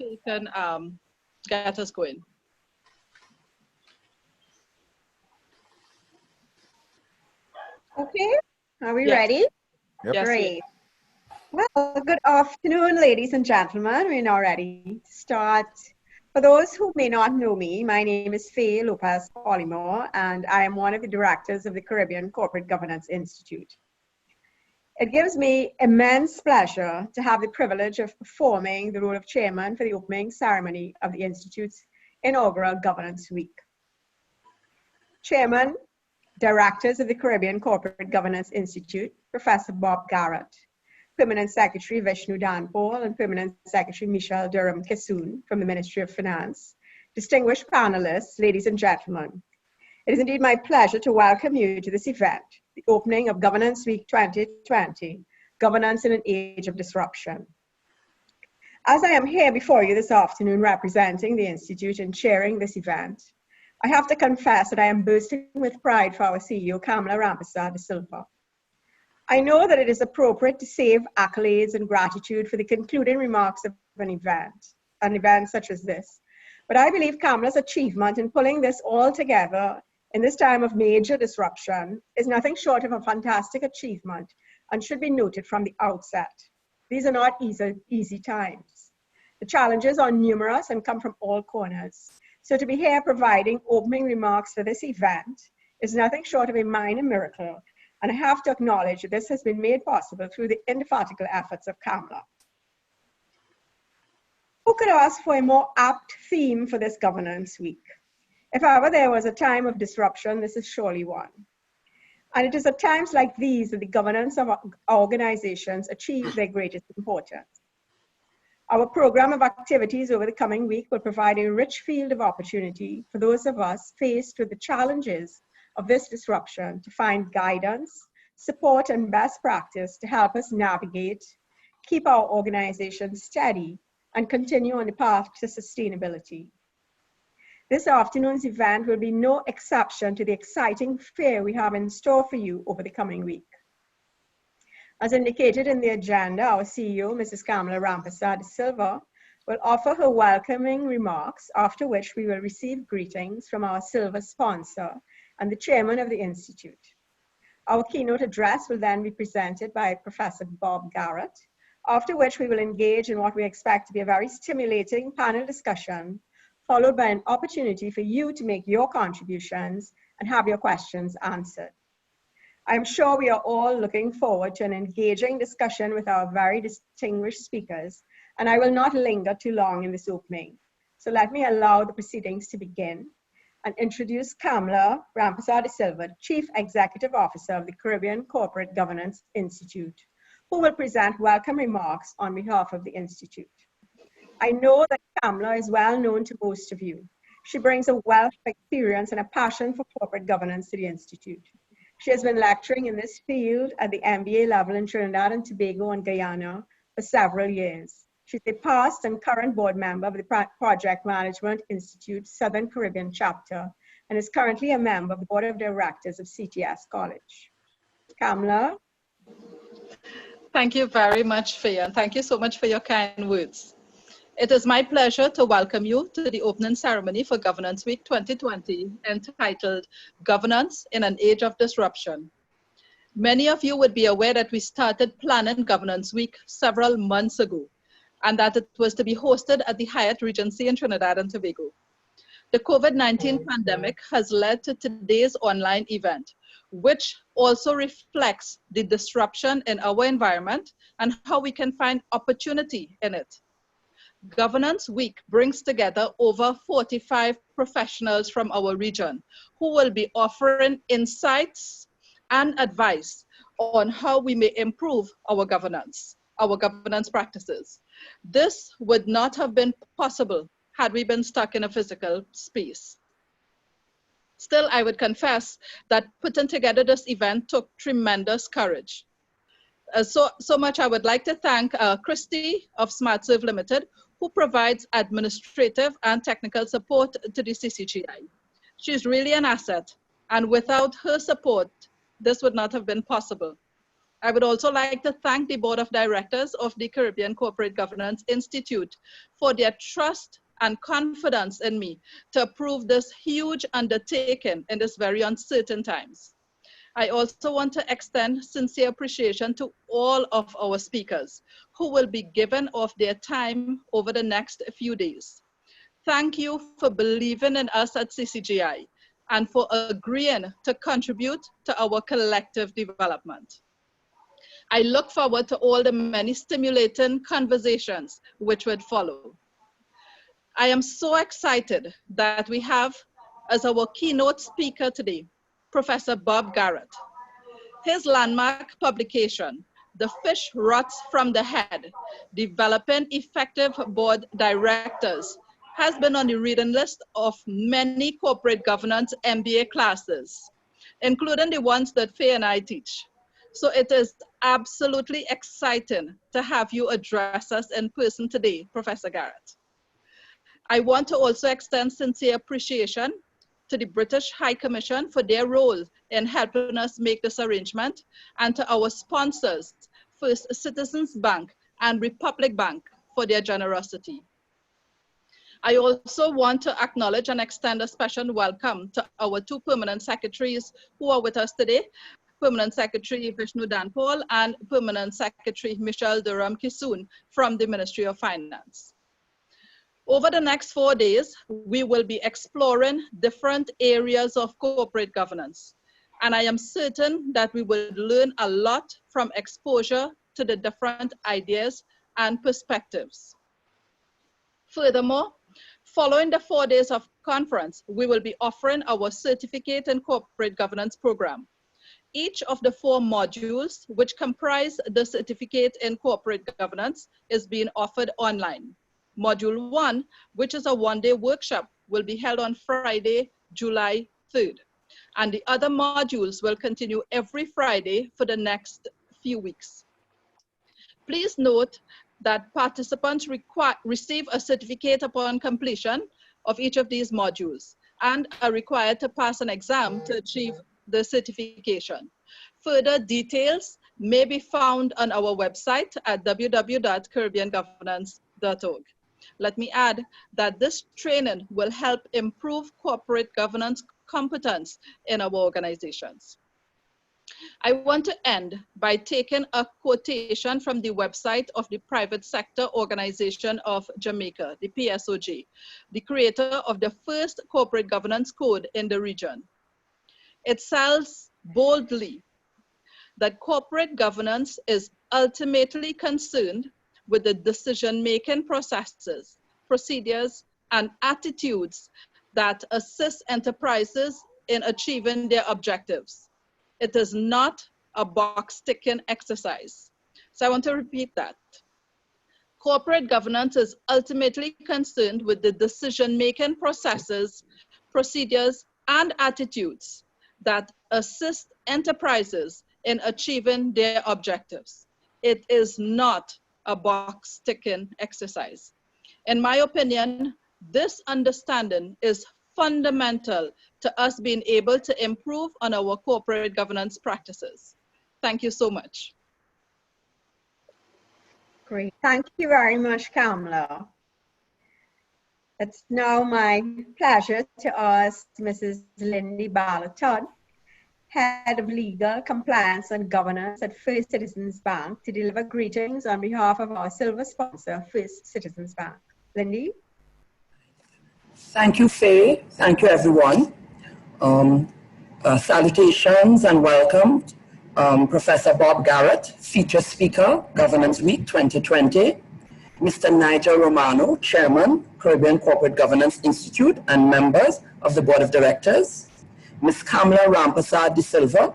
you can get us going. Okay, are we Yes. ready? Yep. Yes, Great. Well, good afternoon, ladies and gentlemen. We're now ready to start. For those who may not know me, my name is Faye Lopez Polymore, and I am one of the directors of the Caribbean Corporate Governance Institute. It gives me immense pleasure to have the privilege of performing the role of chairman for the opening ceremony of the Institute's inaugural Governance Week. Chairman, Directors of the Caribbean Corporate Governance Institute, Professor Bob Garrett, Permanent Secretary Vishnu Danpal, and Permanent Secretary Michelle Durham Kissoon from the Ministry of Finance, distinguished panelists, ladies and gentlemen. It is indeed my pleasure to welcome you to this event, the opening of Governance Week 2020, Governance in an Age of Disruption. As I am here before you this afternoon representing the Institute and chairing this event, I have to confess that I am bursting with pride for our CEO, Kamala Rampersad de Silva. I know that it is appropriate to save accolades and gratitude for the concluding remarks of an event such as this. But I believe Kamala's achievement in pulling this all together in this time of major disruption is nothing short of a fantastic achievement and should be noted from the outset. These are not easy times. The challenges are numerous and come from all corners. So to be here providing opening remarks for this event is nothing short of a minor miracle, and I have to acknowledge that this has been made possible through the indefatigable efforts of Kamala. Who could ask for a more apt theme for this Governance Week? If ever there was a time of disruption, this is surely one. And it is at times like these that the governance of organizations achieve their greatest importance. Our program of activities over the coming week will provide a rich field of opportunity for those of us faced with the challenges of this disruption to find guidance, support, and best practice to help us navigate, keep our organization steady, and continue on the path to sustainability. This afternoon's event will be no exception to the exciting fare we have in store for you over the coming week. As indicated in the agenda, our CEO, Mrs. Kamala Rampersad de Silva, will offer her welcoming remarks, after which we will receive greetings from our silver sponsor and the chairman of the Institute. Our keynote address will then be presented by Professor Bob Garrett, after which we will engage in what we expect to be a very stimulating panel discussion, followed by an opportunity for you to make your contributions and have your questions answered. I'm sure we are all looking forward to an engaging discussion with our very distinguished speakers, and I will not linger too long in this opening. So let me allow the proceedings to begin and introduce Kamala Rampersad de Silva, Chief Executive Officer of the Caribbean Corporate Governance Institute, who will present welcome remarks on behalf of the Institute. I know that Kamala is well known to most of you. She brings a wealth of experience and a passion for corporate governance to the Institute. She has been lecturing in this field at the MBA level in Trinidad and Tobago and Guyana for several years. She's a past and current board member of the Project Management Institute Southern Caribbean chapter and is currently a member of the board of directors of CTS College. Kamala. Thank you very much, Faye, and thank you so much for your kind words. It is my pleasure to welcome you to the opening ceremony for Governance Week 2020, entitled Governance in an Age of Disruption. Many of you would be aware that we started planning Governance Week several months ago, and that it was to be hosted at the Hyatt Regency in Trinidad and Tobago. The COVID-19 pandemic has led to today's online event, which also reflects the disruption in our environment and how we can find opportunity in it. Governance Week brings together over 45 professionals from our region who will be offering insights and advice on how we may improve our governance practices. This would not have been possible had we been stuck in a physical space. Still, I would confess that putting together this event took tremendous courage. So much I would like to thank Christy of SmartServe Limited, who provides administrative and technical support to the CCGI. She's really an asset, and without her support, this would not have been possible. I would also like to thank the Board of Directors of the Caribbean Corporate Governance Institute for their trust and confidence in me to approve this huge undertaking in this very uncertain times. I also want to extend sincere appreciation to all of our speakers who will be given of their time over the next few days. Thank you for believing in us at CCGI and for agreeing to contribute to our collective development. I look forward to all the many stimulating conversations which would follow. I am so excited that we have as our keynote speaker today, Professor Bob Garrett. His landmark publication, The Fish Rots from the Head, Developing Effective Board Directors, has been on the reading list of many corporate governance MBA classes, including the ones that Faye and I teach. So it is absolutely exciting to have you address us in person today, Professor Garrett. I want to also extend sincere appreciation to the British High Commission for their role in helping us make this arrangement, and to our sponsors, First Citizens Bank and Republic Bank, for their generosity. I also want to acknowledge and extend a special welcome to our two permanent secretaries who are with us today, Permanent Secretary Vishnu Danpal and Permanent Secretary Michelle Durham-Kissoon from the Ministry of Finance. Over the next 4 days, we will be exploring different areas of corporate governance. And I am certain that we will learn a lot from exposure to the different ideas and perspectives. Furthermore, following the 4 days of conference, we will be offering our Certificate in Corporate Governance program. Each of the 4 modules which comprise the Certificate in Corporate Governance is being offered online. Module 1, which is a one-day workshop, will be held on Friday, July 3rd. And the other modules will continue every Friday for the next few weeks. Please note that participants receive a certificate upon completion of each of these modules and are required to pass an exam to achieve the certification. Further details may be found on our website at www.caribbeangovernance.org. Let me add that this training will help improve corporate governance competence in our organizations. I want to end by taking a quotation from the website of the Private Sector Organization of Jamaica, the PSOJ, the creator of the first corporate governance code in the region. It says boldly that corporate governance is ultimately concerned with the decision-making processes, procedures, and attitudes that assist enterprises in achieving their objectives. It is not a box-ticking exercise. So I want to repeat that. Corporate governance is ultimately concerned with the decision-making processes, procedures, and attitudes that assist enterprises in achieving their objectives. It is not a box-ticking exercise. In my opinion, this understanding is fundamental to us being able to improve on our corporate governance practices. Thank you so much. Great. Thank you very much, Kamala. It's now my pleasure to ask Mrs. Lindy Balaton, Head of Legal, Compliance and Governance at First Citizens Bank, to deliver greetings on behalf of our silver sponsor, First Citizens Bank. Lindy? Thank you, Faye. Thank you, everyone. Salutations and welcome. Professor Bob Garrett, feature speaker, Governance Week 2020. Mr. Nigel Romano, Chairman, Caribbean Corporate Governance Institute and members of the Board of Directors. Ms. Kamala Rampasad de Silva,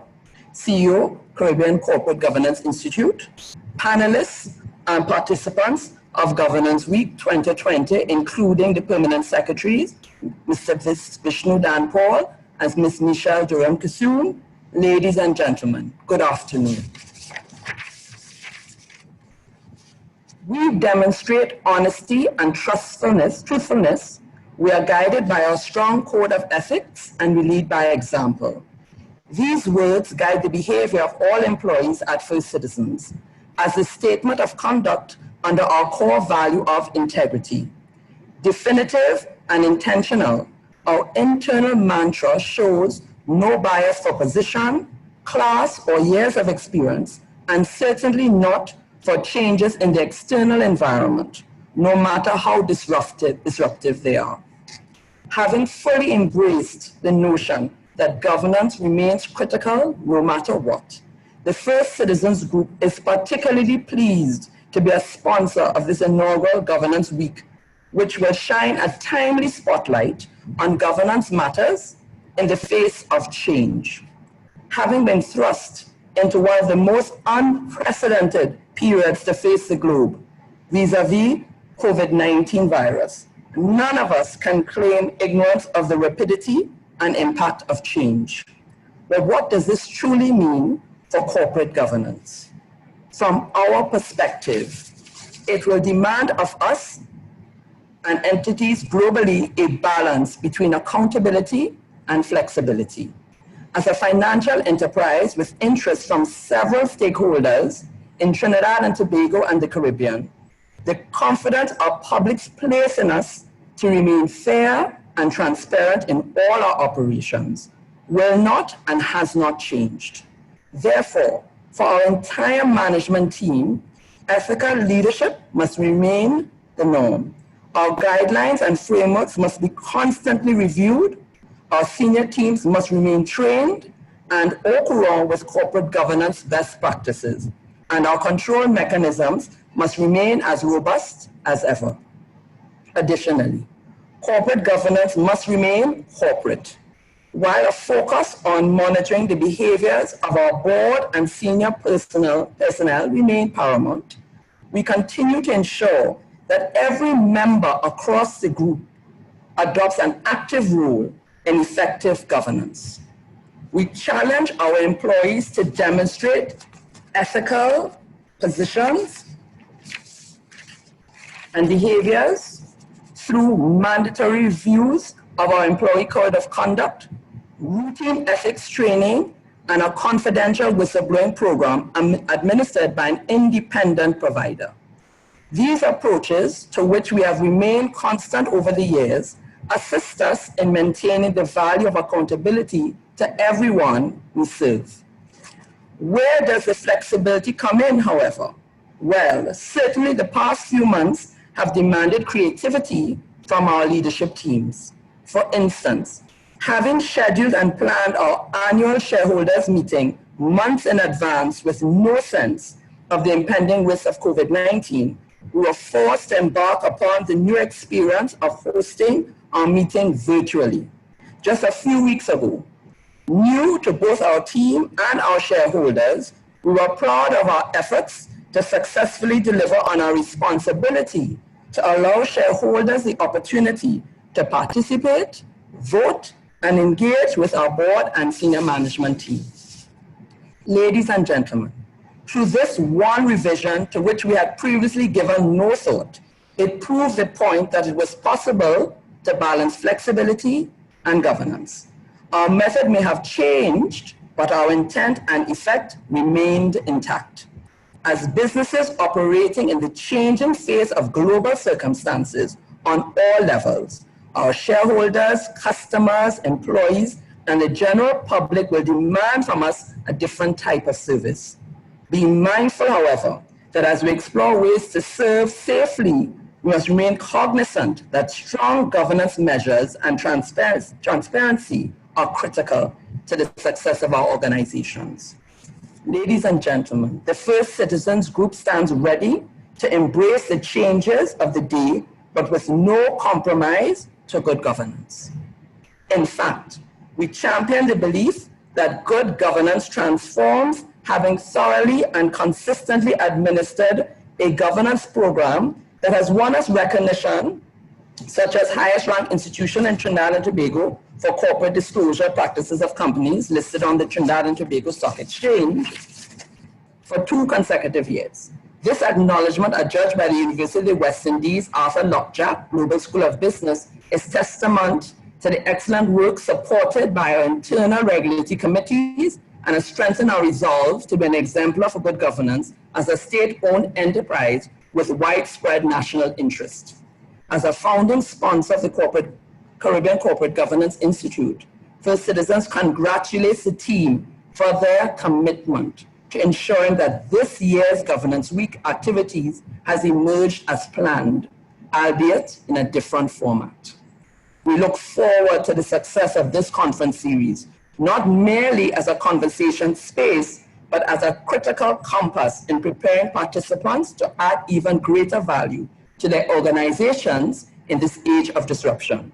CEO, Caribbean Corporate Governance Institute. Panelists and participants of Governance Week 2020, including the permanent secretaries, Mr. Vishnu Danpal and Ms. Michelle Durham-Kissoon. Ladies and gentlemen, good afternoon. We demonstrate honesty and truthfulness. We are guided by our strong code of ethics and we lead by example. These words guide the behavior of all employees at First Citizens as a statement of conduct under our core value of integrity. Definitive and intentional, our internal mantra shows no bias for position, class, or years of experience, and certainly not for changes in the external environment, no matter how disruptive they are. Having fully embraced the notion that governance remains critical no matter what, the First Citizens Group is particularly pleased to be a sponsor of this inaugural Governance Week, which will shine a timely spotlight on governance matters in the face of change. Having been thrust into one of the most unprecedented periods to face the globe, vis-a-vis COVID-19 virus, none of us can claim ignorance of the rapidity and impact of change. But what does this truly mean for corporate governance? From our perspective, it will demand of us and entities globally a balance between accountability and flexibility. As a financial enterprise with interest from several stakeholders in Trinidad and Tobago and the Caribbean, the confidence our publics place in us to remain fair and transparent in all our operations will not and has not changed. Therefore, for our entire management team, ethical leadership must remain the norm. Our guidelines and frameworks must be constantly reviewed. Our senior teams must remain trained and au courant with corporate governance best practices. And our control mechanisms must remain as robust as ever. Additionally, corporate governance must remain corporate. While a focus on monitoring the behaviors of our board and senior personnel remain paramount, we continue to ensure that every member across the group adopts an active role in effective governance. We challenge our employees to demonstrate ethical positions and behaviors through mandatory reviews of our employee code of conduct, routine ethics training, and a confidential whistleblowing program administered by an independent provider. These approaches, to which we have remained constant over the years, assist us in maintaining the value of accountability to everyone we serve. Where does the flexibility come in, however? Well, certainly the past few months have demanded creativity from our leadership teams. For instance, having scheduled and planned our annual shareholders meeting months in advance with no sense of the impending risk of COVID-19, we were forced to embark upon the new experience of hosting our meeting virtually. Just a few weeks ago, new to both our team and our shareholders, we were proud of our efforts to successfully deliver on our responsibility to allow shareholders the opportunity to participate, vote, and engage with our board and senior management team. Ladies and gentlemen, through this one revision to which we had previously given no thought, it proved the point that it was possible to balance flexibility and governance. Our method may have changed, but our intent and effect remained intact. As businesses operating in the changing face of global circumstances on all levels, our shareholders, customers, employees, and the general public will demand from us a different type of service. Be mindful, however, that as we explore ways to serve safely, we must remain cognizant that strong governance measures and transparency are critical to the success of our organizations. Ladies and gentlemen, the First Citizens Group stands ready to embrace the changes of the day, but with no compromise to good governance. In fact, we champion the belief that good governance transforms having thoroughly and consistently administered a governance program that has won us recognition, such as highest ranked institution in Trinidad and Tobago for corporate disclosure practices of companies listed on the Trinidad and Tobago Stock Exchange for 2 consecutive years. This acknowledgement, adjudged by the University of the West Indies Arthur Lockjack Global School of Business, is testament to the excellent work supported by our internal regulatory committees and has strengthened our resolve to be an exemplar for good governance as a state-owned enterprise with widespread national interest. As a founding sponsor of the Caribbean Corporate Governance Institute, First Citizens congratulates the team for their commitment to ensuring that this year's Governance Week activities has emerged as planned, albeit in a different format. We look forward to the success of this conference series, not merely as a conversation space, but as a critical compass in preparing participants to add even greater value to their organizations in this age of disruption.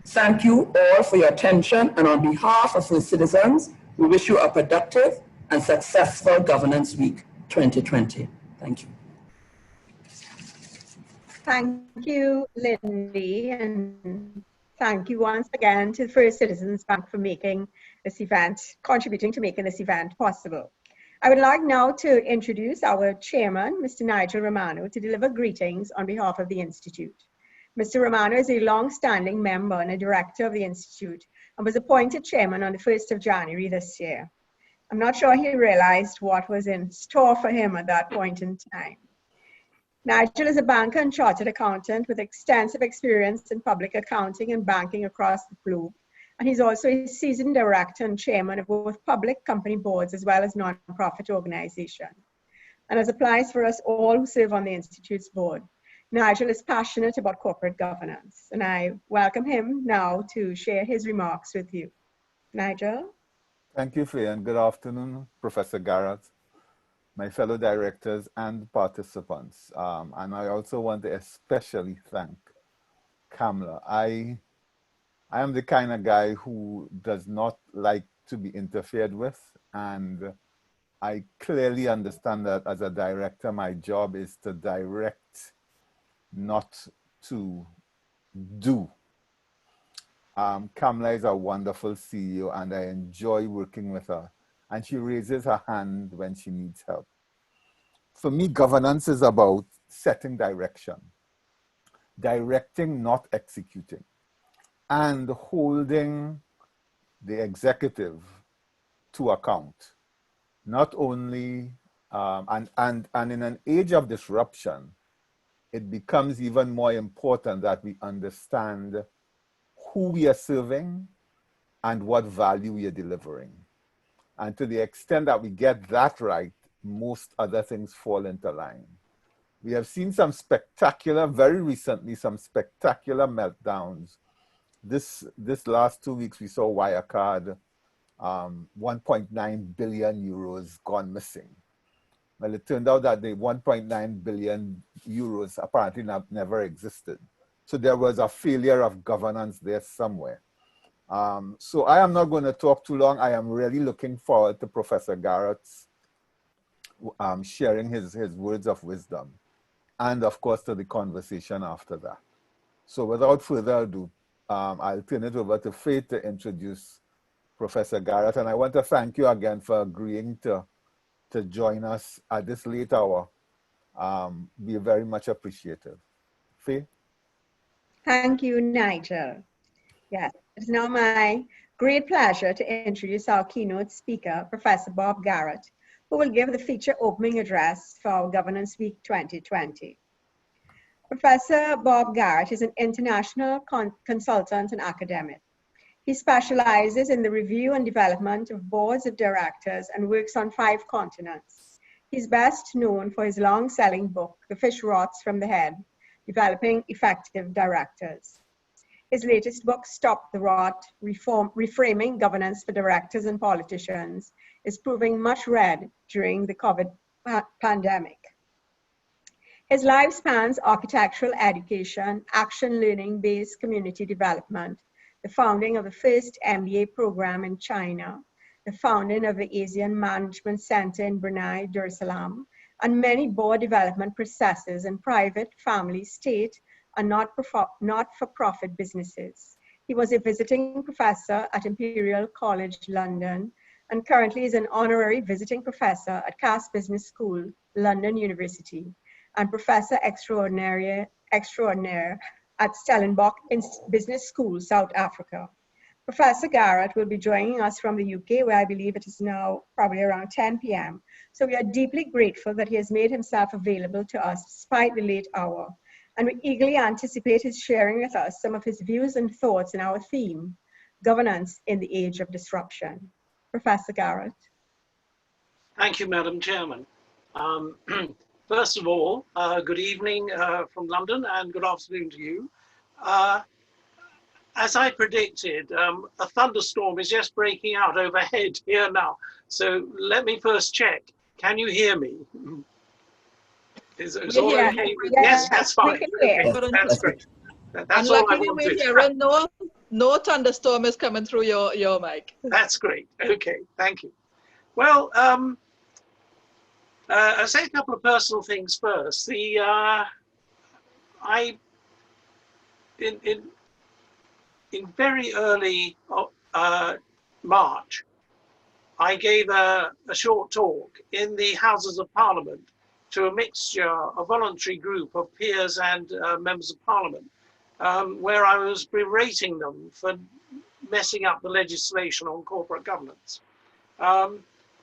Thank you all for your attention, and on behalf of First Citizens, we wish you a productive and successful Governance Week 2020. Thank you. Thank you, Lindy, and thank you once again to First Citizens Bank for making this event, contributing to making this event possible. I would like now to introduce our chairman, Mr. Nigel Romano, to deliver greetings on behalf of the Institute. Mr. Romano is a long-standing member and a director of the Institute and was appointed chairman on the 1st of January this year. I'm not sure he realized what was in store for him at that point in time. Nigel is a banker and chartered accountant with extensive experience in public accounting and banking across the globe. And he's also a seasoned director and chairman of both public company boards as well as non-profit organizations. And as applies for us all who serve on the Institute's board, Nigel is passionate about corporate governance. And I welcome him now to share his remarks with you. Nigel? Thank you, Faye, and good afternoon, Professor Garrett, my fellow directors and participants. And I also want to especially thank Kamla. I am the kind of guy who does not like to be interfered with, and I clearly understand that as a director, my job is to direct, not to do. Kamla is a wonderful CEO, and I enjoy working with her. And she raises her hand when she needs help. For me, governance is about setting direction, directing, not executing, and holding the executive to account. Not only, and in an age of disruption, it becomes even more important that we understand who we are serving and what value we are delivering. And to the extent that we get that right, most other things fall into line. We have seen some spectacular, very recently, some spectacular meltdowns. This last 2 weeks, we saw Wirecard, 1.9 billion euros gone missing. Well, it turned out that the 1.9 billion euros apparently never existed. So there was a failure of governance there somewhere. So I am not going to talk too long. I am really looking forward to Professor Garrett's sharing his words of wisdom, and of course to the conversation after that. So without further ado, I'll turn it over to Faye to introduce Professor Garrett. And I want to thank you again for agreeing to join us at this late hour. We are very much appreciative. Faye? Thank you, Nigel. Yes, it's now my great pleasure to introduce our keynote speaker, Professor Bob Garrett, who will give the feature opening address for our Governance Week 2020. Professor Bob Garrett is an international consultant and academic. He specializes in the review and development of boards of directors and works on 5 continents. He's best known for his long-selling book, The Fish Rots from the Head, Developing Effective Directors. His latest book, Stop the Rot, Reframing Governance for Directors and Politicians, is proving much read during the COVID pandemic. His life spans architectural education, action learning-based community development, the founding of the first MBA program in China, the founding of the Asian Management Center in Brunei Darussalam, and many board development processes in private, family, state, and not-for-profit businesses. He was a visiting professor at Imperial College London and currently is an honorary visiting professor at Cass Business School, London University, and professor extraordinaire at Stellenbosch Business School, South Africa. Professor Garrett will be joining us from the UK, where I believe it is now probably around 10 p.m. So we are deeply grateful that he has made himself available to us despite the late hour. And we eagerly anticipate his sharing with us some of his views and thoughts in our theme, governance in the age of disruption. Professor Garrett. Thank you, Madam Chairman. First of all, good evening from London and good afternoon to you. As I predicted, a thunderstorm is just breaking out overhead here now. So let me first check. Can you hear me? Is all okay? Yes, that's fine. Okay, that's great. That's all I wanted. We're hearing no thunderstorm is coming through your mic. That's great. Okay, thank you. Well, I'll say a couple of personal things first. In very early March, I gave a short talk in the Houses of Parliament to a mixture, a voluntary group of peers and members of Parliament, where I was berating them for messing up the legislation on corporate governance. And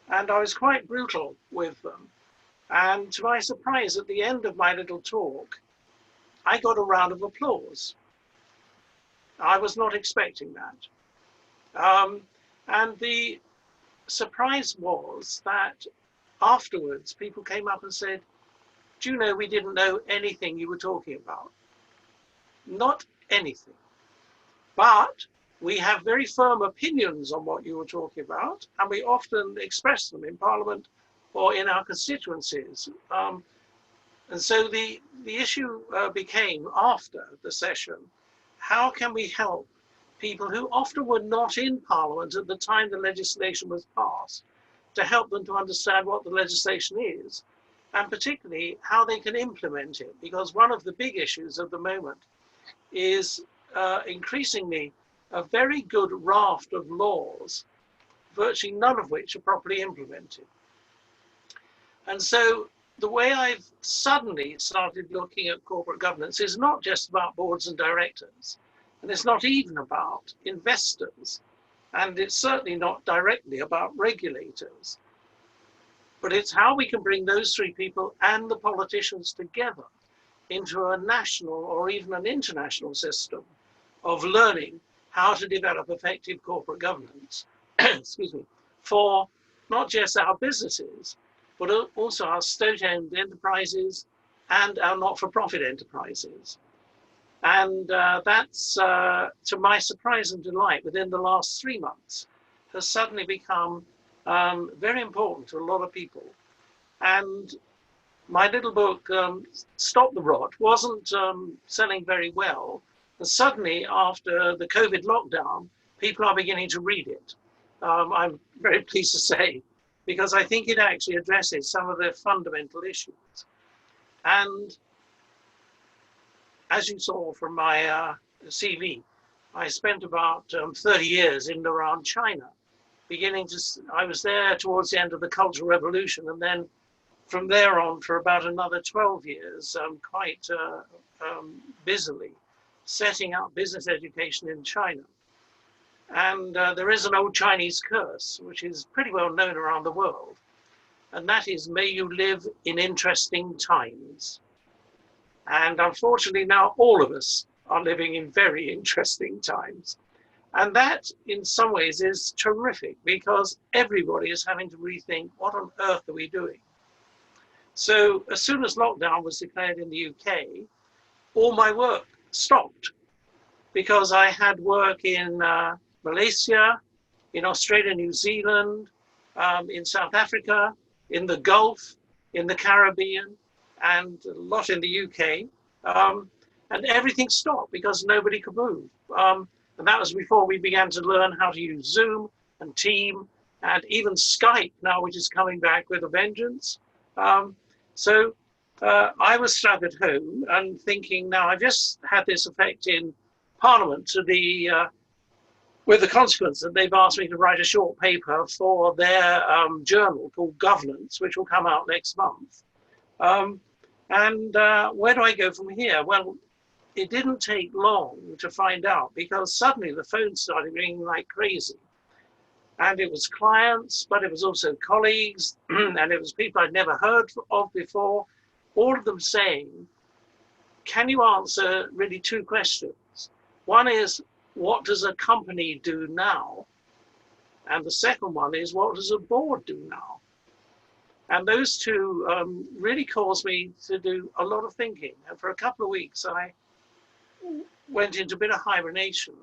I was quite brutal with them. And to my surprise, at the end of my little talk, I got a round of applause. I was not expecting that. And the surprise was that afterwards, people came up and said, do you know, we didn't know anything you were talking about. Not anything. But we have very firm opinions on what you were talking about, and we often express them in Parliament or in our constituencies. And so the issue became, after the session, how can we help people who often were not in Parliament at the time the legislation was passed, to help them to understand what the legislation is, and particularly how they can implement it. Because one of the big issues at the moment is increasingly a very good raft of laws, virtually none of which are properly implemented. And so the way I've suddenly started looking at corporate governance is not just about boards and directors, and it's not even about investors, and it's certainly not directly about regulators, but it's how we can bring those three people and the politicians together into a national or even an international system of learning how to develop effective corporate governance, excuse me, for not just our businesses, but also our state-owned enterprises and our not-for-profit enterprises. And that's, to my surprise and delight, within the last 3 months, has suddenly become very important to a lot of people. And my little book, Stop the Rot, wasn't selling very well. And suddenly, after the COVID lockdown, people are beginning to read it. I'm very pleased to say, because I think it actually addresses some of their fundamental issues. And as you saw from my CV, I spent about 30 years in and around China, I was there towards the end of the Cultural Revolution, and then from there on for about another 12 years, quite busily, setting up business education in China. And there is an old Chinese curse, which is pretty well known around the world, and that is, may you live in interesting times. And unfortunately now all of us are living in very interesting times. And that in some ways is terrific, because everybody is having to rethink, what on earth are we doing? So as soon as lockdown was declared in the UK, all my work stopped, because I had work in Malaysia, in Australia, New Zealand, in South Africa, in the Gulf, in the Caribbean, and a lot in the UK. And everything stopped because nobody could move. And that was before we began to learn how to use Zoom and Team and even Skype now, which is coming back with a vengeance. So I was stuck at home and thinking, now I've just had this effect in Parliament with the consequence that they've asked me to write a short paper for their journal called Governance, which will come out next month. And where do I go from here? Well, it didn't take long to find out, because suddenly the phone started ringing like crazy. And it was clients, but it was also colleagues, and it was people I'd never heard of before, all of them saying, can you answer really two questions? One is, what does a company do now? And the second one is, what does a board do now? And those two really caused me to do a lot of thinking. And for a couple of weeks, I went into a bit of hibernation.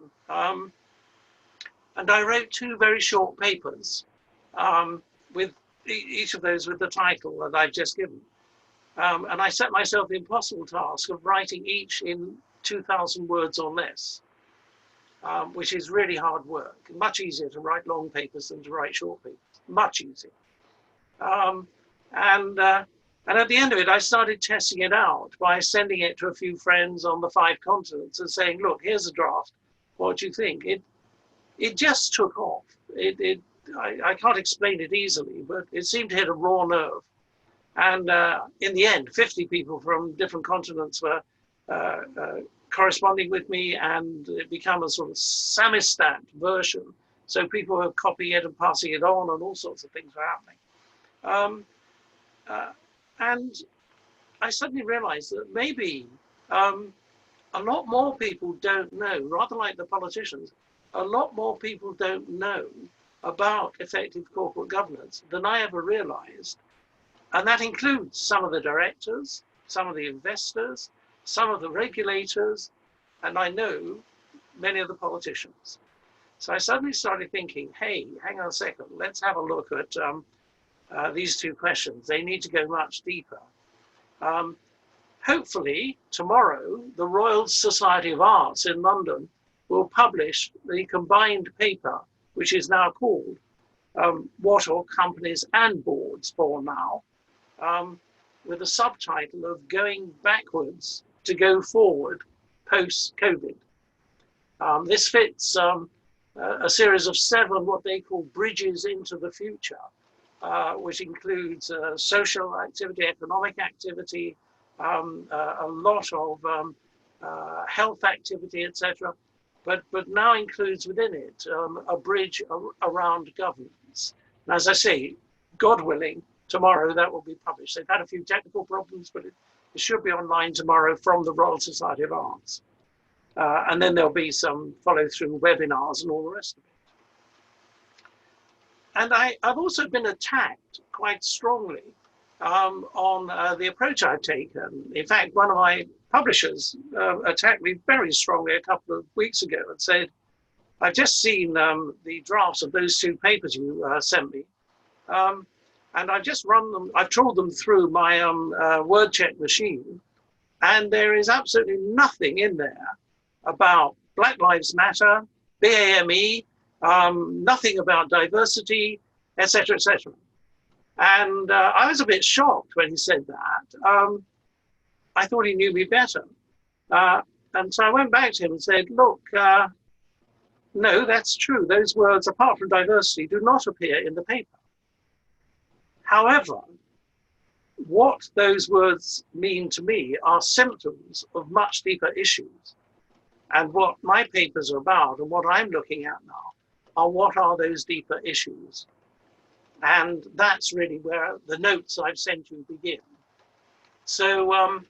And I wrote two very short papers, with each of those with the title that I've just given. And I set myself the impossible task of writing each in 2,000 words or less, which is really hard work. Much easier to write long papers than to write short papers, much easier. And at the end of it, I started testing it out by sending it to a few friends on the 5 continents and saying, look, here's a draft. What do you think? It just took off. I can't explain it easily, but it seemed to hit a raw nerve. And in the end, 50 people from different continents were corresponding with me, and it became a sort of Samistat version. So people were copying it and passing it on, and all sorts of things were happening. And I suddenly realized that maybe a lot more people don't know, rather like the politicians, a lot more people don't know about effective corporate governance than I ever realized. And that includes some of the directors, some of the investors, some of the regulators, and I know many of the politicians. So I suddenly started thinking, hey, hang on a second, let's have a look at these two questions. They need to go much deeper. Hopefully, tomorrow, the Royal Society of Arts in London will publish the combined paper, which is now called What Are Companies and Boards For Now, with a subtitle of Going Backwards to Go Forward Post-COVID. This fits a series of 7 what they call bridges into the future, which includes social activity, economic activity, a lot of health activity, etc., but now includes within it a bridge around governance. And as I say, God willing, tomorrow that will be published. They've had a few technical problems, but it should be online tomorrow from the Royal Society of Arts. And then there'll be some follow-through webinars and all the rest of it. And I've also been attacked quite strongly on the approach I've taken. In fact, one of my publishers attacked me very strongly a couple of weeks ago and said, I've just seen the drafts of those 2 papers you sent me, and I've just run them, I've trawled them through my word check machine, and there is absolutely nothing in there about Black Lives Matter, BAME, nothing about diversity, etc., etc. And I was a bit shocked when he said that. I thought he knew me better. And so I went back to him and said, look, no, that's true. Those words, apart from diversity, do not appear in the paper. However, what those words mean to me are symptoms of much deeper issues. And what my papers are about and what I'm looking at now are what are those deeper issues. And that's really where the notes I've sent you begin. So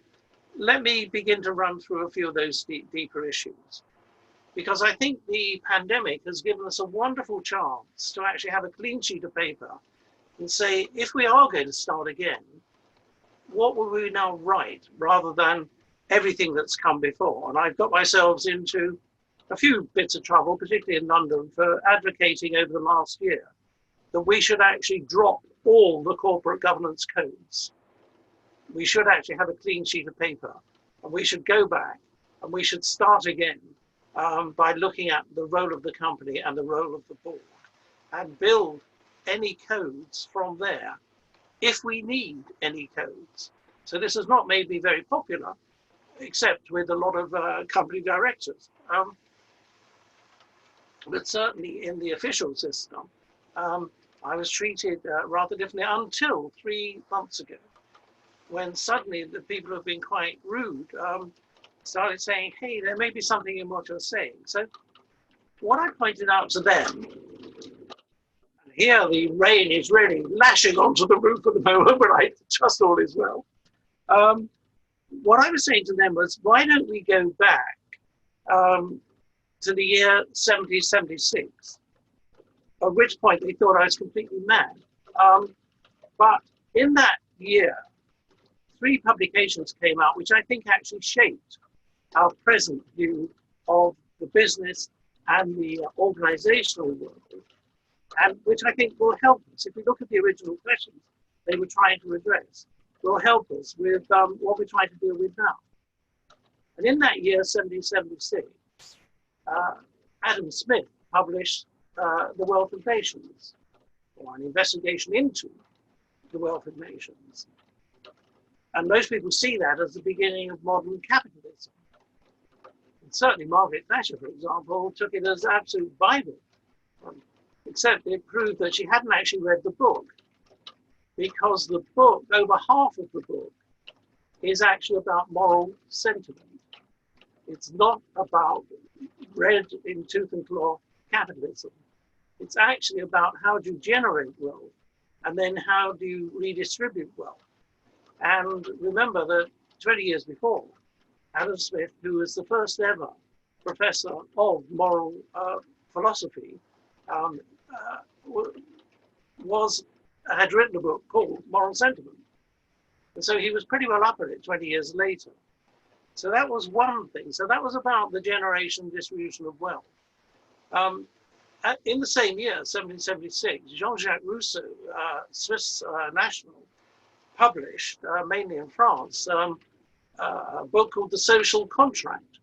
let me begin to run through a few of those deeper issues, because I think the pandemic has given us a wonderful chance to actually have a clean sheet of paper and say, if we are going to start again, what will we now write rather than everything that's come before? And I've got myself into a few bits of trouble, particularly in London, for advocating over the last year that we should actually drop all the corporate governance codes. We should actually have a clean sheet of paper, and we should go back and we should start again by looking at the role of the company and the role of the board and build any codes from there if we need any codes. So this has not made me very popular, except with a lot of company directors. But certainly in the official system, I was treated rather differently until 3 months ago, when suddenly the people have been quite rude. started saying, hey, there may be something in what you're saying. So what I pointed out to them, and here the rain is really lashing onto the roof at the moment, but I trust all is well. What I was saying to them was, why don't we go back to the year 1776, at which point they thought I was completely mad. But in that year, 3 publications came out, which I think actually shaped our present view of the business and the organizational world, and which I think will help us. If we look at the original questions they were trying to address, will help us with what we're trying to deal with now. And in that year, 1776, Adam Smith published The Wealth of Nations, or an investigation into the wealth of nations. And most people see that as the beginning of modern capitalism. And certainly Margaret Thatcher, for example, took it as absolute Bible, except it proved that she hadn't actually read the book, because the book, over half of the book, is actually about moral sentiment. It's not about red in tooth and claw capitalism. It's actually about how do you generate wealth, and then how do you redistribute wealth. And remember that 20 years before, Adam Smith, who was the first ever professor of moral philosophy, had written a book called Moral Sentiment. And so he was pretty well up at it 20 years later. So that was one thing. So that was about the generation and distribution of wealth. In the same year, 1776, Jean-Jacques Rousseau, Swiss national, published, mainly in France, a book called The Social Contract.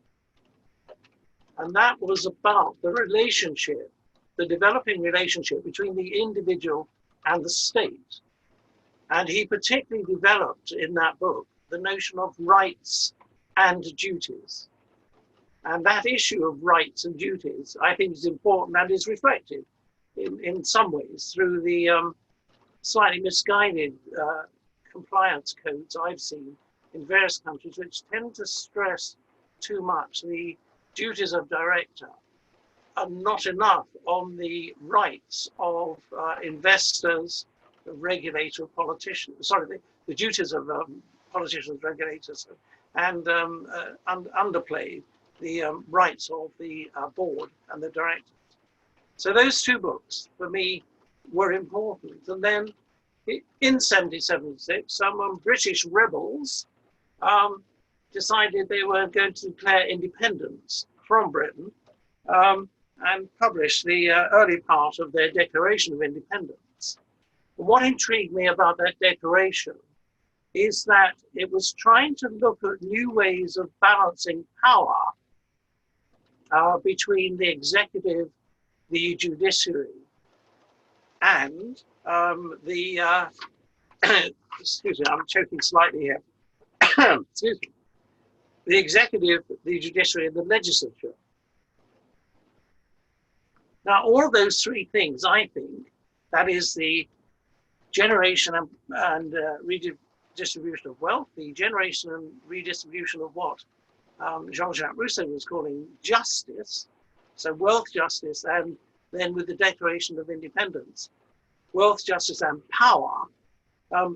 And that was about the relationship, the developing relationship between the individual and the state. And he particularly developed in that book the notion of rights and duties. And that issue of rights and duties, I think, is important and is reflected in some ways through the slightly misguided compliance codes I've seen in various countries, which tend to stress too much the duties of director and not enough on the rights of investors, the regulator of politicians, sorry, the duties of politicians, regulators, and underplay the rights of the board and the directors. So those 2 books, for me, were important. And then in 1776, some British rebels decided they were going to declare independence from Britain and published the early part of their Declaration of Independence. And what intrigued me about that declaration is that it was trying to look at new ways of balancing power between the executive, the judiciary, and the, excuse me, I'm choking slightly here. Excuse me. The executive, the judiciary, and the legislature. Now, all of those 3 things, I think, that is the generation and redistribution of wealth, the generation and redistribution of what Jean-Jacques Rousseau was calling justice, so wealth justice, and then with the Declaration of Independence, wealth, justice, and power.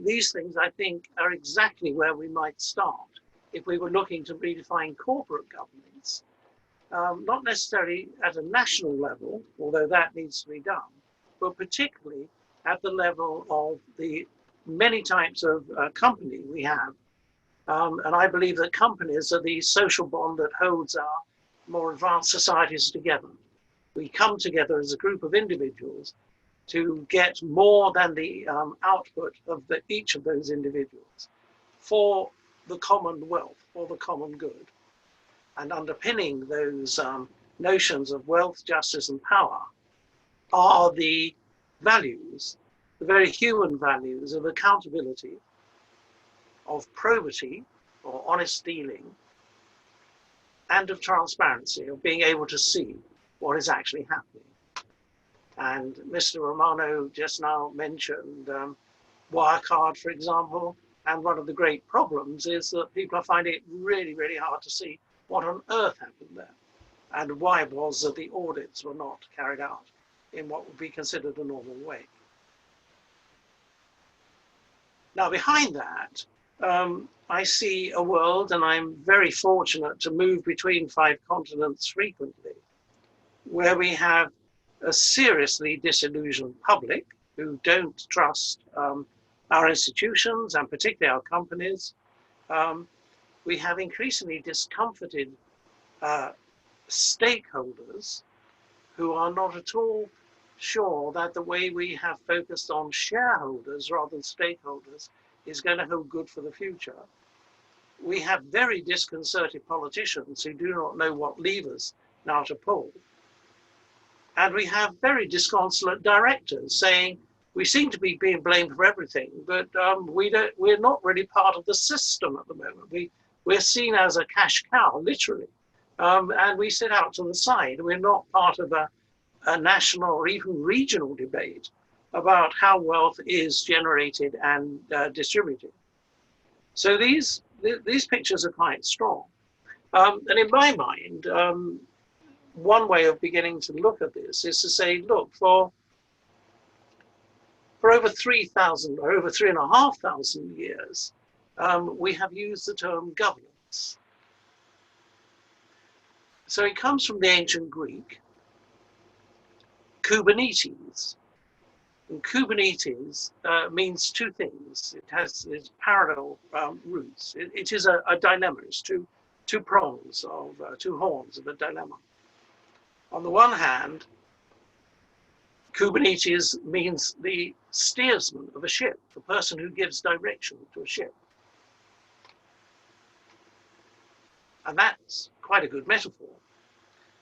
These things, I think, are exactly where we might start if we were looking to redefine corporate governance, not necessarily at a national level, although that needs to be done, but particularly at the level of the many types of company we have. And I believe that companies are the social bond that holds our more advanced societies together. We come together as a group of individuals to get more than the output of each of those individuals for the common wealth, for the common good. And underpinning those notions of wealth, justice, and power are the values, the very human values of accountability, of probity or honest dealing, and of transparency, of being able to see what is actually happening. And Mr. Romano just now mentioned Wirecard, for example, and one of the great problems is that people are finding it really, really hard to see what on earth happened there, and why it was that the audits were not carried out in what would be considered a normal way. Now, behind that, I see a world, and I'm very fortunate to move between 5 continents frequently, where we have a seriously disillusioned public who don't trust our institutions and particularly our companies. We have increasingly discomforted stakeholders who are not at all sure that the way we have focused on shareholders rather than stakeholders is going to hold good for the future. We have very disconcerted politicians who do not know what levers now to pull. And we have very disconsolate directors saying, we seem to be being blamed for everything, but we're not really part of the system at the moment. We're seen as a cash cow, literally. And we sit out to the side. We're not part of a national or even regional debate about how wealth is generated and distributed. So these pictures are quite strong. And in my mind, one way of beginning to look at this is to say, look, for over 3,000 or over 3,500 years, we have used the term governance. So it comes from the ancient Greek, Kubernetes. And Kubernetes means two things. It has its parallel roots. It is a dilemma. It's two prongs of two horns of a dilemma. On the one hand, Kubernetes means the steersman of a ship, the person who gives direction to a ship. And that's quite a good metaphor.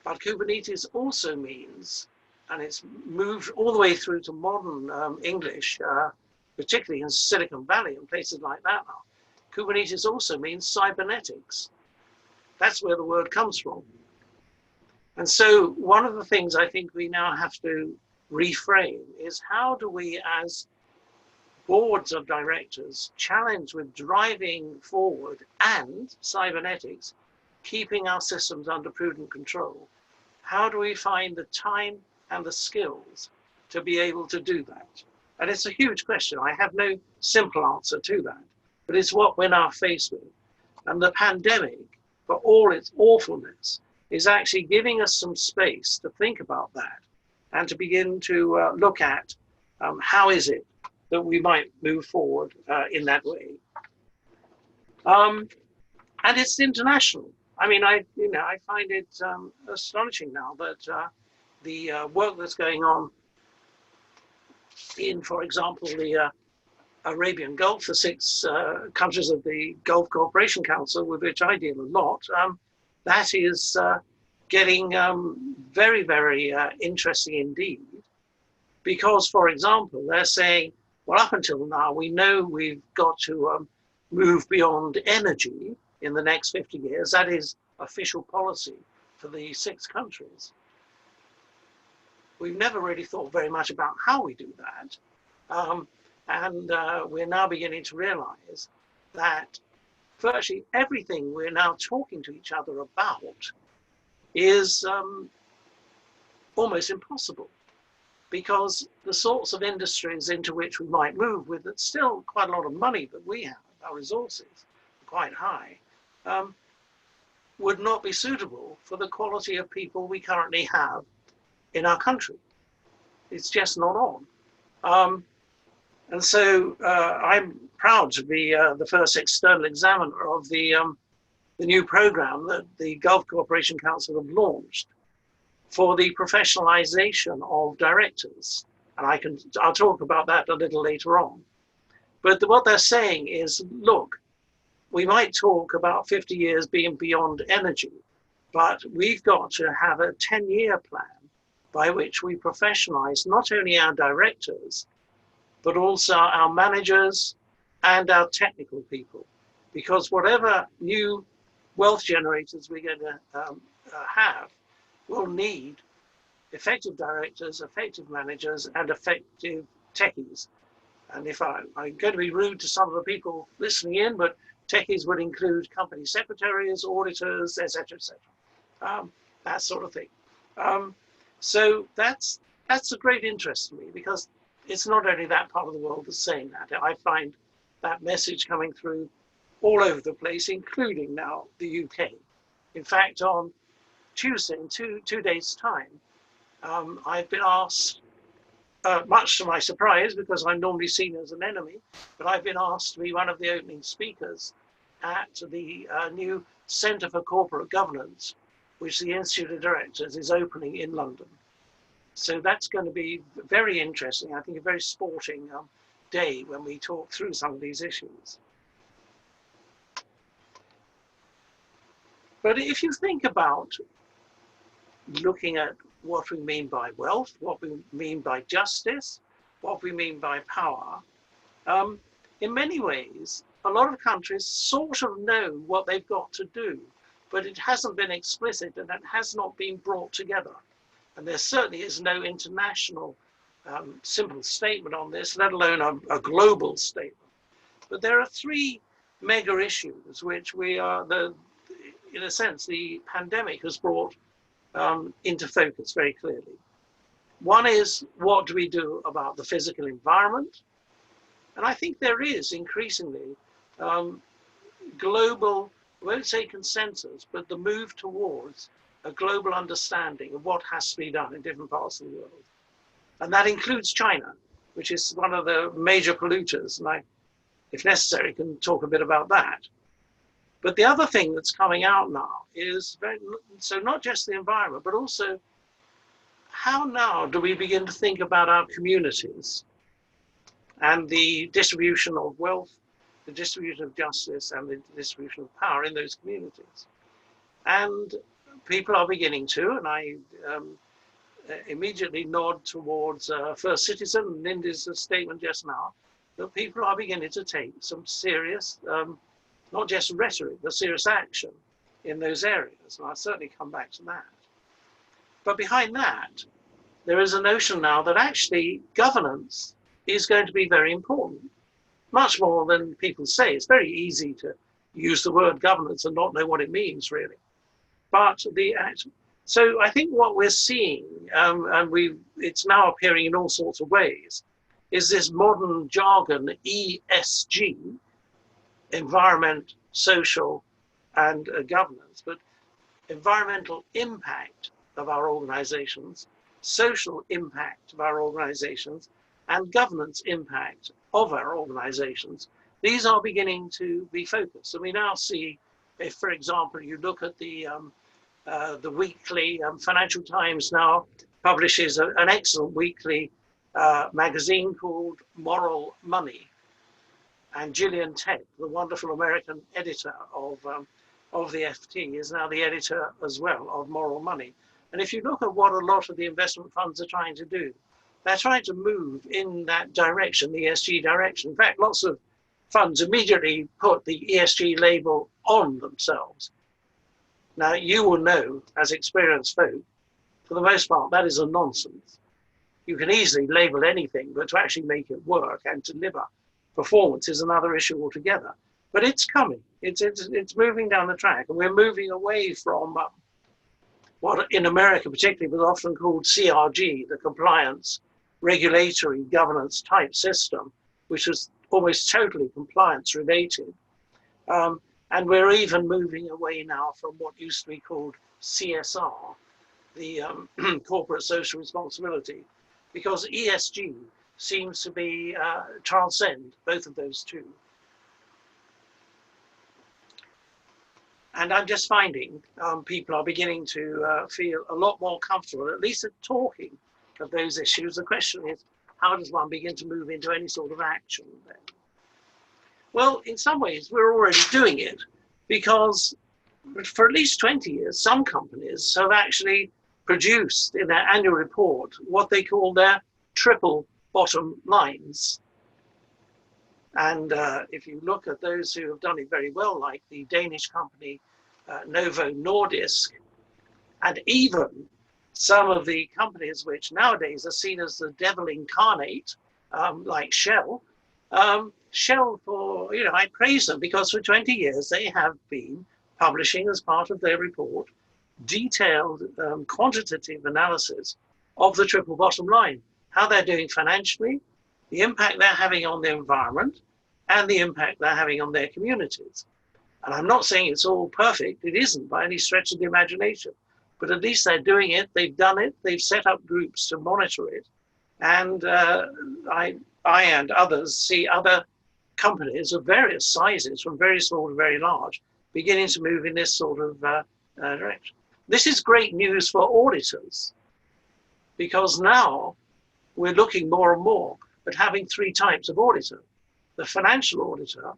But Kubernetes also means, and it's moved all the way through to modern English, particularly in Silicon Valley and places like that now, Kubernetes also means cybernetics. That's where the word comes from. And so one of the things I think we now have to reframe is, how do we as boards of directors challenge with driving forward and cybernetics, keeping our systems under prudent control? How do we find the time and the skills to be able to do that? And it's a huge question. I have no simple answer to that, but it's what we're now faced with. And the pandemic, for all its awfulness, is actually giving us some space to think about that and to begin to look at how is it that we might move forward in that way. And it's international. I mean, I find it astonishing now that the work that's going on in, for example, the Arabian Gulf, the 6 countries of the Gulf Cooperation Council, with which I deal a lot, that is getting very, very interesting indeed. Because, for example, they're saying, well, up until now, we know we've got to move beyond energy in the next 50 years. That is official policy for the 6 countries. We've never really thought very much about how we do that. And we're now beginning to realize that virtually everything we're now talking to each other about is almost impossible, because the sorts of industries into which we might move with, it's still quite a lot of money that we have, our resources are quite high, would not be suitable for the quality of people we currently have in our country. It's just not on. And so I'm proud to be the first external examiner of the new program that the Gulf Cooperation Council have launched for the professionalization of directors. And I'll talk about that a little later on. But what they're saying is, look, we might talk about 50 years being beyond energy, but we've got to have a 10-year plan by which we professionalize not only our directors, but also our managers and our technical people. Because whatever new wealth generators we're going to have will need effective directors, effective managers, and effective techies. And if I'm going to be rude to some of the people listening in, but techies would include company secretaries, auditors, etc., etc. That sort of thing. So that's a great interest to me, because it's not only that part of the world that's saying that. I find that message coming through all over the place, including now the UK. In fact, on Tuesday, in two days' time, I've been asked, much to my surprise, because I'm normally seen as an enemy, but I've been asked to be one of the opening speakers at the new Centre for Corporate Governance, which the Institute of Directors is opening in London. So that's going to be very interesting. I think a very sporting day when we talk through some of these issues. But if you think about looking at what we mean by wealth, what we mean by justice, what we mean by power, in many ways, a lot of countries sort of know what they've got to do, but it hasn't been explicit and it has not been brought together. And there certainly is no international simple statement on this, let alone a global statement. But there are three mega issues which we are, in a sense, the pandemic has brought into focus very clearly. One is, what do we do about the physical environment? And I think there is increasingly global, I won't say consensus, but the move towards a global understanding of what has to be done in different parts of the world. And that includes China, which is one of the major polluters. And I, if necessary, can talk a bit about that. But the other thing that's coming out now is, so not just the environment, but also how now do we begin to think about our communities and the distribution of wealth, the distribution of justice, and the distribution of power in those communities. And people are beginning to, and I immediately nod towards First Citizen and Linda's statement just now, that people are beginning to take some serious, not just rhetoric, but serious action in those areas. And I'll certainly come back to that. But behind that, there is a notion now that actually governance is going to be very important, much more than people say. It's very easy to use the word governance and not know what it means, really. But so I think what we're seeing, and it's now appearing in all sorts of ways, is this modern jargon ESG, environment, social, and governance, but environmental impact of our organizations, social impact of our organizations, and governance impact of our organizations. These are beginning to be focused. And we now see, if, for example, you look at the weekly, Financial Times now publishes an excellent weekly magazine called Moral Money. And Gillian Tett, the wonderful American editor of the FT, is now the editor as well of Moral Money. And if you look at what a lot of the investment funds are trying to do, they're trying to move in that direction, the ESG direction. In fact, lots of funds immediately put the ESG label on themselves. Now, you will know, as experienced folk, for the most part, that is a nonsense. You can easily label anything, but to actually make it work and deliver performance is another issue altogether. But it's coming. It's moving down the track, and we're moving away from what in America particularly was often called CRG, the compliance, regulatory governance type system, which was almost totally compliance related. And we're even moving away now from what used to be called CSR, the corporate social responsibility, because ESG seems to be transcend both of those two. And I'm just finding people are beginning to feel a lot more comfortable, at least at talking of those issues. The question is, how does one begin to move into any sort of action then? Well, in some ways, we're already doing it, because for at least 20 years, some companies have actually produced in their annual report what they call their triple bottom lines. And if you look at those who have done it very well, like the Danish company Novo Nordisk, and even some of the companies which nowadays are seen as the devil incarnate, like Shell, Shell, for, I praise them because for 20 years they have been publishing as part of their report detailed quantitative analysis of the triple bottom line, how they're doing financially, the impact they're having on the environment, and the impact they're having on their communities. And I'm not saying it's all perfect. It isn't by any stretch of the imagination. But at least they're doing it. They've done it. They've set up groups to monitor it. And I and others see other companies of various sizes, from very small to very large, beginning to move in this sort of direction. This is great news for auditors, because now we're looking more and more at having three types of auditor: the financial auditor,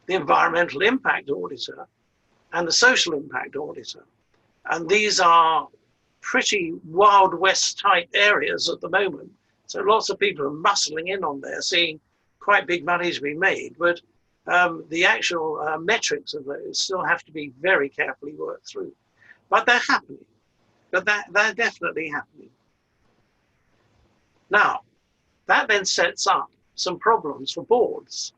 the environmental impact auditor, and the social impact auditor. And these are pretty Wild West type areas at the moment. So lots of people are muscling in on there, seeing quite big money to be made. But the actual metrics of those still have to be very carefully worked through. But they're happening. But they're definitely happening. Now, that then sets up some problems for boards.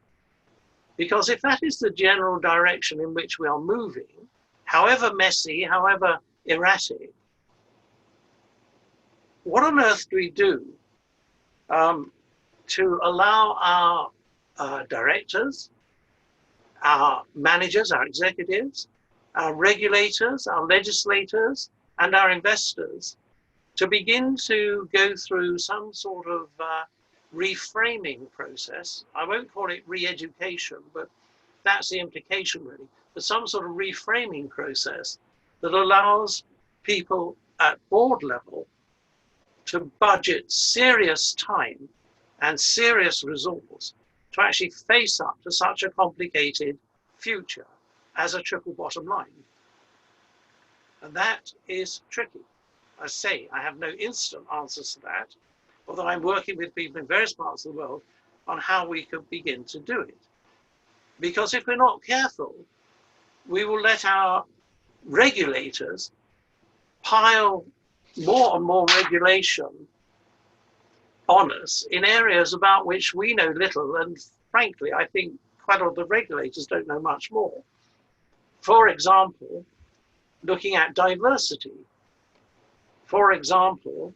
Because if that is the general direction in which we are moving, however messy, however erratic, what on earth do we do to allow our directors, our managers, our executives, our regulators, our legislators, and our investors to begin to go through some sort of reframing process? I won't call it re-education, but that's the implication really, but some sort of reframing process that allows people at board level to budget serious time and serious resource to actually face up to such a complicated future as a triple bottom line. And that is tricky. I say, I have no instant answers to that, although I'm working with people in various parts of the world on how we could begin to do it. Because if we're not careful, we will let our regulators pile more and more regulation on us in areas about which we know little, and frankly, I think quite a lot of the regulators don't know much more. For example, looking at diversity. For example,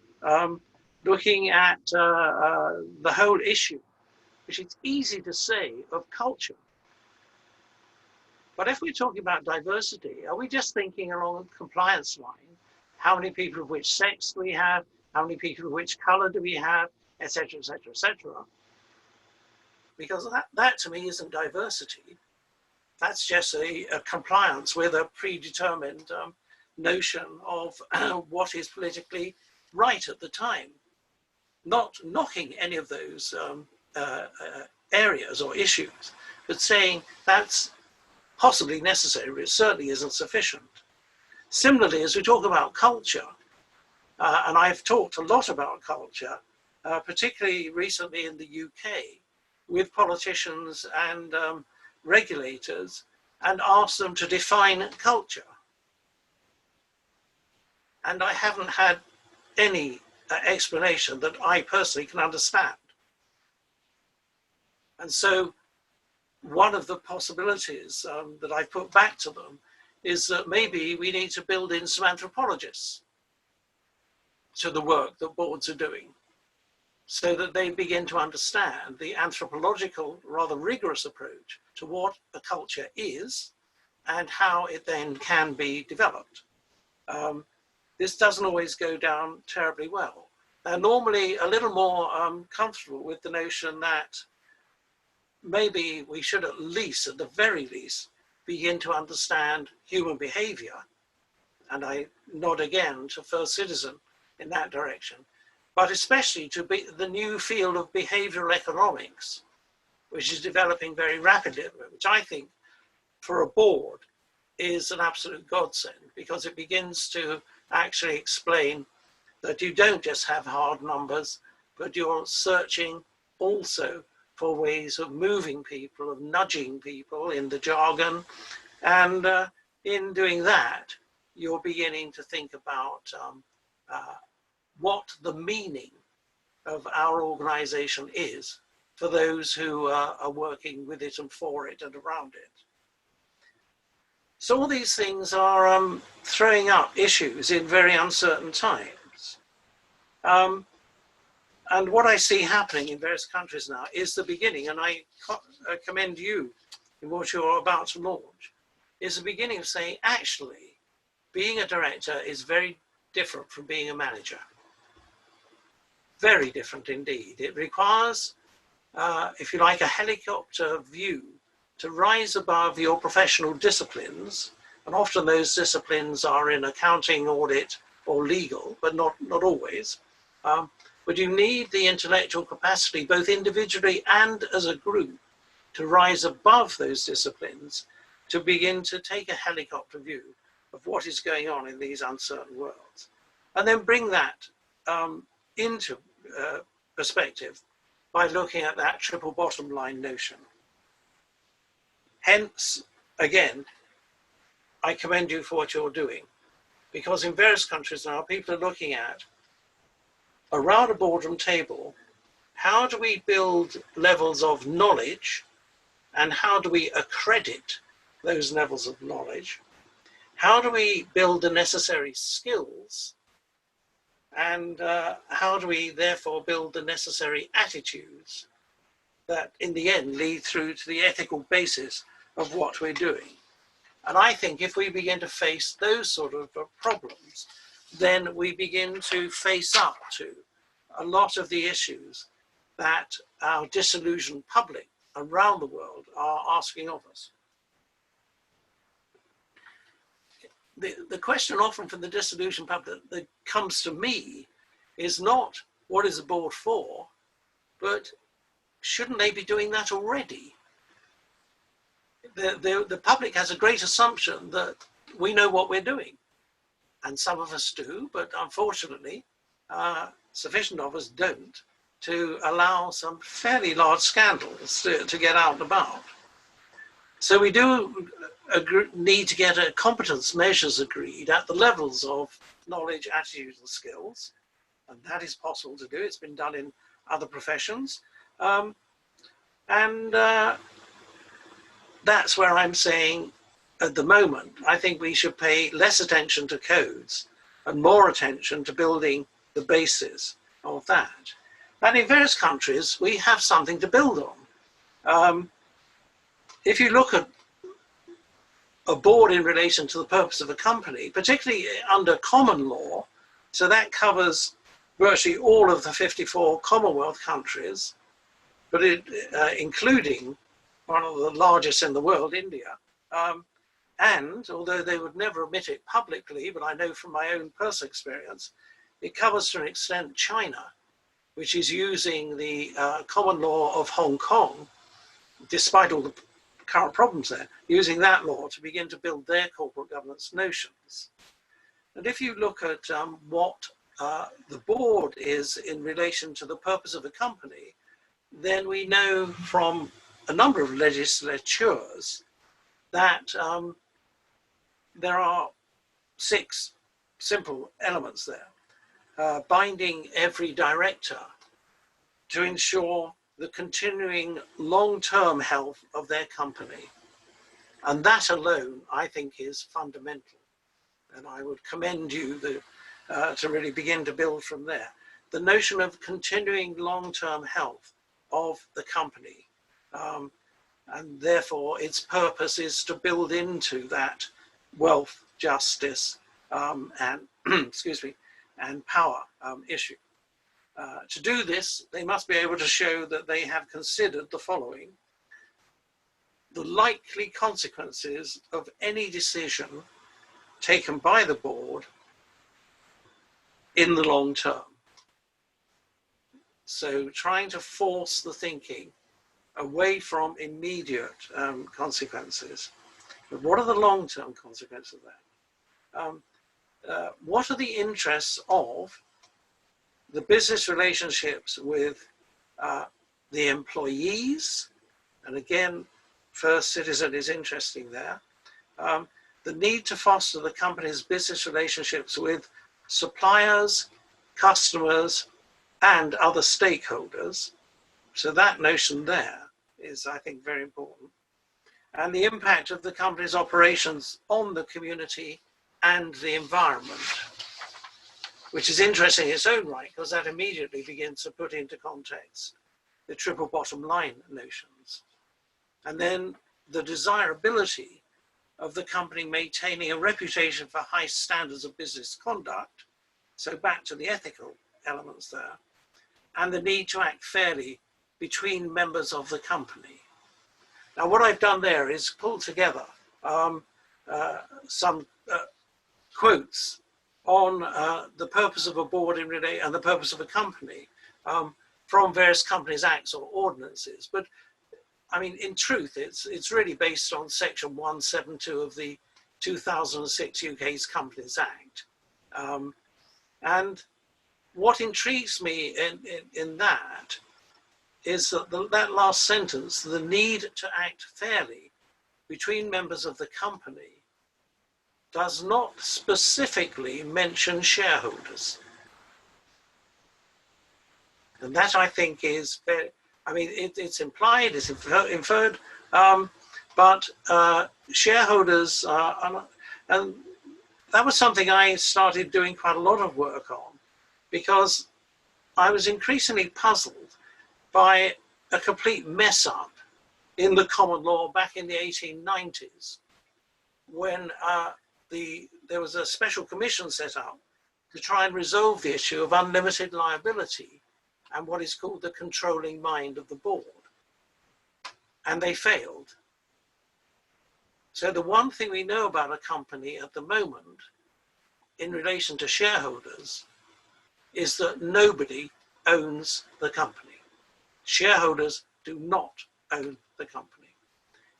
looking at the whole issue, which it's easy to say, of culture. But if we're talking about diversity, are we just thinking along a compliance line? How many people of which sex do we have? How many people of which color do we have? Et cetera, et cetera, et cetera. Because that to me isn't diversity. That's just a compliance with a predetermined notion of what is politically right at the time. Not knocking any of those areas or issues, but saying that's possibly necessary, but it certainly isn't sufficient. Similarly, as we talk about culture, and I've talked a lot about culture, particularly recently in the UK, with politicians and regulators, and asked them to define culture. And I haven't had any explanation that I personally can understand. And so one of the possibilities that I put back to them is that maybe we need to build in some anthropologists to the work that boards are doing, so that they begin to understand the anthropological, rather rigorous approach to what a culture is and how it then can be developed. This doesn't always go down terribly well. They're normally a little more comfortable with the notion that maybe we should at least, at the very least, begin to understand human behavior. And I nod again to First Citizen in that direction, but especially to be the new field of behavioral economics, which is developing very rapidly, which I think for a board is an absolute godsend, because it begins to actually explain that you don't just have hard numbers, but you're searching also for ways of moving people, of nudging people in the jargon. And in doing that, you're beginning to think about what the meaning of our organization is for those who are working with it and for it and around it. So all these things are throwing up issues in very uncertain times. And what I see happening in various countries now is the beginning, and I commend you in what you're about to launch, is the beginning of saying, actually, being a director is very different from being a manager. Very different indeed. It requires, if you like, a helicopter view to rise above your professional disciplines, and often those disciplines are in accounting, audit, or legal, but not always. But you need the intellectual capacity, both individually and as a group, to rise above those disciplines, to begin to take a helicopter view of what is going on in these uncertain worlds, and then bring that into perspective by looking at that triple bottom line notion. Hence, again, I commend you for what you're doing, because in various countries now, people are looking at, around a boardroom table, how do we build levels of knowledge, and how do we accredit those levels of knowledge? How do we build the necessary skills? And how do we therefore build the necessary attitudes that in the end lead through to the ethical basis of what we're doing? And I think if we begin to face those sort of problems, then we begin to face up to a lot of the issues that our disillusioned public around the world are asking of us. The question often from the disillusioned public that comes to me is not what is the board for, but shouldn't they be doing that already? The public has a great assumption that we know what we're doing, and some of us do, but unfortunately sufficient of us don't, to allow some fairly large scandals to get out and about. So we do need to get a competence measures agreed at the levels of knowledge, attitudes, and skills, and that is possible to do. It's been done in other professions, and that's where I'm saying, at the moment, I think we should pay less attention to codes and more attention to building the basis of that. And in various countries, we have something to build on. If you look at a board in relation to the purpose of a company, particularly under common law, so that covers virtually all of the 54 Commonwealth countries, but including one of the largest in the world, India. And although they would never admit it publicly, but I know from my own personal experience, it covers to an extent China, which is using the common law of Hong Kong, despite all the current problems there, using that law to begin to build their corporate governance notions. And if you look at what the board is in relation to the purpose of a company, then we know from a number of legislatures that there are 6 simple elements there. Binding every director to ensure the continuing long-term health of their company. And that alone, I think, is fundamental. And I would commend you to really begin to build from there. The notion of continuing long-term health of the company. And therefore, its purpose is to build into that wealth, justice, and, excuse me, and power issue. To do this, they must be able to show that they have considered the following: the likely consequences of any decision taken by the board in the long term. So trying to force the thinking away from immediate consequences. But what are the long-term consequences of that? What are the interests of the business relationships with the employees? And again, First Citizen is interesting there. The need to foster the company's business relationships with suppliers, customers, and other stakeholders. So that notion there is, I think, very important. And the impact of the company's operations on the community and the environment, which is interesting in its own right, because that immediately begins to put into context the triple bottom line notions. And then the desirability of the company maintaining a reputation for high standards of business conduct, so back to the ethical elements there, and the need to act fairly between members of the company. Now, what I've done there is pull together some quotes on the purpose of a board and the purpose of a company from various companies' acts or ordinances. But I mean, in truth, it's really based on section 172 of the 2006 UK's Companies Act. And what intrigues me in that is that that last sentence, the need to act fairly between members of the company, does not specifically mention shareholders. And that, I think, is very, I mean, it's implied, it's inferred, but shareholders are, and that was something I started doing quite a lot of work on, because I was increasingly puzzled by a complete mess up in the common law back in the 1890s, when there was a special commission set up to try and resolve the issue of unlimited liability and what is called the controlling mind of the board. And they failed. So the one thing we know about a company at the moment in relation to shareholders is that nobody owns the company. Shareholders do not own the company.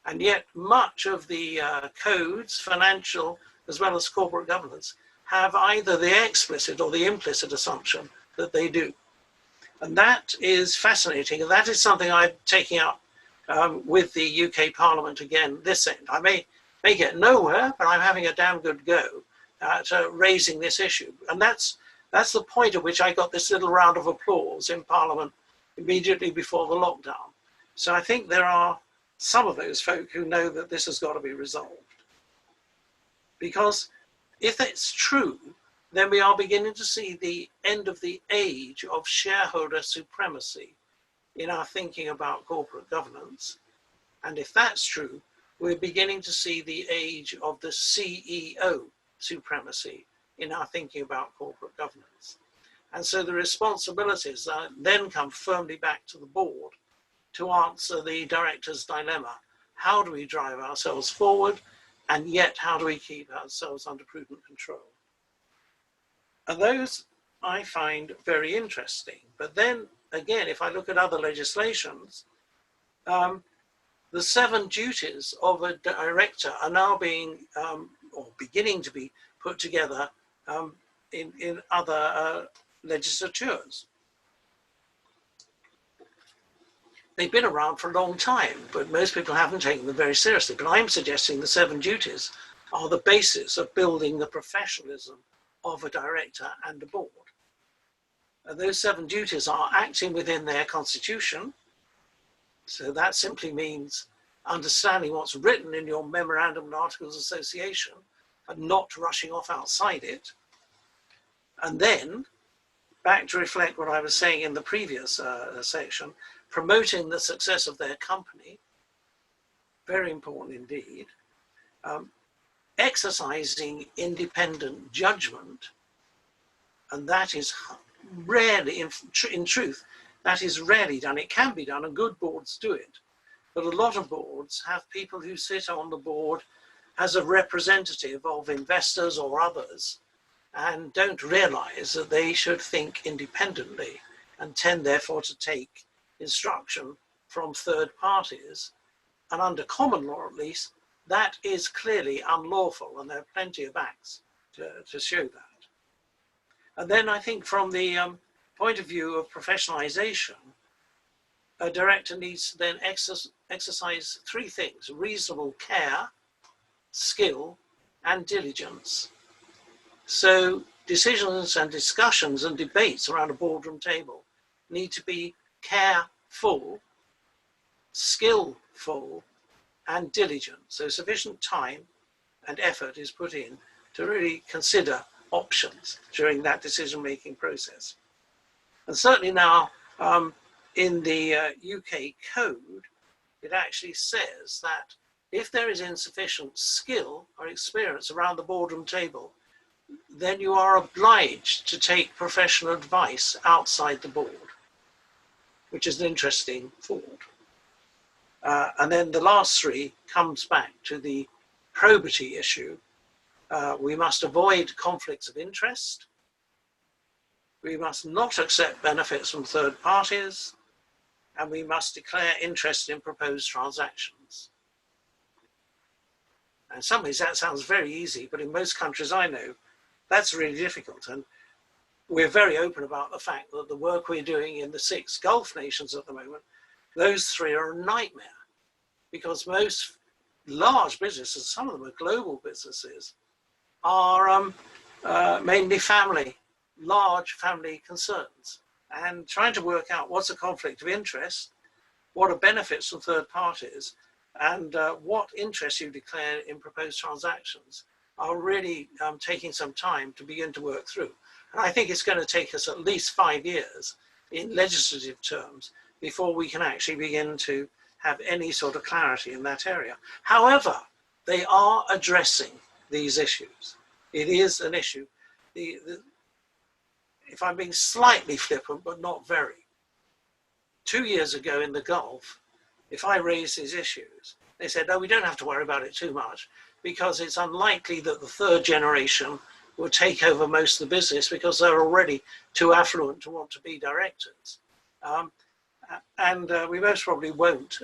And yet much of the codes, financial as well as corporate governance, have either the explicit or the implicit assumption that they do. And that is fascinating. And that is something I'm taking up with the UK Parliament again this end. I may get nowhere, but I'm having a damn good go at raising this issue. And that's the point at which I got this little round of applause in Parliament immediately before the lockdown. So I think there are some of those folk who know that this has got to be resolved. Because if it's true, then we are beginning to see the end of the age of shareholder supremacy in our thinking about corporate governance. And if that's true, we're beginning to see the age of the CEO supremacy in our thinking about corporate governance. And so the responsibilities then come firmly back to the board to answer the director's dilemma. How do we drive ourselves forward? And yet, how do we keep ourselves under prudent control? And those I find very interesting. But then again, if I look at other legislations, the 7 duties of a director are now being, or beginning to be put together in other legislatures. They've been around for a long time, but most people haven't taken them very seriously. But I'm suggesting the 7 duties are the basis of building the professionalism of a director and a board. And those 7 duties are acting within their constitution. So that simply means understanding what's written in your memorandum and articles of association and not rushing off outside it. And then, back to reflect what I was saying in the previous section, promoting the success of their company, very important indeed, exercising independent judgment, and that is rarely, in truth, that is rarely done. It can be done, and good boards do it, but a lot of boards have people who sit on the board as a representative of investors or others, and don't realize that they should think independently and tend therefore to take instruction from third parties. And under common law, at least, that is clearly unlawful, and there are plenty of acts to show that. And then I think from the point of view of professionalization, a director needs to then exercise 3 things: reasonable care, skill, and diligence. So decisions and discussions and debates around a boardroom table need to be full, skillful, and diligent. So sufficient time and effort is put in to really consider options during that decision-making process. And certainly now in the UK code, it actually says that if there is insufficient skill or experience around the boardroom table, then you are obliged to take professional advice outside the board, which is an interesting thought. And then the last three comes back to the probity issue. We must avoid conflicts of interest. We must not accept benefits from third parties, and we must declare interest in proposed transactions. And in some ways that sounds very easy, but in most countries I know, that's really difficult. And we're very open about the fact that the work we're doing in the 6 Gulf nations at the moment, those 3 are a nightmare, because most large businesses, some of them are global businesses, are mainly large family concerns. And trying to work out what's a conflict of interest, what are benefits from third parties, and what interest you declare in proposed transactions are really taking some time to begin to work through. And I think it's going to take us at least 5 years in legislative terms before we can actually begin to have any sort of clarity in that area. However, they are addressing these issues. It is an issue. If I'm being slightly flippant, but not very, 2 years ago in the Gulf, if I raised these issues, they said, no, we don't have to worry about it too much, because it's unlikely that the 3rd generation will take over most of the business because they're already too affluent to want to be directors. And we most probably won't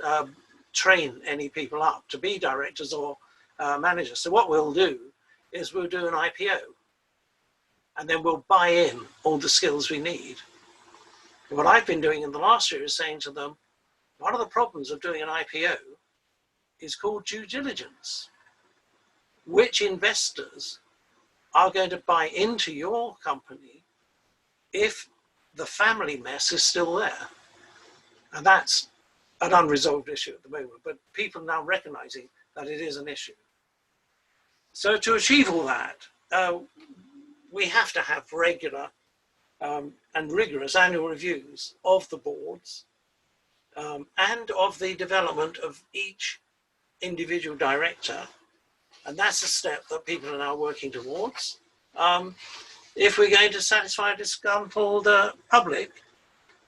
train any people up to be directors or managers. So what we'll do is we'll do an IPO, and then we'll buy in all the skills we need. And what I've been doing in the last year is saying to them, one of the problems of doing an IPO is called due diligence. Which investors are going to buy into your company if the family mess is still there? And that's an unresolved issue at the moment, but people are now recognizing that it is an issue. So to achieve all that, we have to have regular and rigorous annual reviews of the boards and of the development of each individual director. And that's a step that people are now working towards. If we're going to satisfy a disgruntled public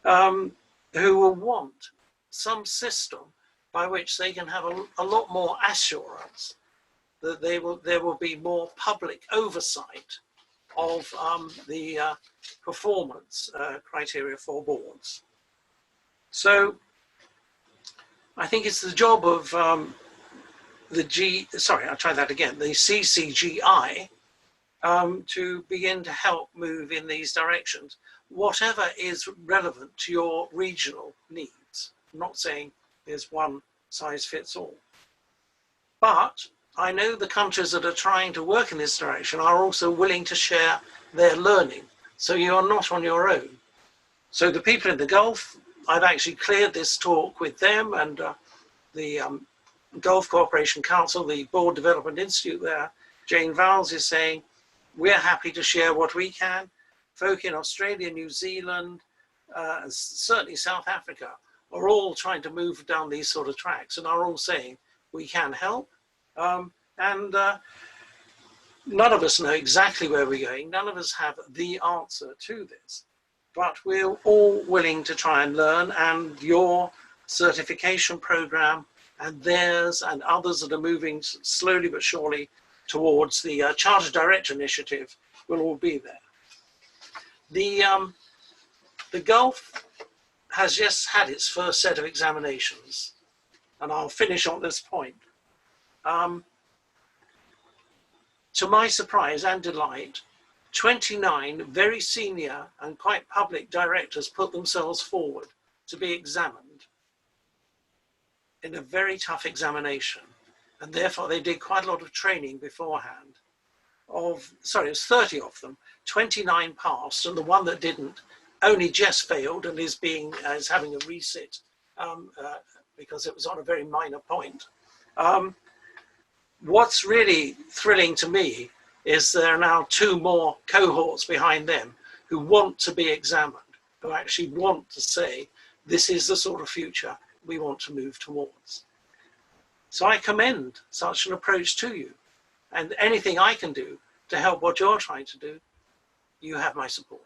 who will want some system by which they can have a lot more assurance that there will be more public oversight of the performance criteria for boards. So I think it's the job of the CCGI to begin to help move in these directions, whatever is relevant to your regional needs. I'm not saying there's one size fits all. But I know the countries that are trying to work in this direction are also willing to share their learning. So you are not on your own. So the people in the Gulf, I've actually cleared this talk with them and the Gulf Cooperation Council, the Board Development Institute there, Jane Vowles is saying, we're happy to share what we can. Folk in Australia, New Zealand, and certainly South Africa are all trying to move down these sort of tracks and are all saying we can help. And none of us know exactly where we're going. None of us have the answer to this, but we're all willing to try and learn, and your certification program and theirs and others that are moving slowly but surely towards the Charter Director Initiative will all be there. The Gulf has just had its first set of examinations, and I'll finish on this point. To my surprise and delight, 29 very senior and quite public directors put themselves forward to be examined in a very tough examination. And therefore they did quite a lot of training beforehand. It was 30 of them, 29 passed, and the one that didn't only just failed and is having a resit because it was on a very minor point. What's really thrilling to me is there are now 2 more cohorts behind them who want to be examined, who actually want to say, this is the sort of future we want to move towards. So I commend such an approach to you, and anything I can do to help what you're trying to do, you have my support.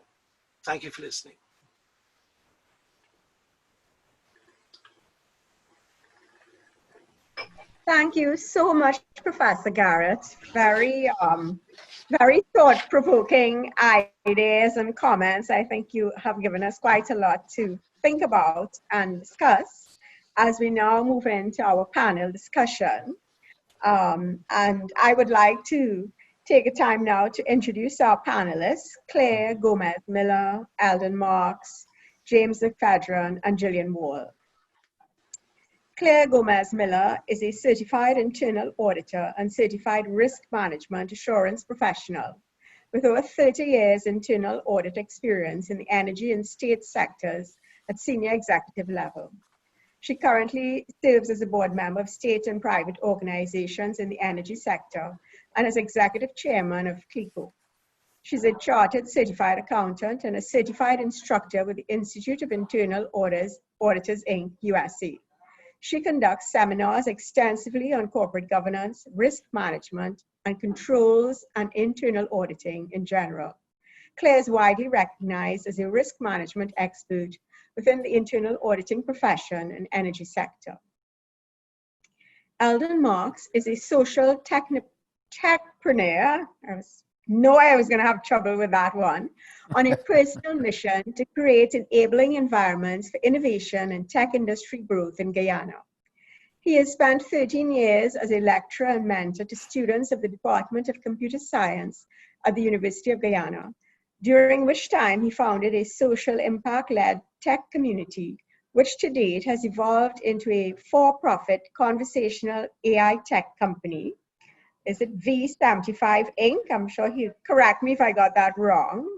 Thank you for listening. Thank you so much, Professor Garrett. Very, very thought-provoking ideas and comments. I think you have given us quite a lot to think about and discuss as we now move into our panel discussion. And I would like to take a time now to introduce our panelists, Claire Gomez-Miller, Eldon Marks, James McPhedran, and Gillian Wall. Claire Gomez-Miller is a certified internal auditor and certified risk management assurance professional with over 30 years internal audit experience in the energy and state sectors at senior executive level. She currently serves as a board member of state and private organizations in the energy sector and as executive chairman of CLECO. She's a chartered certified accountant and a certified instructor with the Institute of Internal Auditors, Inc., USA. She conducts seminars extensively on corporate governance, risk management, and controls and internal auditing in general. Claire is widely recognized as a risk management expert within the internal auditing profession and energy sector. Eldon Marks is a social techpreneur. I was going to have trouble with that one, on a personal mission to create enabling environments for innovation and tech industry growth in Guyana. He has spent 13 years as a lecturer and mentor to students of the Department of Computer Science at the University of Guyana, during which time he founded a social impact-led tech community, which to date has evolved into a for-profit conversational AI tech company. Is it V75 Inc.? I'm sure he'll correct me if I got that wrong.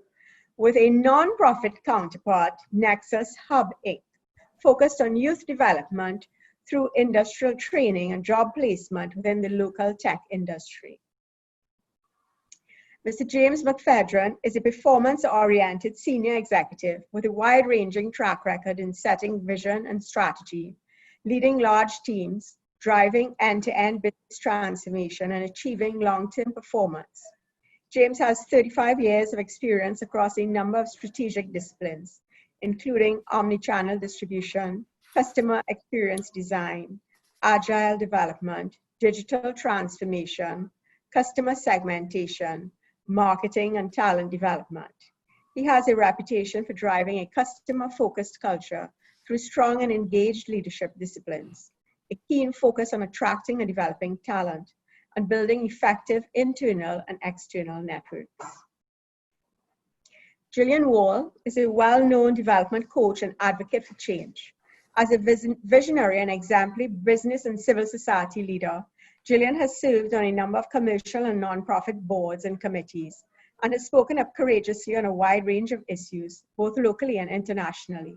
With a non-profit counterpart, Nexus Hub Inc., focused on youth development through industrial training and job placement within the local tech industry. Mr. James McPhedran is a performance-oriented senior executive with a wide-ranging track record in setting vision and strategy, leading large teams, driving end-to-end business transformation, and achieving long-term performance. James has 35 years of experience across a number of strategic disciplines, including omnichannel distribution, customer experience design, agile development, digital transformation, customer segmentation, marketing, and talent development. He has a reputation for driving a customer-focused culture through strong and engaged leadership disciplines, a keen focus on attracting and developing talent, and building effective internal and external networks. Gillian Wall is a well-known development coach and advocate for change. As a visionary and exemplary business and civil society leader, Gillian has served on a number of commercial and nonprofit boards and committees, and has spoken up courageously on a wide range of issues, both locally and internationally.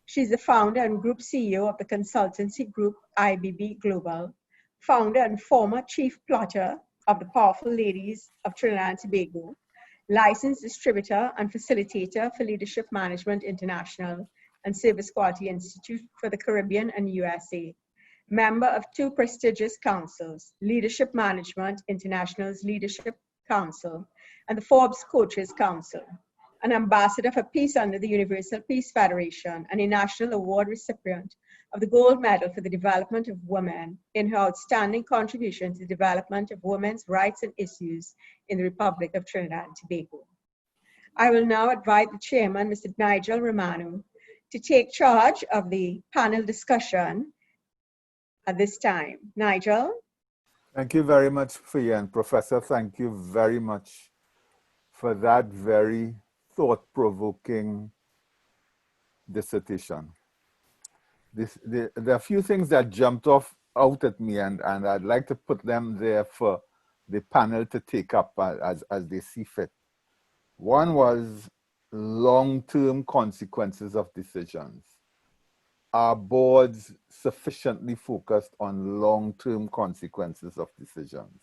She's the founder and group CEO of the consultancy group IBB Global, founder and former chief plotter of the Powerful Ladies of Trinidad and Tobago, licensed distributor and facilitator for Leadership Management International and Service Quality Institute for the Caribbean and USA, member of 2 prestigious councils, Leadership Management International's Leadership Council and the Forbes Coaches Council, an ambassador for peace under the Universal Peace Federation, and a national award recipient of the Gold Medal for the Development of Women in her outstanding contribution to the development of women's rights and issues in the Republic of Trinidad and Tobago. I will now invite the chairman, Mr. Nigel Romano, to take charge of the panel discussion at this time. Nigel? Thank you very much, Fian. Professor, thank you very much for that very thought-provoking dissertation. There are a few things that jumped out at me, and I'd like to put them there for the panel to take up as they see fit. One was long-term consequences of decisions. are boards sufficiently focused on long-term consequences of decisions?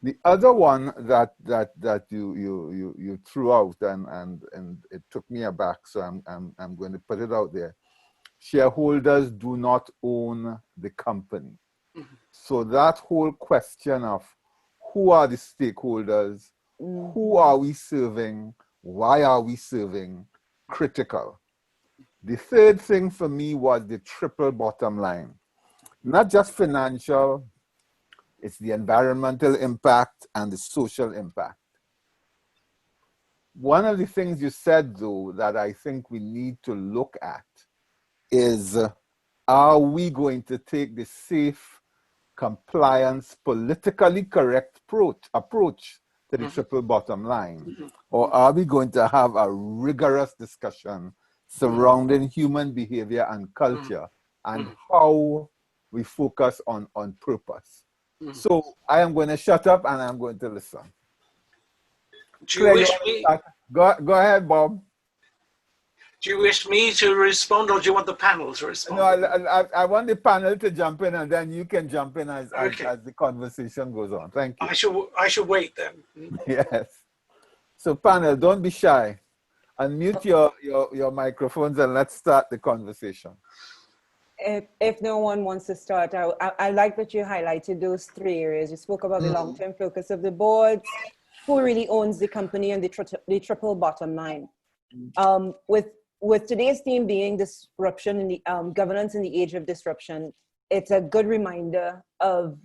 The other one that you threw out and it took me aback, so I'm going to put it out there. Shareholders do not own the company. So that whole question of who are the stakeholders, who are we serving, why are we serving, critical. The third thing for me was the triple bottom line. Not just financial, it's the environmental impact and the social impact. One of the things you said, though, that I think we need to look at is, are we going to take the safe, compliance, politically correct approach to the triple bottom line? Or are we going to have a rigorous discussion surrounding human behavior and culture and how we focus on purpose? So I am going to shut up and I'm going to listen. Do you wish me? Go ahead, Bob. Do you wish me to respond, or do you want the panel to respond? No, I want the panel to jump in, and then you can jump in as the conversation goes on. Thank you. I shall wait then. Yes. So panel, don't be shy. Unmute your microphones and let's start the conversation. If no one wants to start, I like that you highlighted those three areas. You spoke about the long-term focus of the boards, who really owns the company, and the triple bottom line. With today's theme being disruption in the governance in the age of disruption, it's a good reminder of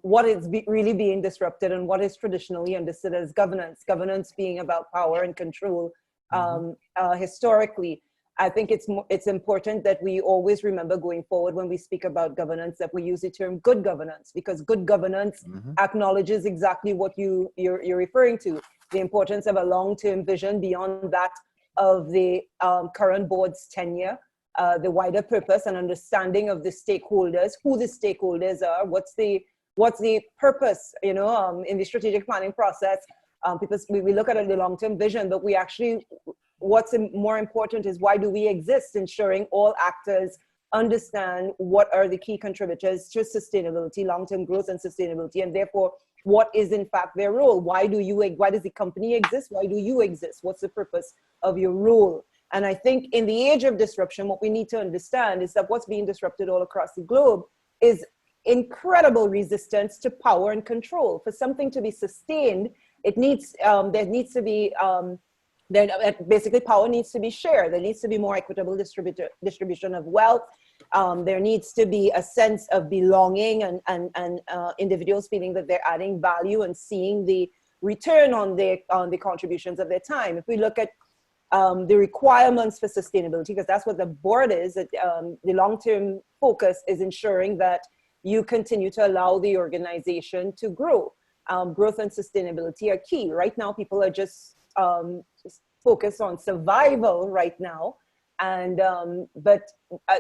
what is really being disrupted and what is traditionally understood as governance. Governance being about power and control. Historically, I think it's important that we always remember going forward when we speak about governance that we use the term good governance, because good governance acknowledges exactly what you're referring to, the importance of a long-term vision beyond that of the current board's tenure, the wider purpose and understanding of the stakeholders, who the stakeholders are, what's the purpose, in the strategic planning process. Because we look at the long-term vision, but we actually, what's more important is why do we exist, ensuring all actors understand what are the key contributors to sustainability, long-term growth and sustainability, and therefore what is in fact their role. Why does the company exist? Why do you exist? What's the purpose of your role? And I think in the age of disruption, what we need to understand is that what's being disrupted all across the globe is incredible resistance to power and control. For something to be sustained, it needs, there needs to be, basically power needs to be shared. There needs to be more equitable distribution of wealth. There needs to be a sense of belonging and individuals feeling that they're adding value and seeing the return on the contributions of their time. If we look at the requirements for sustainability, because that's what the board is, the long-term focus is ensuring that you continue to allow the organization to grow. Growth and sustainability are key. Right now, people are just focused on survival right now. And but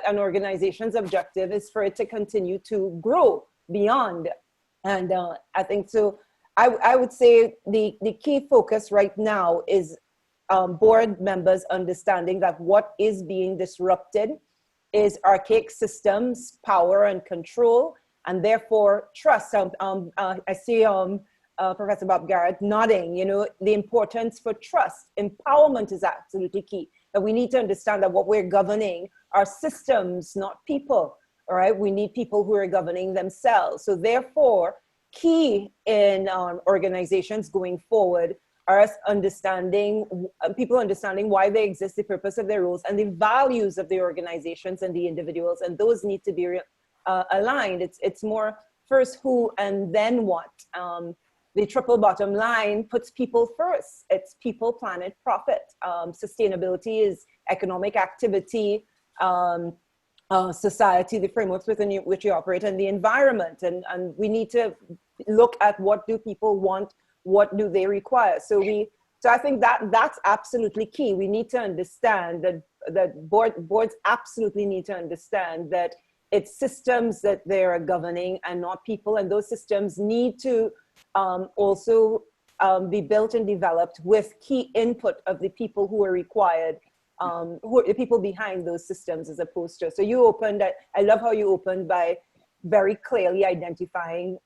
an organization's objective is for it to continue to grow beyond. And I think so. I would say the key focus right now is board members understanding that what is being disrupted is archaic systems, power and control, and therefore trust. I see Professor Bob Garrett nodding, the importance for trust. Empowerment is absolutely key. That we need to understand that what we're governing are systems, not people, all right? We need people who are governing themselves. So therefore, key in organizations going forward are us understanding, people understanding why they exist, the purpose of their roles, and the values of the organizations and the individuals, and those need to be aligned. It's more first who and then what. The triple bottom line puts people first. It's people, planet, profit. Sustainability is economic activity, society, the frameworks within which you operate, and the environment. And we need to look at what do people want, what do they require. So I think that's absolutely key. We need to understand that boards absolutely need to understand that it's systems that they're governing and not people. And those systems need to also be built and developed with key input of the people who are required who are the people behind those systems as opposed to. So you opened, I love how you opened by very clearly identifying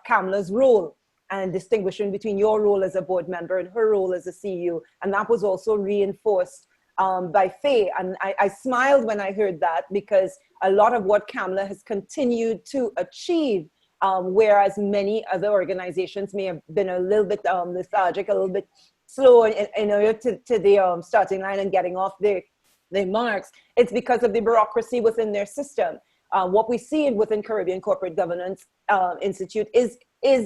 Kamla's role and distinguishing between your role as a board member and her role as a CEO. And that was also reinforced by Faye. And I smiled when I heard that, because a lot of what Kamla has continued to achieve, whereas many other organizations may have been a little bit lethargic, a little bit slow to the starting line and getting off their marks, it's because of the bureaucracy within their system. What we see within Caribbean Corporate Governance Institute is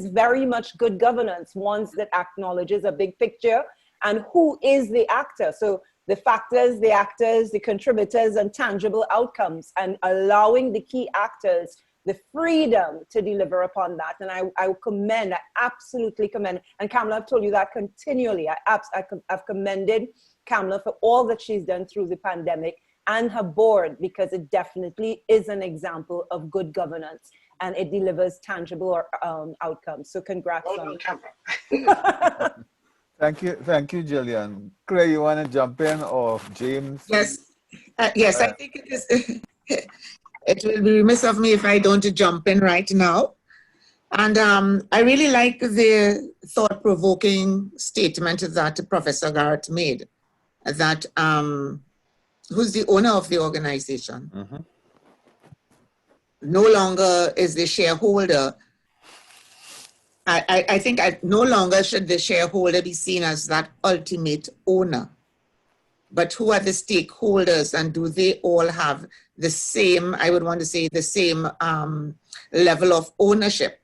very much good governance, ones that acknowledges a big picture and who is the actor. So the factors, the actors, the contributors, and tangible outcomes, and allowing the key actors the freedom to deliver upon that. And I commend, I absolutely commend, and Kamla, I've told you that continually. I've commended Kamla for all that she's done through the pandemic and her board, because it definitely is an example of good governance and it delivers tangible outcomes. So congrats on camera. Thank you, Gillian. Claire, you want to jump in, or James? Yes, yes, I think it is. It will be remiss of me if I don't jump in right now. And I really like the thought-provoking statement that Professor Garrett made, that who's the owner of the organization? Mm-hmm. No longer is the shareholder. I think no longer should the shareholder be seen as that ultimate owner. But who are the stakeholders, and do they all have the same, I would want to say, the same level of ownership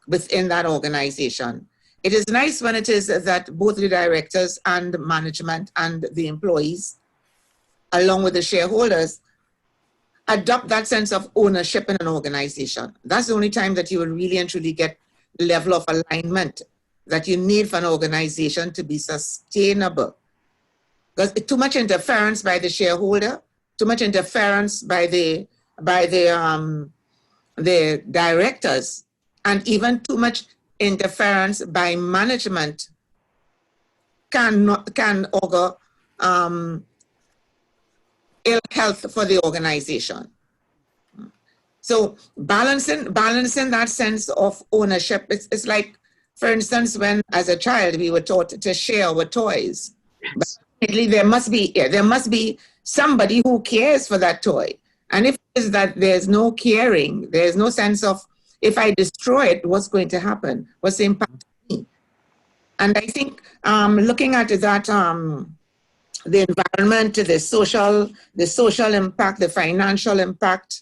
within that organization? It is nice when it is that both the directors and management and the employees, along with the shareholders, adopt that sense of ownership in an organization. That's the only time that you will really and truly get the level of alignment that you need for an organization to be sustainable. Because too much interference by the shareholder, too much interference by the directors, and even too much interference by management can augur ill health for the organization. So balancing that sense of ownership, it's like, for instance, when as a child we were taught to share our toys. But there must be somebody who cares for that toy. And if it is that there's no caring, there's no sense of, if I destroy it, what's going to happen? What's the impact on me? And I think looking at that, the environment, the social impact, the financial impact,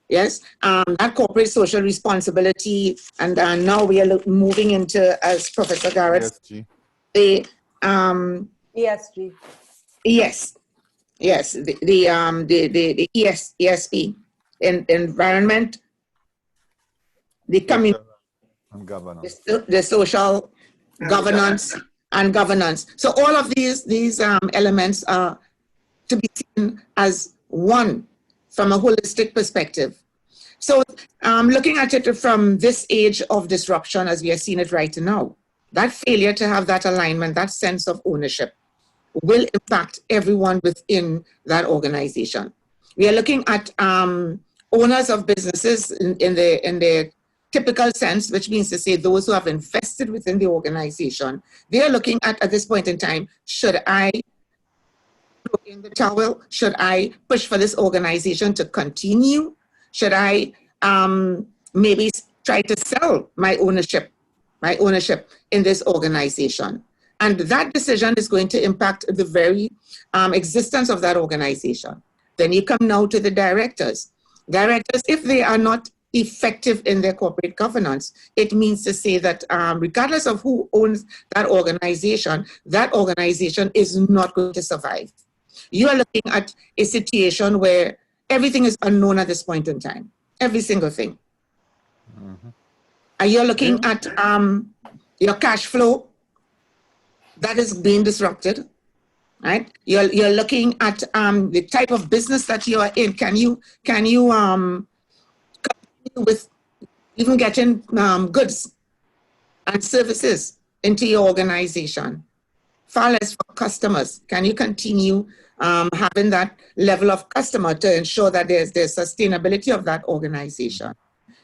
yes, that corporate social responsibility, and now we are moving into, as Professor Garrett, ESG. The ESG. Yes, the ESP, environment, the community, and governance, the social governance and governance. So all of these elements are to be seen as one from a holistic perspective. So looking at it from this age of disruption, as we are seeing it right now, that failure to have that alignment, that sense of ownership, will impact everyone within that organization. We are looking at owners of businesses in the typical sense, which means to say those who have invested within the organization. They are looking at this point in time, should I throw in the towel? Should I push for this organization to continue? Should I maybe try to sell my ownership in this organization? And that decision is going to impact the very existence of that organization. Then you come now to the directors. Directors, if they are not effective in their corporate governance, it means to say that regardless of who owns that organization is not going to survive. You are looking at a situation where everything is unknown at this point in time, every single thing. Mm-hmm. And you're looking at your cash flow that is being disrupted, right? You're looking at the type of business that you are in. Can you continue with even getting goods and services into your organization? Far less for customers. Can you continue having that level of customer to ensure that there's sustainability of that organization.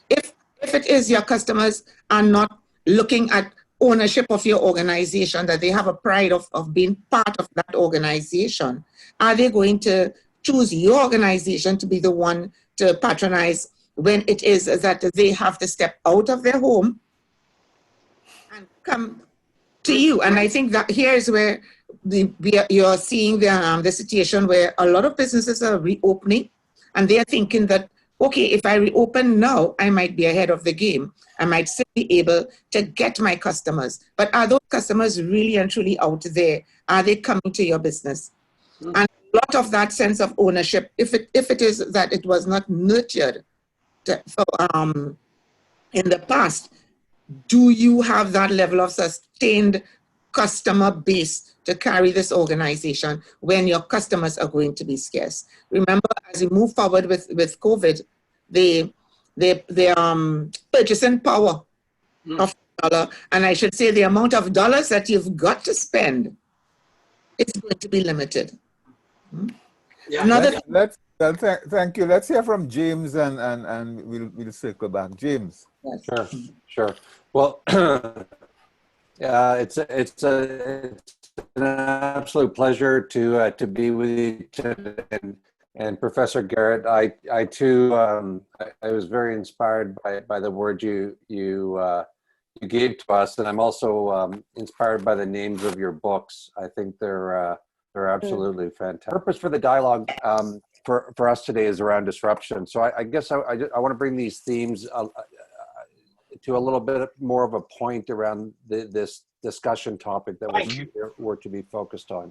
If it is your customers are not looking at ownership of your organization, that they have a pride of being part of that organization, are they going to choose your organization to be the one to patronize when it is that they have to step out of their home and come to you? And I think that here is where you're seeing the situation where a lot of businesses are reopening, and they're thinking that, okay, if I reopen now, I might be ahead of the game. I might still be able to get my customers. But are those customers really and truly out there? Are they coming to your business? And a lot of that sense of ownership, if it is that it was not nurtured in the past, do you have that level of sustained customer base to carry this organization when your customers are going to be scarce? Remember, as we move forward with COVID, the purchasing power of dollar, and I should say the amount of dollars that you've got to spend is going to be limited. Yeah. Thank you. Let's hear from James, and we'll circle back. James. Yes. Sure. Well, it's an absolute pleasure to be with you today. And Professor Garrett, I too, I was very inspired by the words you gave to us, and I'm also inspired by the names of your books. I think they're absolutely fantastic. The purpose for the dialogue for us today is around disruption. So I guess I want to bring these themes to a little bit more of a point around this discussion topic that we're to be focused on.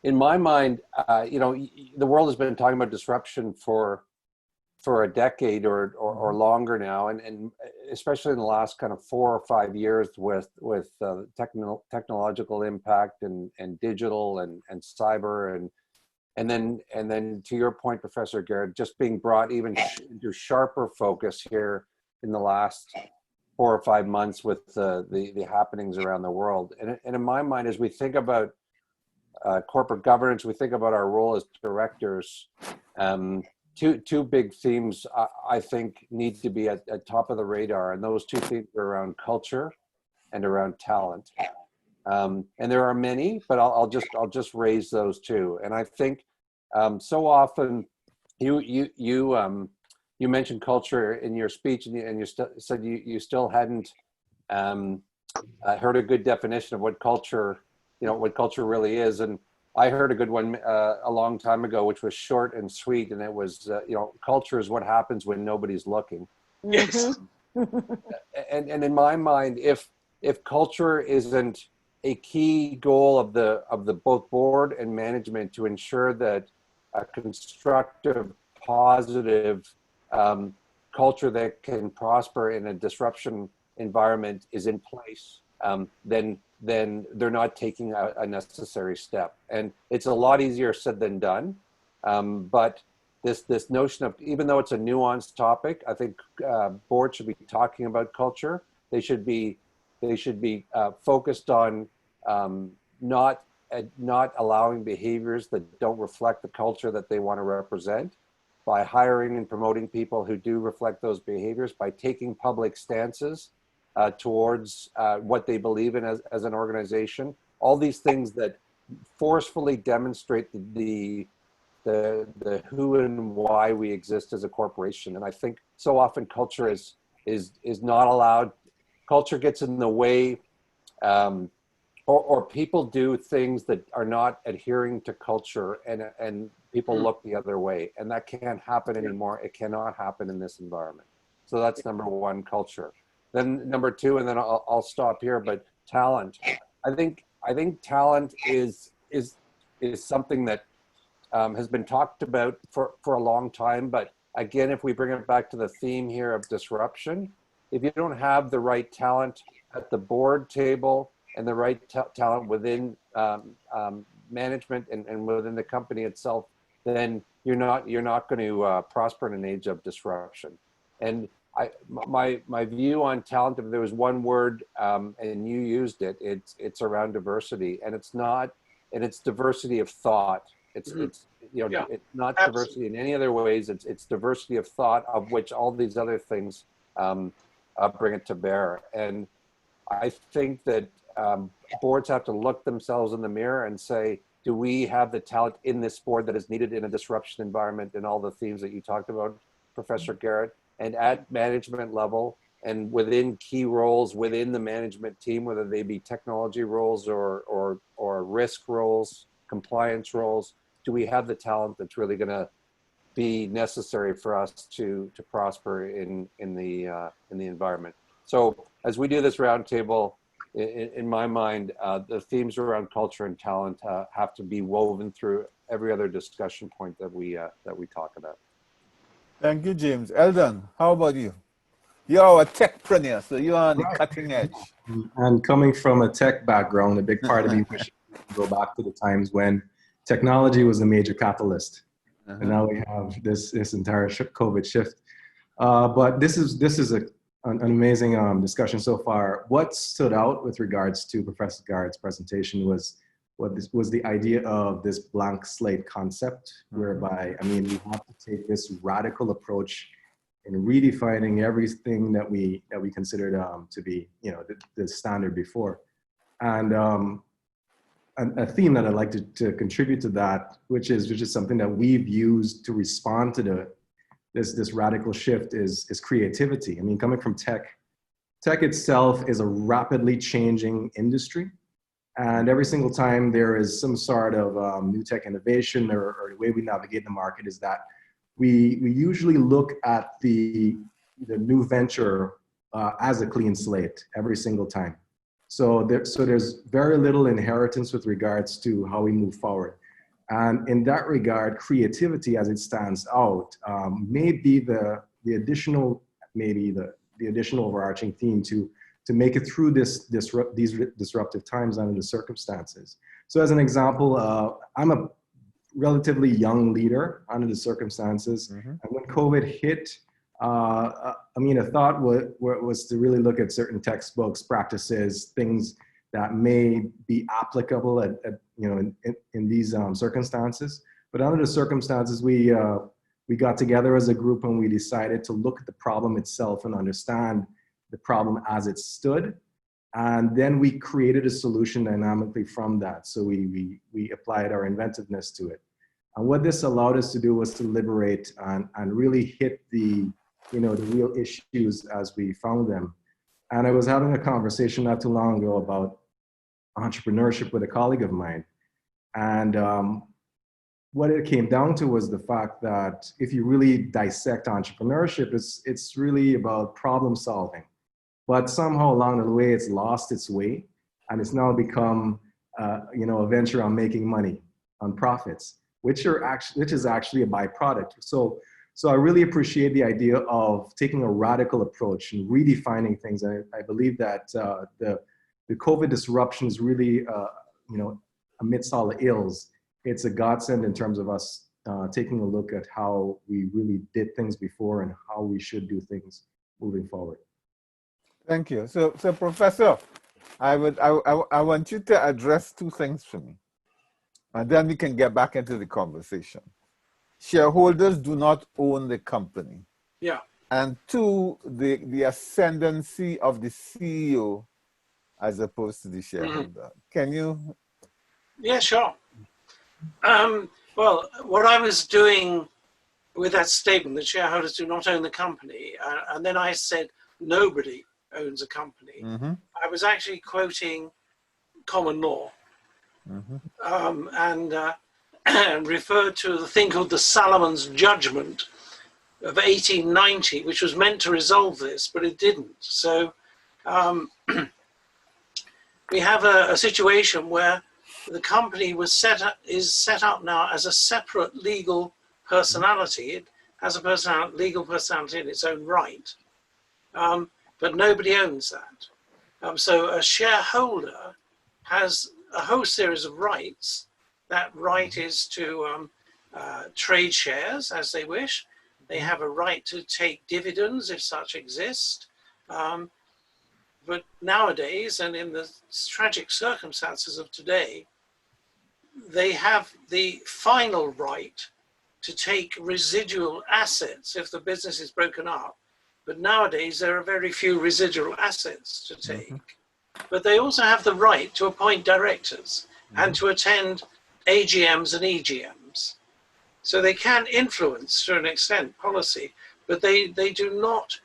In my mind, the world has been talking about disruption for a decade or longer now, and especially in the last kind of 4 or 5 years with technological impact and digital and cyber and then to your point, Professor Garrett, just being brought even into sharper focus here in the last 4 or 5 months with the happenings around the world. And in my mind, as we think about corporate governance, we think about our role as directors, two big themes I think need to be at top of the radar, and those two themes are around culture and around talent. And there are many, but I'll just raise those two. And I think so often you mentioned culture in your speech, and you said you still hadn't heard a good definition of what culture really is. And I heard a good one a long time ago, which was short and sweet, and it was culture is what happens when nobody's looking. Yes. And in my mind, if culture isn't a key goal of the both board and management to ensure that a constructive, positive culture that can prosper in a disruption environment is in place, then they're not taking a necessary step. And it's a lot easier said than done. But this notion of, even though it's a nuanced topic, I think boards should be talking about culture. They should be focused on not allowing behaviors that don't reflect the culture that they want to represent, by hiring and promoting people who do reflect those behaviors, by taking public stances towards what they believe in as an organization. All these things that forcefully demonstrate the who and why we exist as a corporation. And I think so often culture is not allowed. Culture gets in the way, or people do things that are not adhering to culture, and people look the other way, and that can't happen anymore. It cannot happen in this environment. So that's number one, culture. Then number two, and then I'll stop here, but talent. I think talent is something that has been talked about for a long time. But again, if we bring it back to the theme here of disruption, if you don't have the right talent at the board table and the right talent within management and within the company itself, then you're not going to prosper in an age of disruption. And my view on talent, if there was one word, and you used it, it's around diversity. And it's not and it's diversity of thought. It's you know, Yeah, it's not absolutely. diversity in any other ways. It's diversity of thought, of which all these other things bring it to bear. And I think that boards have to look themselves in the mirror and say, do we have the talent in this board that is needed in a disruption environment, and all the themes that you talked about, Professor Garrett, and at management level and within key roles within the management team, whether they be technology roles or risk roles, compliance roles, do we have the talent that's really going to be necessary for us to prosper in the environment? So as we do this roundtable, in my mind, the themes around culture and talent have to be woven through every other discussion point that we talk about. Thank you, James. Eldon, how about you? You're a techpreneur, so you're on the cutting edge. And coming from a tech background, a big part of me wishes to go back to the times when technology was a major catalyst. And now we have this entire COVID shift. But this is an amazing discussion so far. What stood out with regards to Professor Garrett's presentation was the idea of this blank slate concept, whereby, I mean, we have to take this radical approach in redefining everything that we considered to be, you know, the standard before. And a theme that I'd like to contribute to that, which is something that we've used to respond to this radical shift, is creativity. I mean, coming from tech itself is a rapidly changing industry. And every single time there is some sort of new tech innovation or the way we navigate the market is that we usually look at the new venture as a clean slate every single time. So there's very little inheritance with regards to how we move forward. And in that regard, creativity as it stands out may be the additional, maybe the additional overarching theme to make it through these disruptive times under the circumstances. So as an example, I'm a relatively young leader under the circumstances. And when COVID hit, I mean, a thought was to really look at certain textbooks, practices, things that may be applicable at you know, in these circumstances. But under the circumstances, we got together as a group and we decided to look at the problem itself and understand the problem as it stood. And then we created a solution dynamically from that. So we applied our inventiveness to it. And what this allowed us to do was to liberate and really hit the real issues as we found them. And I was having a conversation not too long ago about entrepreneurship with a colleague of mine. And what it came down to was the fact that if you really dissect entrepreneurship, it's really about problem solving. But somehow along the way, it's lost its way, and it's now become, a venture on making money, on profits, which is actually a byproduct. So I really appreciate the idea of taking a radical approach and redefining things. And I believe that the COVID disruption is really, amidst all the ills, it's a godsend in terms of us taking a look at how we really did things before and how we should do things moving forward. Thank you. So Professor, I want you to address two things for me, and then we can get back into the conversation. Shareholders do not own the company. Yeah. And two, the ascendancy of the CEO as opposed to the shareholder. Can you? Yeah, sure. Well, what I was doing with that statement, that shareholders do not own the company, and then I said nobody owns a company. I was actually quoting common law, and referred to the thing called the Salomon's Judgment of 1890, which was meant to resolve this, but it didn't. So we have a situation where the company is set up now as a separate legal personality. It has a legal personality in its own right. But nobody owns that. So a shareholder has a whole series of rights. That right is to trade shares as they wish. They have a right to take dividends if such exist. But nowadays, and in the tragic circumstances of today, they have the final right to take residual assets if the business is broken up. But nowadays, there are very few residual assets to take. But they also have the right to appoint directors and to attend AGMs and EGMs. So they can influence, to an extent, policy, but they do not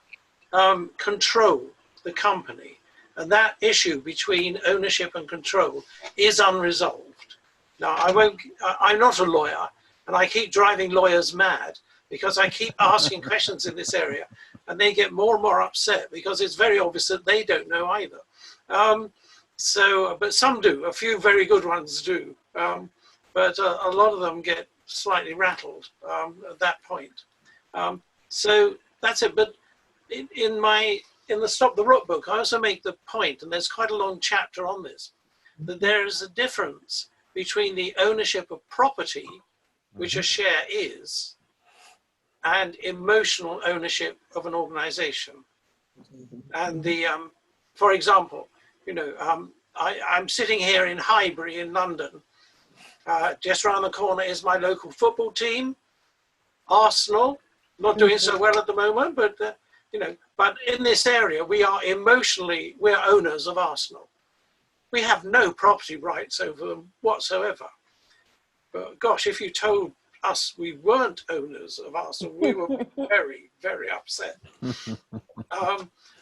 control the company. And that issue between ownership and control is unresolved. Now, I'm not a lawyer, and I keep driving lawyers mad because I keep asking questions in this area, and they get more and more upset because it's very obvious that they don't know either. But some do, a few very good ones do, but a lot of them get slightly rattled at that point. So that's it. But in the Stop the Rot book, I also make the point, and there's quite a long chapter on this, that there is a difference between the ownership of property, which a share is, and emotional ownership of an organization. And for example, I'm sitting here in Highbury in London. Just around the corner is my local football team, Arsenal, not doing so well at the moment, but but in this area, we're owners of Arsenal. We have no property rights over them whatsoever. But gosh, if you told us we weren't owners of Arsenal, we were very, very upset.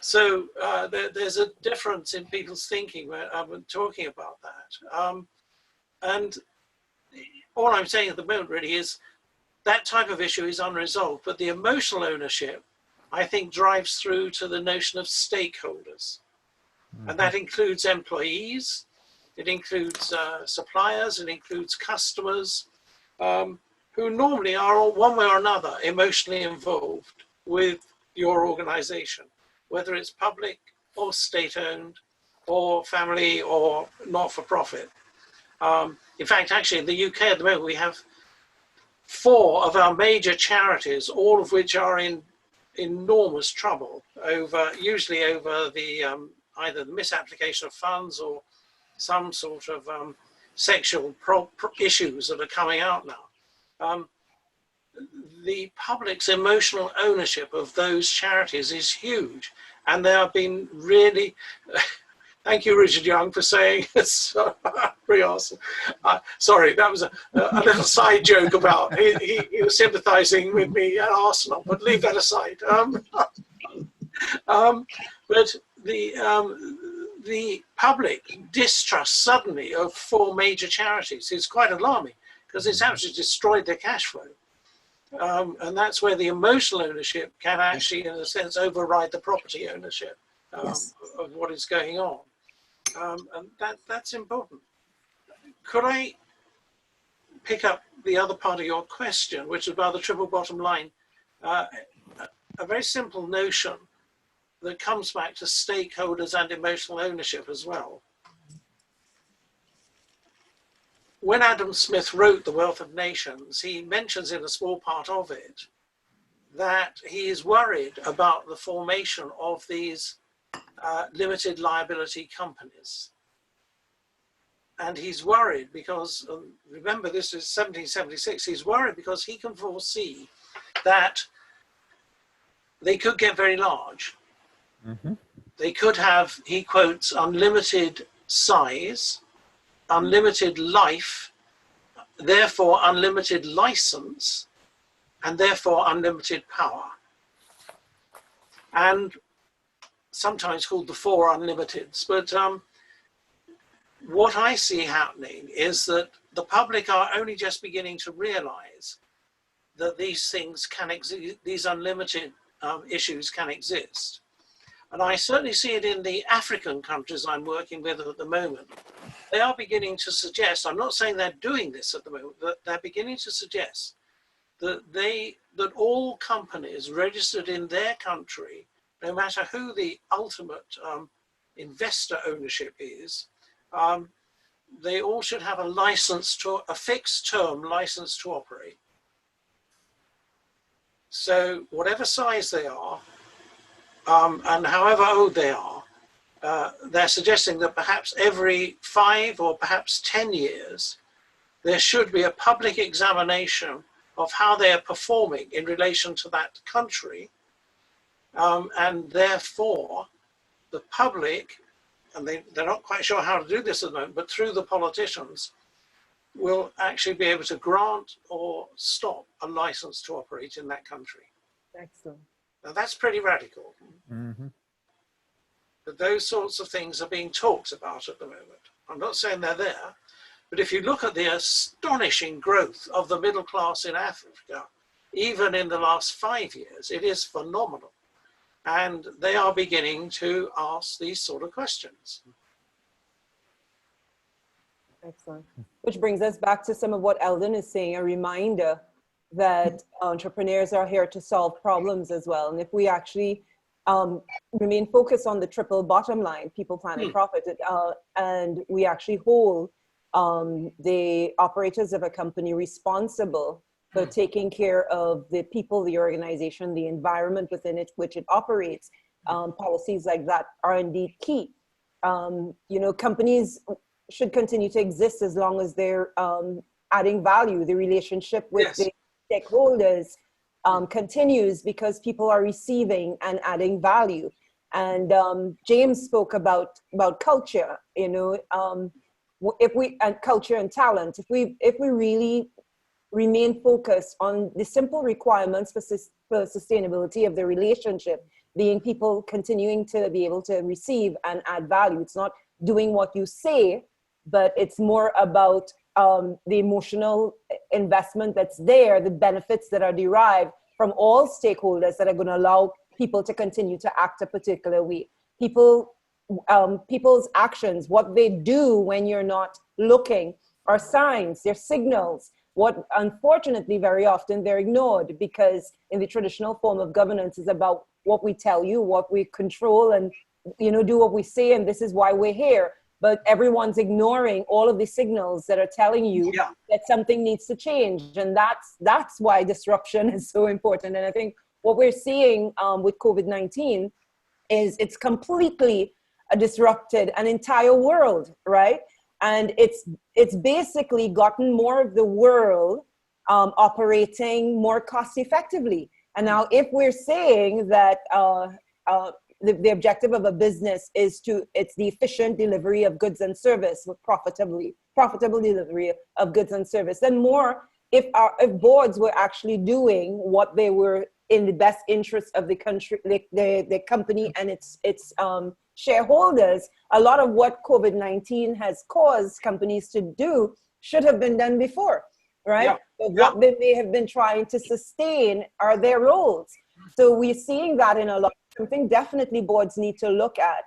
There's a difference in people's thinking when I'm talking about that. And all I'm saying at the moment really is that type of issue is unresolved, but the emotional ownership, I think, drives through to the notion of stakeholders. And that includes employees, it includes suppliers, it includes customers, who normally are one way or another emotionally involved with your organization, whether it's public or state-owned or family or not-for-profit. In fact, actually, in the UK at the moment, we have 4 of our major charities, all of which are in enormous trouble usually over the either the misapplication of funds or some sort of sexual issues that are coming out now. The public's emotional ownership of those charities is huge, and they have been really. Thank you, Richard Young, for saying it's pretty awesome. Sorry, that was a little side joke about he was sympathising with me at Arsenal, but leave that aside. But the public distrust suddenly of 4 major charities is quite alarming because it's actually destroyed their cash flow. And that's where the emotional ownership can actually, in a sense, override the property ownership of what is going on. And that's important. Could I pick up the other part of your question, which is about the triple bottom line? A very simple notion that comes back to stakeholders and emotional ownership as well. When Adam Smith wrote The Wealth of Nations, he mentions in a small part of it that he is worried about the formation of these limited liability companies. And he's worried because, remember this is 1776, he's worried because he can foresee that they could get very large. They could have, he quotes, unlimited size, unlimited life, therefore unlimited license, and therefore unlimited power. And sometimes called the 4 unlimiteds. But what I see happening is that the public are only just beginning to realize that these things can exist, these unlimited issues can exist. And I certainly see it in the African countries I'm working with at the moment. They are beginning to suggest, I'm not saying they're doing this at the moment, but they're beginning to suggest that all companies registered in their country, no matter who the ultimate investor ownership is, they all should have a fixed term license to operate. So whatever size they are, and however old they are, they're suggesting that perhaps every 5 or perhaps 10 years, there should be a public examination of how they are performing in relation to that country. And therefore, the public, and they're not quite sure how to do this at the moment, but through the politicians, will actually be able to grant or stop a license to operate in that country. Excellent. Now that's pretty radical. Mm-hmm. But those sorts of things are being talked about at the moment. I'm not saying they're there, but if you look at the astonishing growth of the middle class in Africa, even in the last 5 years, it is phenomenal. And they are beginning to ask these sort of questions. Excellent. Which brings us back to some of what Eldon is saying, a reminder that entrepreneurs are here to solve problems as well. And if we actually remain focused on the triple bottom line, people, planet, profit, and we actually hold the operators of a company responsible for taking care of the people, the organization, the environment within it, which it operates, policies like that are indeed key. You know, companies should continue to exist as long as they're adding value. The relationship with the stakeholders continues because people are receiving and adding value. And James spoke about culture, you know, if we, and culture and talent, if we really remain focused on the simple requirements for sustainability of the relationship, being people continuing to be able to receive and add value. It's not doing what you say, but it's more about the emotional investment that's there, the benefits that are derived from all stakeholders that are going to allow people to continue to act a particular way. People's actions, what they do when you're not looking, are signs, they're signals. What unfortunately very often they're ignored, because in the traditional form of governance is about what we tell you, what we control, and you know, do what we say, and this is why we're here. But everyone's ignoring all of the signals that are telling you that something needs to change, and that's why disruption is so important. And I think what we're seeing with COVID-19 is it's completely disrupted an entire world, right? And it's basically gotten more of the world operating more cost effectively. And now if we're saying that the objective of a business is it's the efficient delivery of goods and service with profitable delivery of goods and service, then more, if boards were actually doing what they were in the best interest of the country, the company and its shareholders, a lot of what COVID-19 has caused companies to do should have been done before, right? But what they may have been trying to sustain are their roles. So we're seeing that in a lot. Something definitely boards need to look at.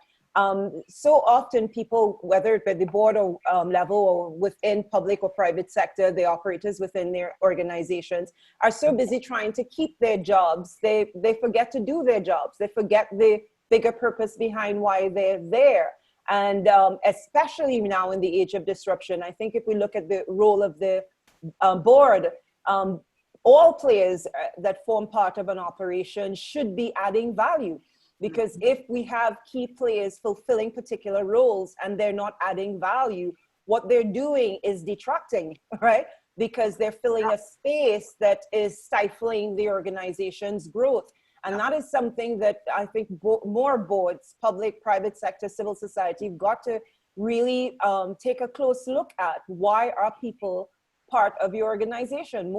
So often people, whether at the board or level or within public or private sector, the operators within their organizations are so busy trying to keep their jobs, they forget to do their jobs. They forget the bigger purpose behind why they're there. And especially now in the age of disruption, I think if we look at the role of the board, all players that form part of an operation should be adding value. Because if we have key players fulfilling particular roles and they're not adding value, what they're doing is detracting, right? Because they're filling a space that is stifling the organization's growth. And that is something that I think more boards, public, private sector, civil society, have got to really take a close look at. Why are people part of your organization?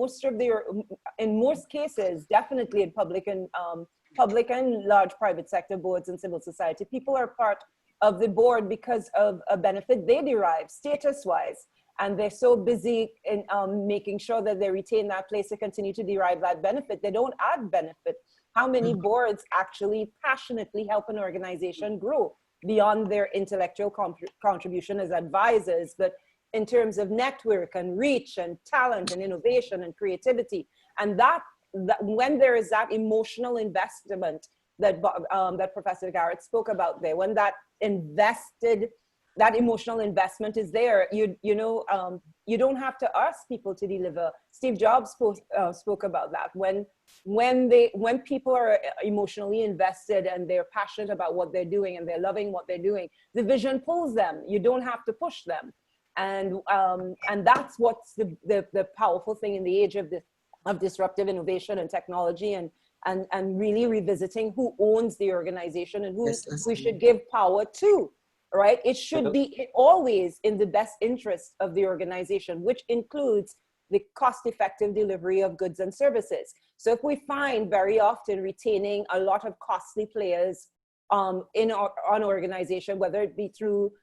In most cases, definitely in public and large private sector boards and civil society, people are part of the board because of a benefit they derive status-wise. And they're so busy in making sure that they retain that place to continue to derive that benefit. They don't add benefit. How many boards actually passionately help an organization grow beyond their intellectual contribution as advisors, but in terms of network and reach and talent and innovation and creativity? And that when there is that emotional investment that Professor Garrett spoke about there, when that emotional investment is there, you don't have to ask people to deliver. Steve Jobs spoke about that. When people are emotionally invested and they're passionate about what they're doing and they're loving what they're doing, the vision pulls them. You don't have to push them. And that's what's the powerful thing in the age of disruptive innovation and technology, and really revisiting who owns the organization and who we should give power to, right? It should be always in the best interest of the organization, which includes the cost-effective delivery of goods and services. So if we find very often retaining a lot of costly players in an organization, whether it be through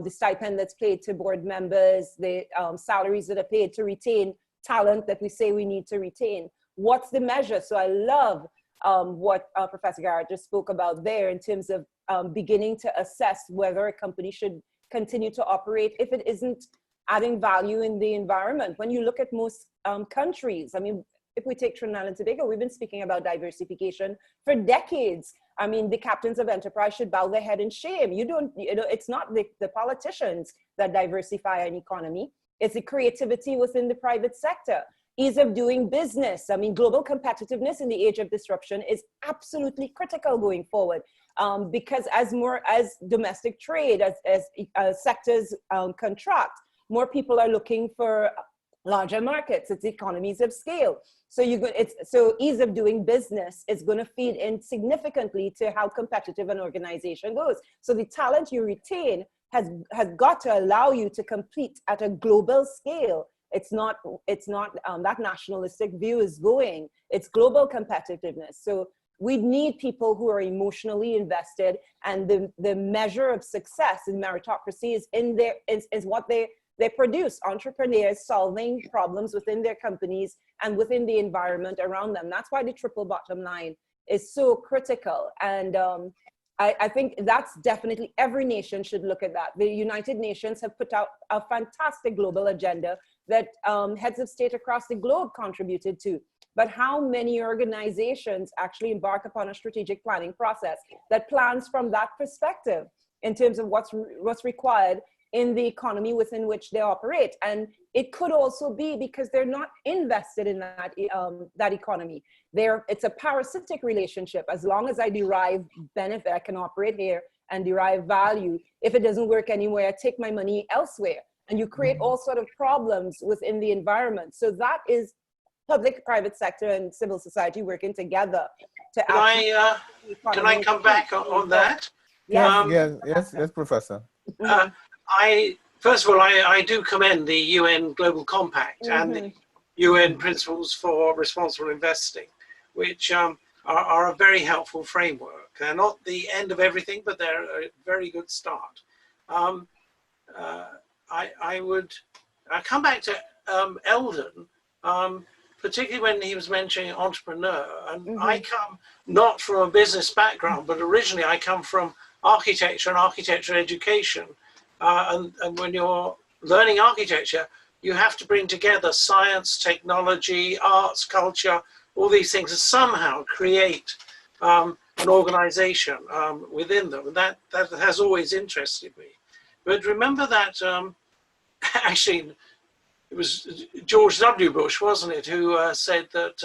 the stipend that's paid to board members, the salaries that are paid to retain talent that we say we need to retain, what's the measure? So I love what Professor Garrett just spoke about there in terms of beginning to assess whether a company should continue to operate if it isn't adding value in the environment. When you look at most countries, I mean, if we take Trinidad and Tobago, we've been speaking about diversification for decades. I mean, the captains of enterprise should bow their head in shame. It's not the politicians that diversify an economy. It's the creativity within the private sector. Ease of doing business. I mean, global competitiveness in the age of disruption is absolutely critical going forward, because as domestic trade, as sectors contract, more people are looking for larger markets. It's economies of scale. So so ease of doing business is going to feed in significantly to how competitive an organization goes. So the talent you retain has got to allow you to compete at a global scale. It's not that nationalistic view is going. It's global competitiveness. So we need people who are emotionally invested, and the measure of success in meritocracy is what they produce. Entrepreneurs solving problems within their companies and within the environment around them. That's why the triple bottom line is so critical. And I think that's definitely, every nation should look at that. The United Nations have put out a fantastic global agenda that heads of state across the globe contributed to. But how many organizations actually embark upon a strategic planning process that plans from that perspective in terms of what's required in the economy within which they operate? And it could also be because they're not invested in that economy. It's a parasitic relationship. As long as I derive benefit, I can operate here and derive value. If it doesn't work anywhere, I take my money elsewhere. And you create all sort of problems within the environment. So that is public, private sector, and civil society working together to can I come back on that? Yes, Professor. First of all, I do commend the UN Global Compact and the UN Principles for Responsible Investing, which are a very helpful framework. They're not the end of everything, but they're a very good start. I would come back to Eldon, particularly when he was mentioning entrepreneur. And I come not from a business background, but originally I come from architecture and architecture education. And when you're learning architecture, you have to bring together science, technology, arts, culture, all these things, and somehow create an organization within them. And that has always interested me. But remember that, actually, it was George W. Bush, wasn't it, who said that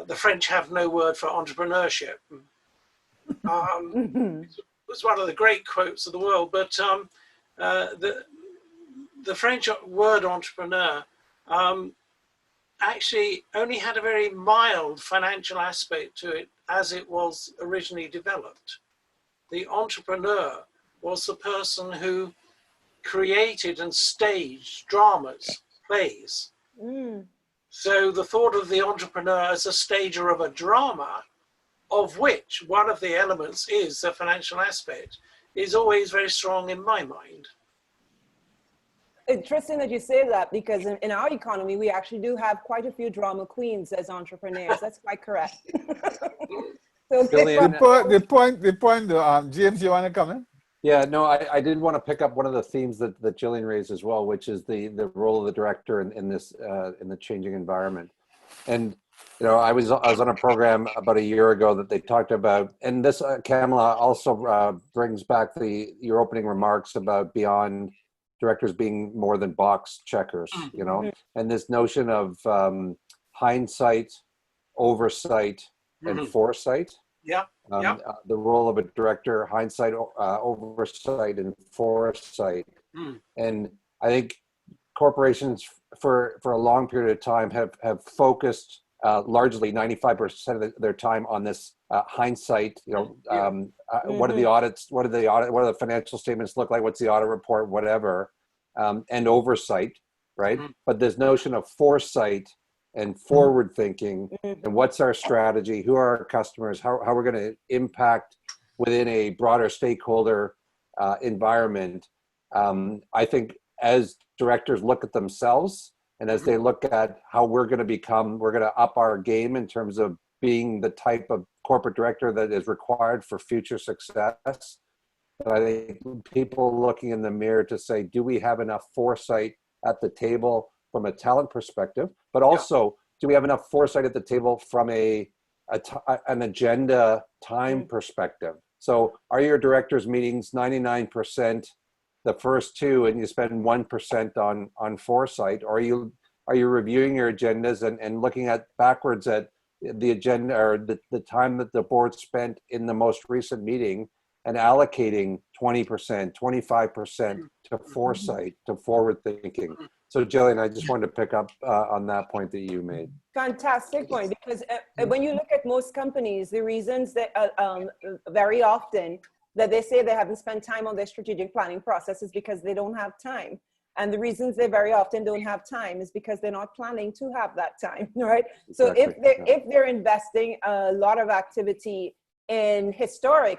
the French have no word for entrepreneurship. It was one of the great quotes of the world, but the French word entrepreneur actually only had a very mild financial aspect to it as it was originally developed. The entrepreneur was the person who created and staged dramas, plays. So the thought of the entrepreneur as a stager of a drama, of which one of the elements is the financial aspect, is always very strong in my mind. Interesting that you say that, because in our economy, we actually do have quite a few drama queens as entrepreneurs. That's quite correct. So the point, James, you want to come in? Yeah, no, I did want to pick up one of the themes that Gillian raised as well, which is the role of the director in the changing environment. And I was on a program about a year ago that they talked about, and this Kamala also brings back your opening remarks about beyond directors being more than box checkers, and this notion of hindsight, oversight, and foresight. Yeah. The role of a director, hindsight, oversight, and foresight. And I think corporations for a long period of time have focused largely 95% of their time on this hindsight. What are the audits? What are the financial statements look like? What's the audit report? Whatever, and oversight, right? But this notion of foresight and forward thinking, and what's our strategy? Who are our customers? How we're going to impact within a broader stakeholder environment. I think as directors look at themselves, and as they look at how we're going to up our game in terms of being the type of corporate director that is required for future success. But I think people looking in the mirror to say, do we have enough foresight at the table from a talent perspective? But also, do we have enough foresight at the table from an agenda time perspective? So are your directors' meetings 99% the first two and you spend 1% on foresight? Or are you reviewing your agendas and looking at backwards at the agenda or the time that the board spent in the most recent meeting and allocating 20%, 25% to foresight, to forward thinking? So Jillian, I just wanted to pick up on that point that you made. Fantastic point, because when you look at most companies, the reasons that very often that they say they haven't spent time on their strategic planning process is because they don't have time. And the reasons they very often don't have time is because they're not planning to have that time, right? Exactly. So if they're investing a lot of activity in historic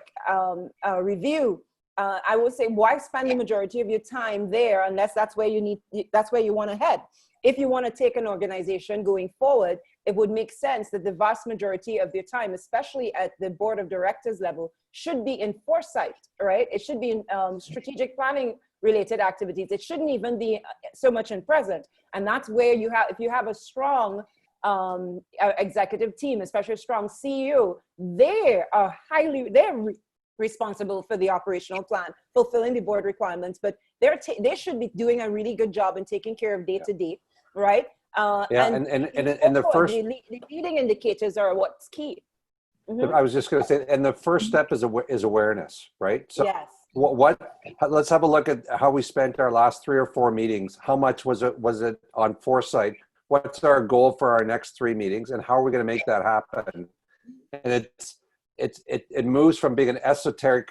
review, I would say, why spend the majority of your time there unless that's where you want to head? If you want to take an organization going forward, it would make sense that the vast majority of your time, especially at the board of directors level, should be in foresight, right? It should be in strategic planning related activities. It shouldn't even be so much in present. And that's where if you have a strong executive team, especially a strong CEO, they're responsible for the operational plan, fulfilling the board requirements, but they should be doing a really good job in taking care of day to day, right? And the first, the leading indicators are what's key. I was just going to say, and the first step is awareness, right? So yes. Let's have a look at how we spent our last 3 or 4 meetings. How much was it on foresight? What's our goal for our next 3 meetings, and how are we going to make that happen? And it moves from being an esoteric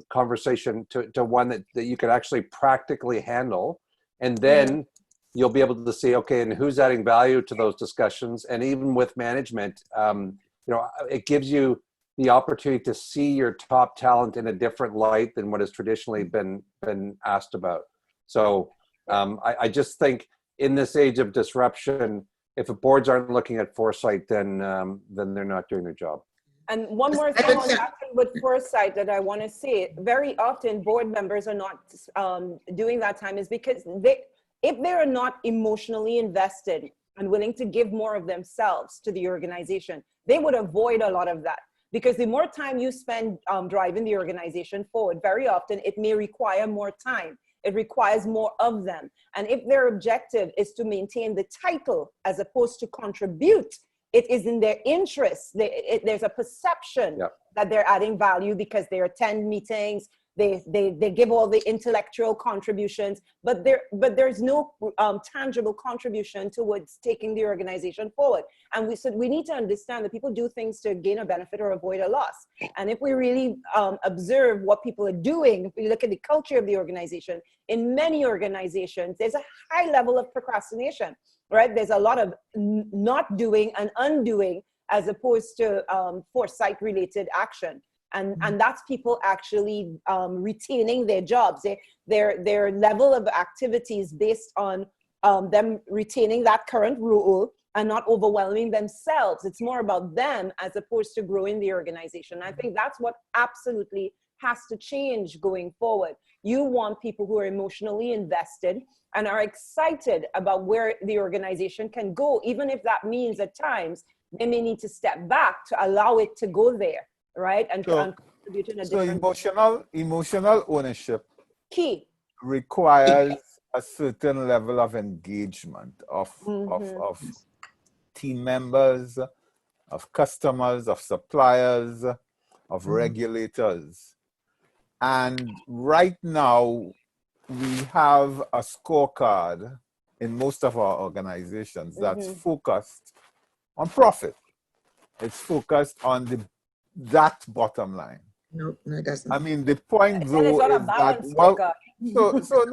conversation to one that you can actually practically handle, and then you'll be able to see, okay, and who's adding value to those discussions. And even with management, it gives you the opportunity to see your top talent in a different light than what has traditionally been asked about. So I just think in this age of disruption, if the boards aren't looking at foresight, then they're not doing their job. And one more thing on that with foresight that I want to say, very often board members are not doing that time is because if they are not emotionally invested and willing to give more of themselves to the organization, they would avoid a lot of that. Because the more time you spend driving the organization forward, very often it may require more time. It requires more of them. And if their objective is to maintain the title as opposed to contribute, it is in their interest. There's a perception that they're adding value because they attend meetings, they give all the intellectual contributions, but there's no tangible contribution towards taking the organization forward. And we need to understand that people do things to gain a benefit or avoid a loss. And if we really observe what people are doing, if we look at the culture of the organization, in many organizations, there's a high level of procrastination, right? There's a lot of not doing and undoing as opposed to foresight-related action. And that's people actually retaining their jobs. Their level of activities based on them retaining that current role and not overwhelming themselves. It's more about them as opposed to growing the organization. I think that's what absolutely has to change going forward. You want people who are emotionally invested and are excited about where the organization can go, even if that means at times they may need to step back to allow it to go there, right? And contribute in a different emotional ownership key requires a certain level of engagement of team members, of customers, of suppliers, of regulators. And right now, we have a scorecard in most of our organizations that's focused on profit. It's focused on that bottom line. No, no, it doesn't. I mean, the point though it's not a is that balanced well, scorecard. so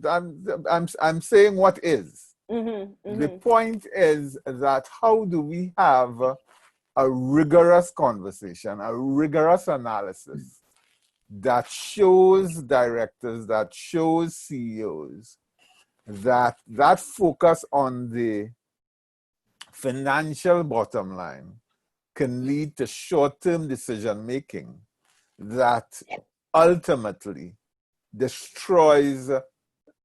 no. I'm saying what is. The point is that how do we have a rigorous conversation, a rigorous analysis that shows directors, that shows CEOs that focus on the financial bottom line can lead to short-term decision making that ultimately destroys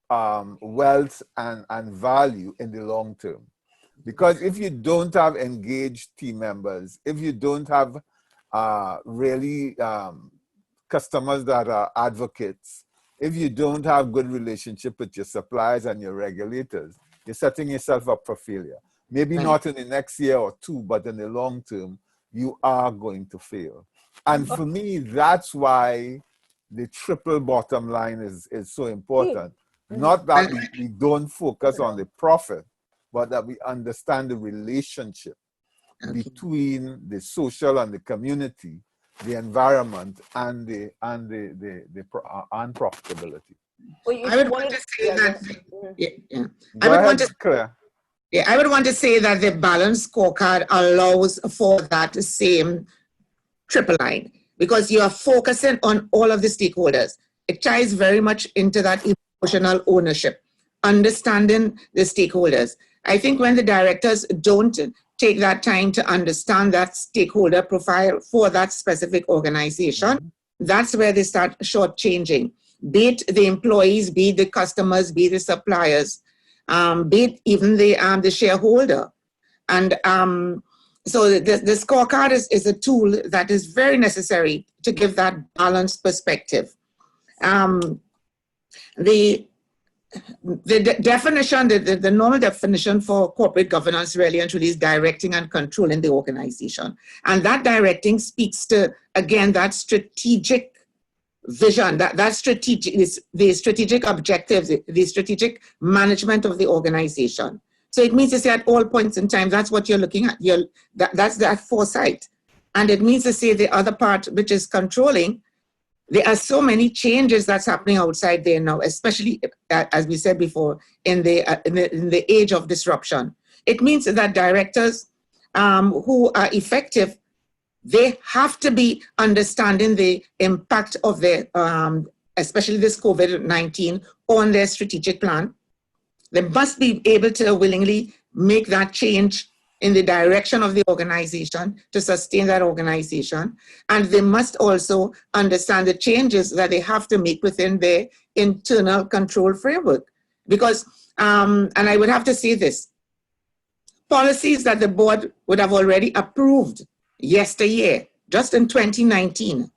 wealth and value in the long term. Because if you don't have engaged team members, if you don't have really customers that are advocates, if you don't have good relationship with your suppliers and your regulators, you're setting yourself up for failure. Maybe not in the next year or two, but in the long term, you are going to fail. And for me, that's why the triple bottom line is so important. Not that we don't focus on the profit, but that we understand the relationship between the social and the community, the environment, and the profitability. I would want to say that. Claire. Yeah, I would want to say that the balanced scorecard allows for that same triple line because you are focusing on all of the stakeholders. It ties very much into that emotional ownership, understanding the stakeholders. I think when the directors don't take that time to understand that stakeholder profile for that specific organization, that's where they start shortchanging, be it the employees, be it the customers, be it the suppliers, be it even the shareholder. And so the scorecard is a tool that is very necessary to give that balanced perspective. The definition, the normal definition for corporate governance really and truly is directing and controlling the organization. And that directing speaks to, again, that strategic vision, the strategic objectives, the strategic management of the organization. So it means to say at all points in time, that's what you're looking at. That's that foresight. And it means to say the other part, which is controlling. There are so many changes that's happening outside there now, especially, as we said before, in the age of disruption. It means that directors who are effective, they have to be understanding the impact of their, especially this COVID-19, on their strategic plan. They must be able to willingly make that change in the direction of the organization to sustain that organization. And they must also understand the changes that they have to make within their internal control framework. Because, and I would have to say this, policies that the board would have already approved yesteryear, just in 2019,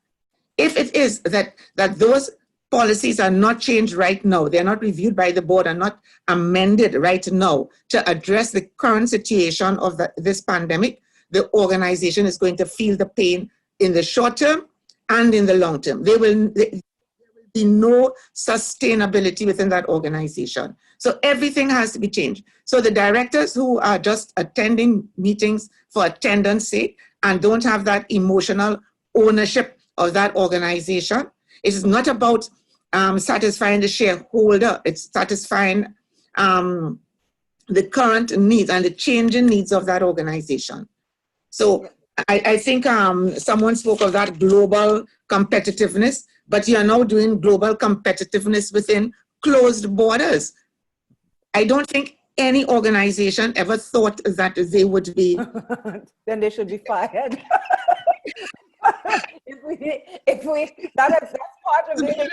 if it is that those policies are not changed right now, they're not reviewed by the board and not amended right now to address the current situation of this pandemic, the organization is going to feel the pain in the short term and in the long term. There will be no sustainability within that organization. So everything has to be changed. So the directors who are just attending meetings for attendance sake and don't have that emotional ownership of that organization, it is not about satisfying the shareholder, it's satisfying the current needs and the changing needs of that organization. So I think someone spoke of that global competitiveness, but you are now doing global competitiveness within closed borders. I don't think any organization ever thought that they would be. Then they should be fired. That's part of it.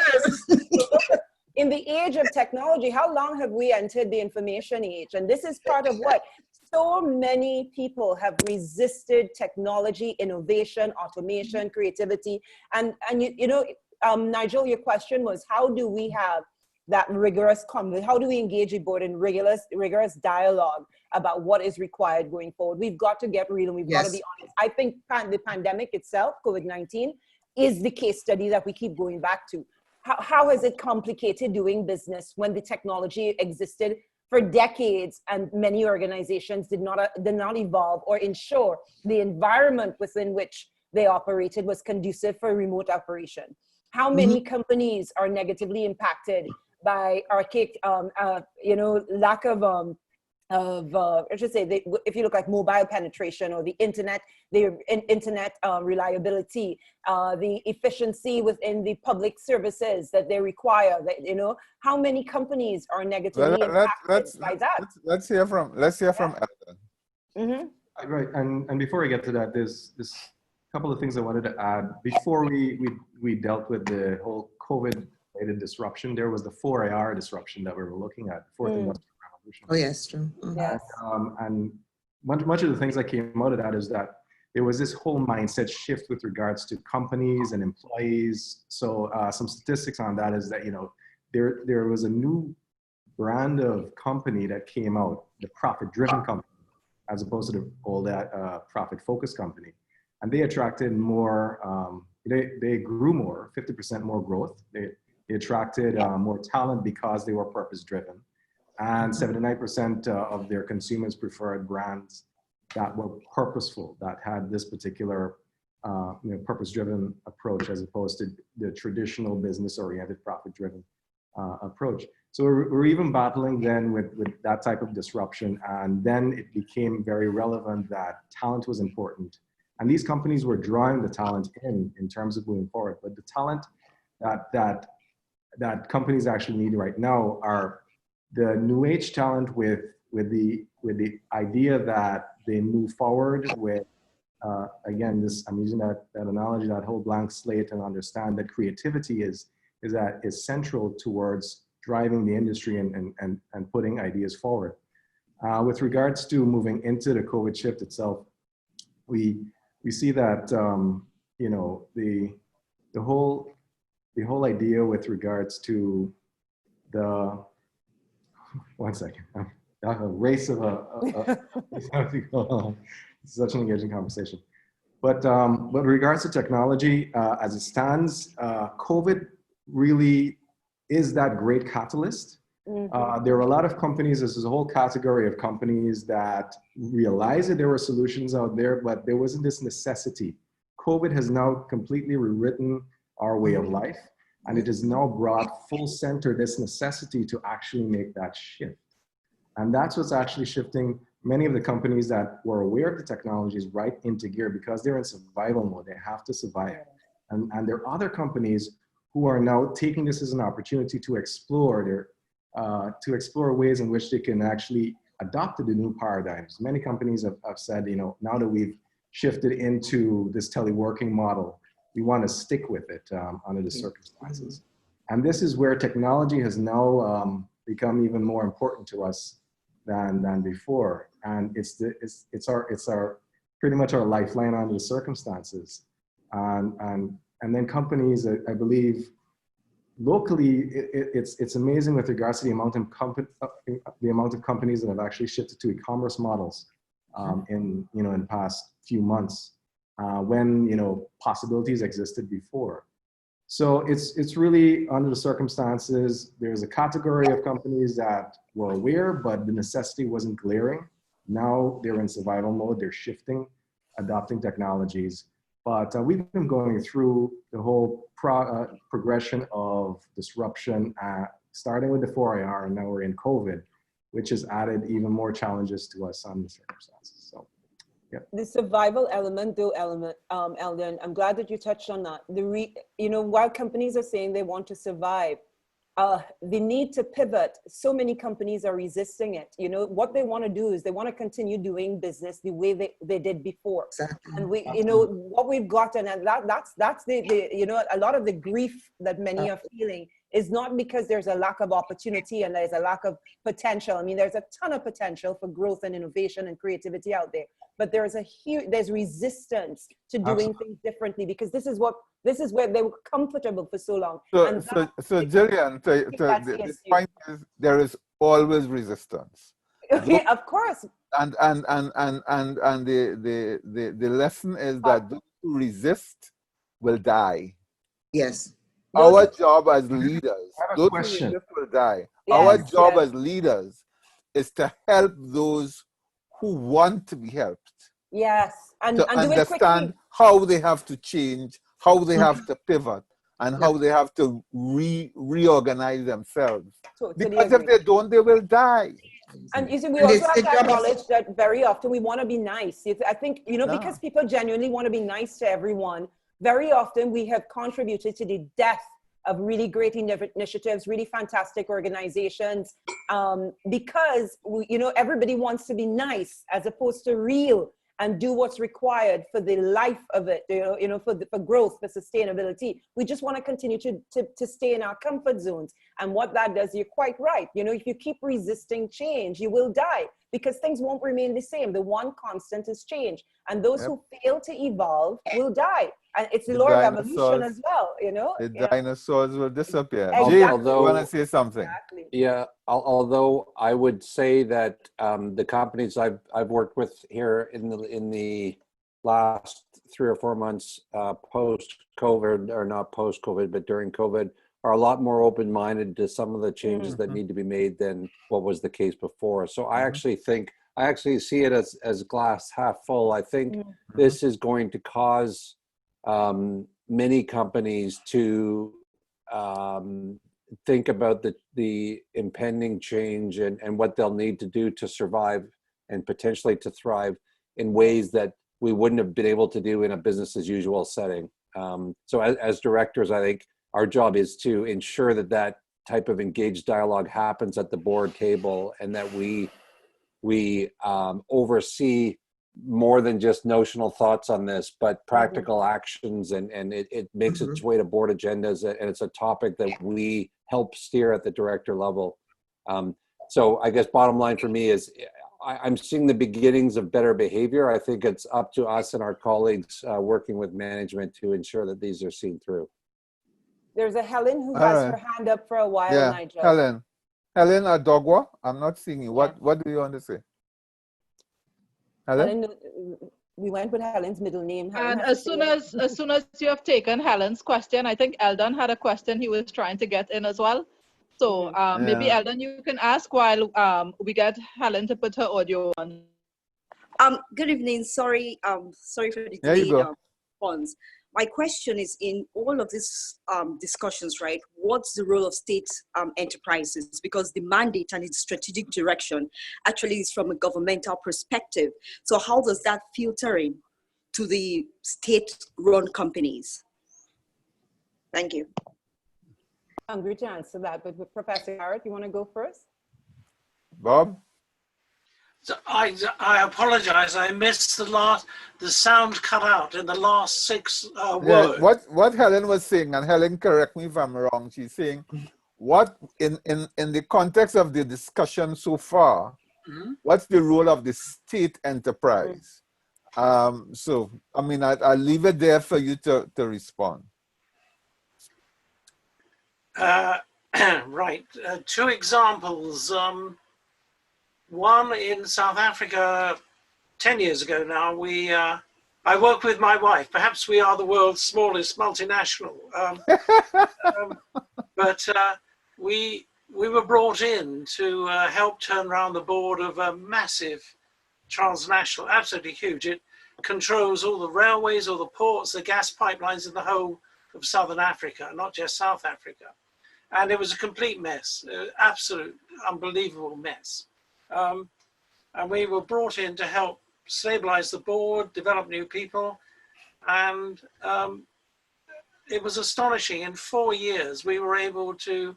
In the age of technology, how long have we entered the information age? And this is part of what so many people have resisted: technology, innovation, automation, creativity. And you know, Nigel, your question was, how do we have that rigorous how do we engage the board in rigorous dialogue about what is required going forward? We've got to get real and we've got to be honest. I think the pandemic itself, COVID-19, is the case study that we keep going back to. how has it complicated doing business when the technology existed for decades and many organizations did not evolve or ensure the environment within which they operated was conducive for remote operation? How many companies are negatively impacted by archaic, lack of I should say, if you look like mobile penetration or the internet, internet reliability, the efficiency within the public services that they require, that, how many companies are negatively impacted by that? Let's hear from Elden. Right, and before I get to that, there's this couple of things I wanted to add. Before we dealt with the whole COVID-related disruption, there was the 4IR disruption that we were looking at, Fourth Industrial Revolution. Oh, yes, true. Yes. And much of the things that came out of that is that there was this whole mindset shift with regards to companies and employees. So some statistics on that is that, there was a new brand of company that came out, the profit-driven company, as opposed to the old profit-focused company. And they attracted more, they grew more, 50% more growth. They attracted more talent because they were purpose-driven. And 79% of their consumers preferred brands that were purposeful, that had this particular purpose-driven approach as opposed to the traditional business-oriented, profit-driven approach. So we're even battling then with that type of disruption. And then it became very relevant that talent was important. And these companies were drawing the talent in terms of moving forward. But the talent that companies actually need right now are the new age talent with the idea that they move forward with, again, I'm using that analogy, that whole blank slate, and understand that creativity is central towards driving the industry and putting ideas forward. With regards to moving into the COVID shift itself, we see that the whole idea with regards to the a race of such an engaging conversation. But with regards to technology, as it stands, COVID really is that great catalyst. There are a lot of companies, this is a whole category of companies that realized that there were solutions out there, but there wasn't this necessity. COVID has now completely rewritten our way of life, and it has now brought full center this necessity to actually make that shift. And that's what's actually shifting many of the companies that were aware of the technologies right into gear, because they're in survival mode, they have to survive. And there are other companies who are now taking this as an opportunity to explore ways in which they can actually adopt the new paradigms. Many companies have said, now that we've shifted into this teleworking model, we want to stick with it under the circumstances. And this is where technology has now become even more important to us than before. And it's our pretty much our lifeline under the circumstances. And then companies, I believe, locally, it's amazing with regards to the amount of companies that have actually shifted to e-commerce models in the past few months when possibilities existed before. So it's really under the circumstances. There's a category of companies that were aware, but the necessity wasn't glaring. Now they're in survival mode. They're shifting, adopting technologies. But we've been going through the whole progression of disruption, starting with the 4IR, and now we're in COVID, which has added even more challenges to us under the circumstances. So, yeah. The survival element, though, Eldon, I'm glad that you touched on that. While companies are saying they want to survive, the need to pivot, so many companies are resisting it. What they want to do is they want to continue doing business the way they did before. Exactly. And what we've gotten, and that's a lot of the grief that many are feeling is not because there's a lack of opportunity and there's a lack of potential. I mean, there's a ton of potential for growth and innovation and creativity out there, but there's resistance to doing things differently, because this is where they were comfortable for so long. So Jillian, the point is there is always resistance. Of course. And the lesson is that those who resist will die. Yes. our job as leaders, I have a don't question. this will die. Our Yes, job yes. as leaders is to help those who want to be helped, Yes, and to do it understand quickly. how they have to change, how they have to pivot, and how they have to reorganize themselves. Totally Because if agree. they don't, they will die. And you see, we And also it's have the to job of, acknowledge that very often we want to be nice. I think, you know, Yeah. because people genuinely want to be nice to everyone, very often we have contributed to the death of really great initiatives, really fantastic organizations, because, you know, everybody wants to be nice as opposed to real and do what's required for the life of it, you know, for growth, for sustainability. We just want to continue to stay in our comfort zones. And what that does, you're quite right. You know, if you keep resisting change, you will die because things won't remain the same. The one constant is change. And those who fail to evolve will die. And it's the law of evolution as well, you know? The dinosaurs will disappear. Exactly. Jim, Although, you want to say something? Exactly. Yeah, although I would say that the companies I've worked with here in the last 3 or 4 months post-COVID, or not post-COVID, but during COVID, are a lot more open-minded to some of the changes that need to be made than what was the case before. So I actually see it as glass half full. I think this is going to cause many companies to think about the impending change and what they'll need to do to survive and potentially to thrive in ways that we wouldn't have been able to do in a business as usual setting. So as directors, I think our job is to ensure that that type of engaged dialogue happens at the board table, and that we oversee more than just notional thoughts on this, but practical actions, and it makes its way to board agendas, and it's a topic that we help steer at the director level. So I guess bottom line for me is I'm seeing the beginnings of better behavior. I think it's up to us and our colleagues working with management to ensure that these are seen through. There's a Helen who has her hand up for a while, Nigel. Helen Adogwa, I'm not seeing you. What do you want to say? Helen, we went with Helen's middle name. And as soon as you have taken Helen's question, I think Eldon had a question he was trying to get in as well. So maybe Eldon, you can ask while we get Helen to put her audio on. Good evening. Sorry for the delayed response. My question is, in all of these discussions, right, what's the role of state enterprises? Because the mandate and its strategic direction actually is from a governmental perspective. So how does that filter in to the state-run companies? Thank you. I'm hungry to answer that, but with Professor Garrett, you want to go first? Bob? So I apologize. I missed the sound cut out in the last 6 words. What Helen was saying, and Helen, correct me if I'm wrong, she's saying, what in the context of the discussion so far, what's the role of the state enterprise? So, I mean, I'll leave it there for you to respond. Right. 2 examples. One in South Africa 10 years ago now, I work with my wife. Perhaps we are the world's smallest multinational. But we were brought in to help turn around the board of a massive transnational, absolutely huge. It controls all the railways, all the ports, the gas pipelines in the whole of Southern Africa, not just South Africa. And it was a complete mess, absolute unbelievable mess. And we were brought in to help stabilize the board, develop new people. And it was astonishing. In 4 years, we were able to,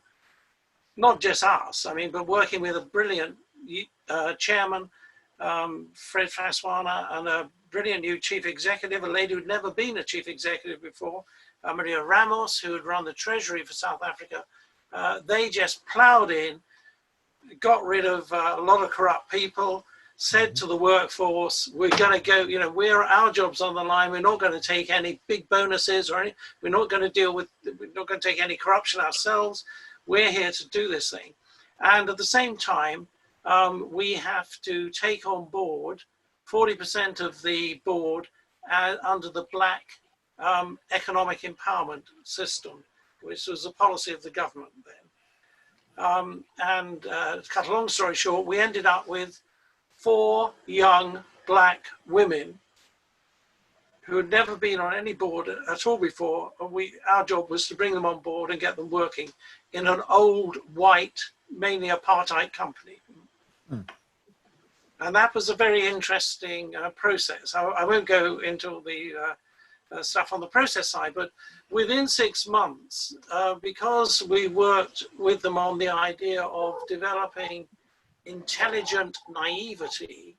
not just us, I mean, but working with a brilliant chairman, Fred Faswana, and a brilliant new chief executive, a lady who'd never been a chief executive before, Maria Ramos, who had run the treasury for South Africa. They just plowed in, got rid of a lot of corrupt people, said to the workforce, we're going to go, you know, our job's on the line. We're not going to take any big bonuses or any, we're not going to take any corruption ourselves. We're here to do this thing. And at the same time, we have to take on board 40% of the board under the Black economic empowerment system. which was a policy of the government then. To cut a long story short, we ended up with 4 young black women who had never been on any board at all before. Our job was to bring them on board and get them working in an old, white, mainly apartheid company. And that was a very interesting process. I won't go into all the stuff on the process side, but within 6 months, because we worked with them on the idea of developing intelligent naivety,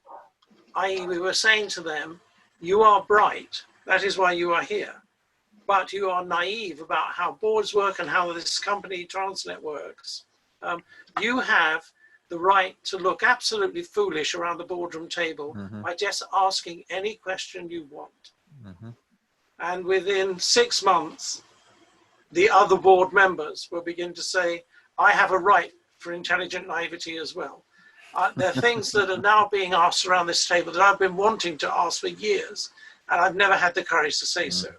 i.e. we were saying to them, you are bright, that is why you are here, but you are naive about how boards work and how this company Transnet works. You have the right to look absolutely foolish around the boardroom table by just asking any question you want. And within 6 months, the other board members will begin to say, I have a right for intelligent naivety as well. There are things that are now being asked around this table that I've been wanting to ask for years, and I've never had the courage to say so.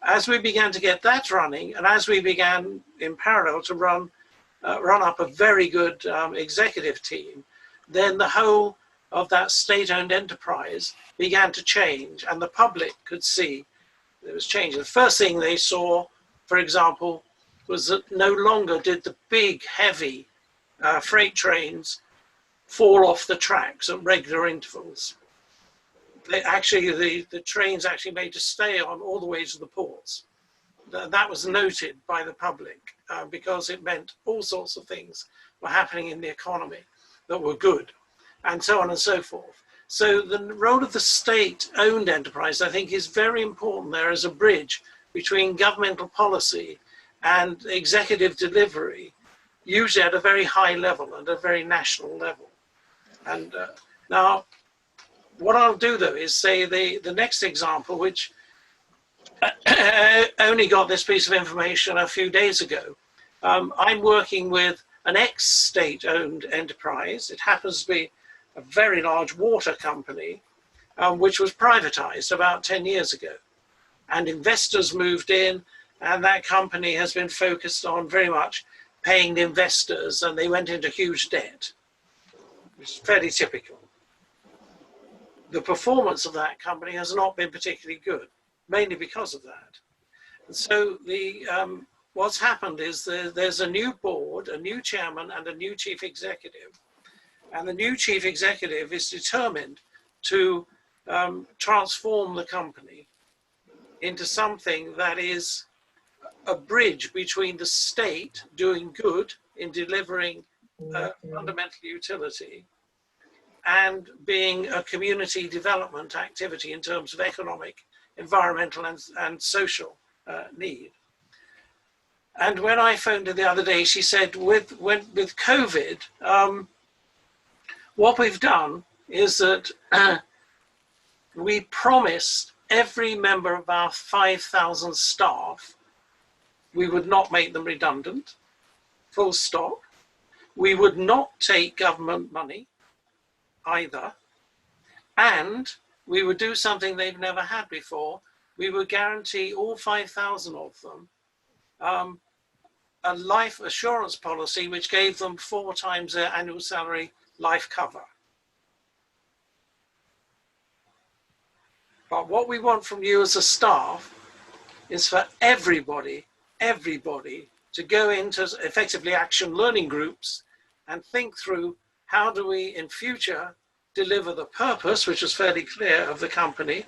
As we began to get that running, and as we began in parallel to run up a very good executive team, then the whole of that state-owned enterprise began to change, and the public could see it was changing. The first thing they saw, for example, was that no longer did the big, heavy freight trains fall off the tracks at regular intervals. The trains actually made to stay on all the way to the ports. That was noted by the public because it meant all sorts of things were happening in the economy that were good, and so on and so forth. So the role of the state-owned enterprise, I think, is very important there as a bridge between governmental policy and executive delivery, usually at a very high level and a very national level. And now, what I'll do, though, is say the next example, which only got this piece of information a few days ago. I'm working with an ex-state-owned enterprise. It happens to be a very large water company, which was privatized about 10 years ago. And investors moved in, and that company has been focused on very much paying the investors, and they went into huge debt, which is fairly typical. The performance of that company has not been particularly good, mainly because of that. And so what's happened is there's a new board, a new chairman, and a new chief executive. And the new chief executive is determined to transform the company into something that is a bridge between the state doing good in delivering fundamental utility and being a community development activity in terms of economic, environmental, and social need. And when I phoned her the other day, she said, with COVID, what we've done is that we promised every member of our 5,000 staff we would not make them redundant, full stop. We would not take government money either. And we would do something they've never had before. We would guarantee all 5,000 of them a life assurance policy which gave them 4 times their annual salary life cover. But what we want from you as a staff is for everybody to go into effectively action learning groups and think through how do we in future deliver the purpose, which is fairly clear, of the company.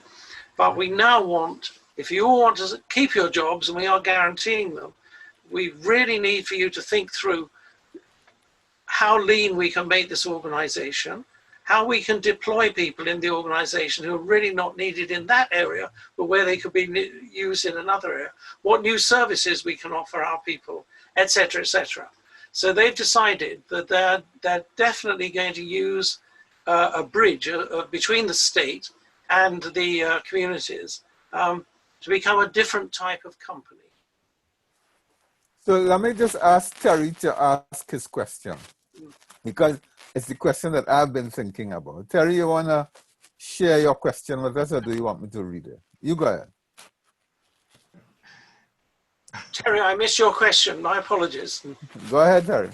But we now want, if you all want to keep your jobs, and we are guaranteeing them, we really need for you to think through how lean we can make this organization, how we can deploy people in the organization who are really not needed in that area, but where they could be used in another area, what new services we can offer our people, et cetera, et cetera. So they've decided that they're definitely going to use a bridge between the state and the communities to become a different type of company. So let me just ask Terry to ask his question, because it's the question that I've been thinking about. Terry, you want to share your question with us, or do you want me to read it? You go ahead. Terry, I missed your question. My apologies. Go ahead, Terry.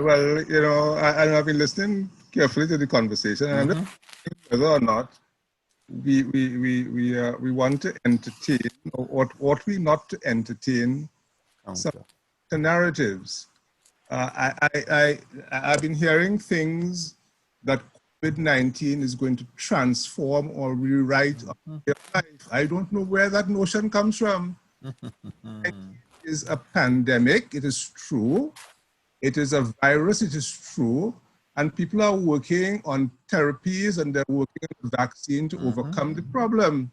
Well, you know, I've been listening carefully to the conversation, and I'm just wondering whether or not we want to entertain, or ought we not to entertain some narratives. I've been hearing things that COVID-19 is going to transform or rewrite your life. I don't know where that notion comes from. It is a pandemic, it is true. It is a virus, it is true. And people are working on therapies and they're working on a vaccine to overcome the problem.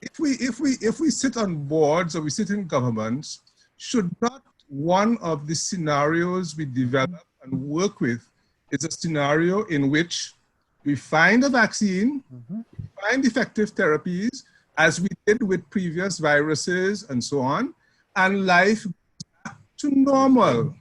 If we sit on boards or we sit in governments, should not one of the scenarios we develop and work with is a scenario in which we find a vaccine, we find effective therapies, as we did with previous viruses and so on, and life goes back to normal.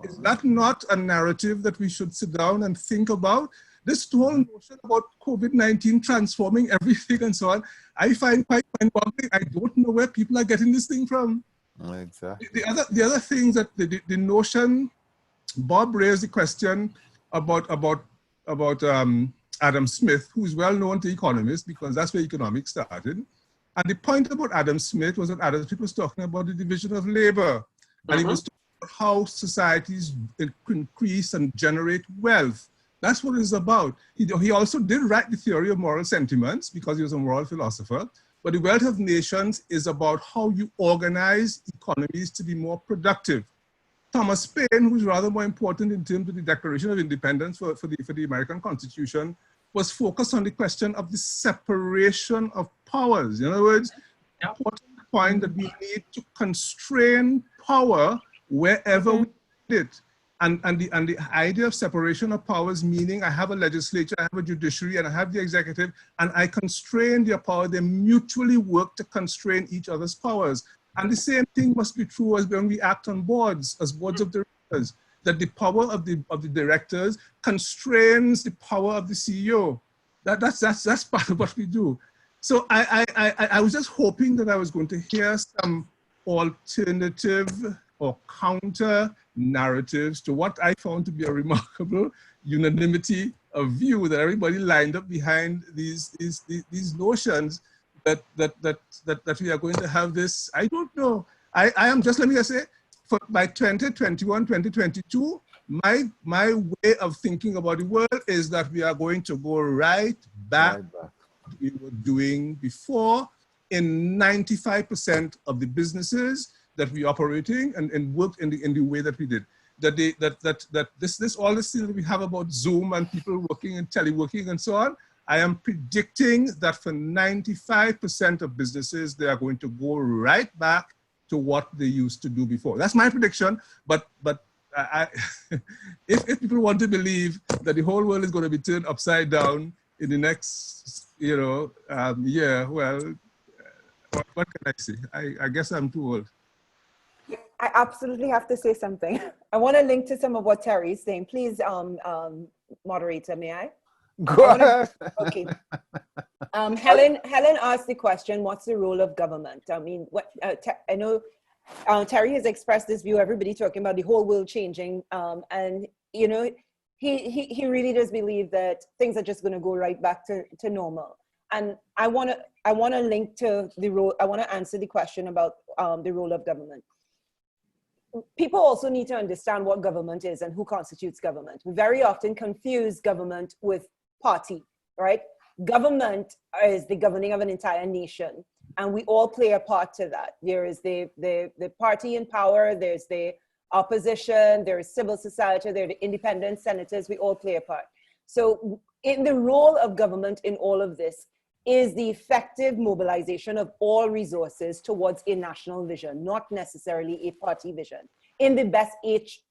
Is that not a narrative that we should sit down and think about? This whole notion about COVID-19 transforming everything and so on, I find quite mind-boggling. I don't know where people are getting this thing from. Exactly. The other things that the notion, Bob raised the question about Adam Smith, who's well known to economists because that's where economics started. And the point about Adam Smith was that Adam Smith was talking about the division of labor. And he was talking about how societies increase and generate wealth. That's what it's about. He also did write the theory of moral sentiments because he was a moral philosopher. But the wealth of nations is about how you organize economies to be more productive. Thomas Paine, who's rather more important in terms of the Declaration of Independence for the American Constitution, was focused on the question of the separation of powers. In other words, the important point that we need to constrain power wherever we need it. And the idea of separation of powers, meaning I have a legislature, I have a judiciary, and I have the executive, and I constrain their power. They mutually work to constrain each other's powers. And the same thing must be true as when we act on boards, as boards of directors, that the power of the directors constrains the power of the CEO. That's part of what we do. So I was just hoping that I was going to hear some alternative or counter narratives to what I found to be a remarkable unanimity of view, that everybody lined up behind these notions that we are going to have this. I don't know. I am just, let me just say, for by 2021, 2022, my way of thinking about the world is that we are going to go right back to what we were doing before in 95% of the businesses that we operating and worked in the way that we did. All this thing that we have about Zoom and people working and teleworking and so on, I am predicting that for 95% of businesses, they are going to go right back to what they used to do before. That's my prediction, but if people want to believe that the whole world is going to be turned upside down in the next, year, well, what can I say? I guess I'm too old. I absolutely have to say something. I want to link to some of what Terry is saying. Please, moderator, may I? Go ahead. Okay. Helen asked the question, what's the role of government? I mean, I know Terry has expressed this view, everybody talking about the whole world changing. And, he really does believe that things are just going to go right back to normal. And I want to link to the role, I want to answer the question about the role of government. People also need to understand what government is and who constitutes government. We very often confuse government with party, right? Government is the governing of an entire nation, and we all play a part to that. There is the party in power, there's the opposition, there is civil society, there are the independent senators, we all play a part. So in the role of government in all of this is the effective mobilization of all resources towards a national vision, not necessarily a party vision, in the best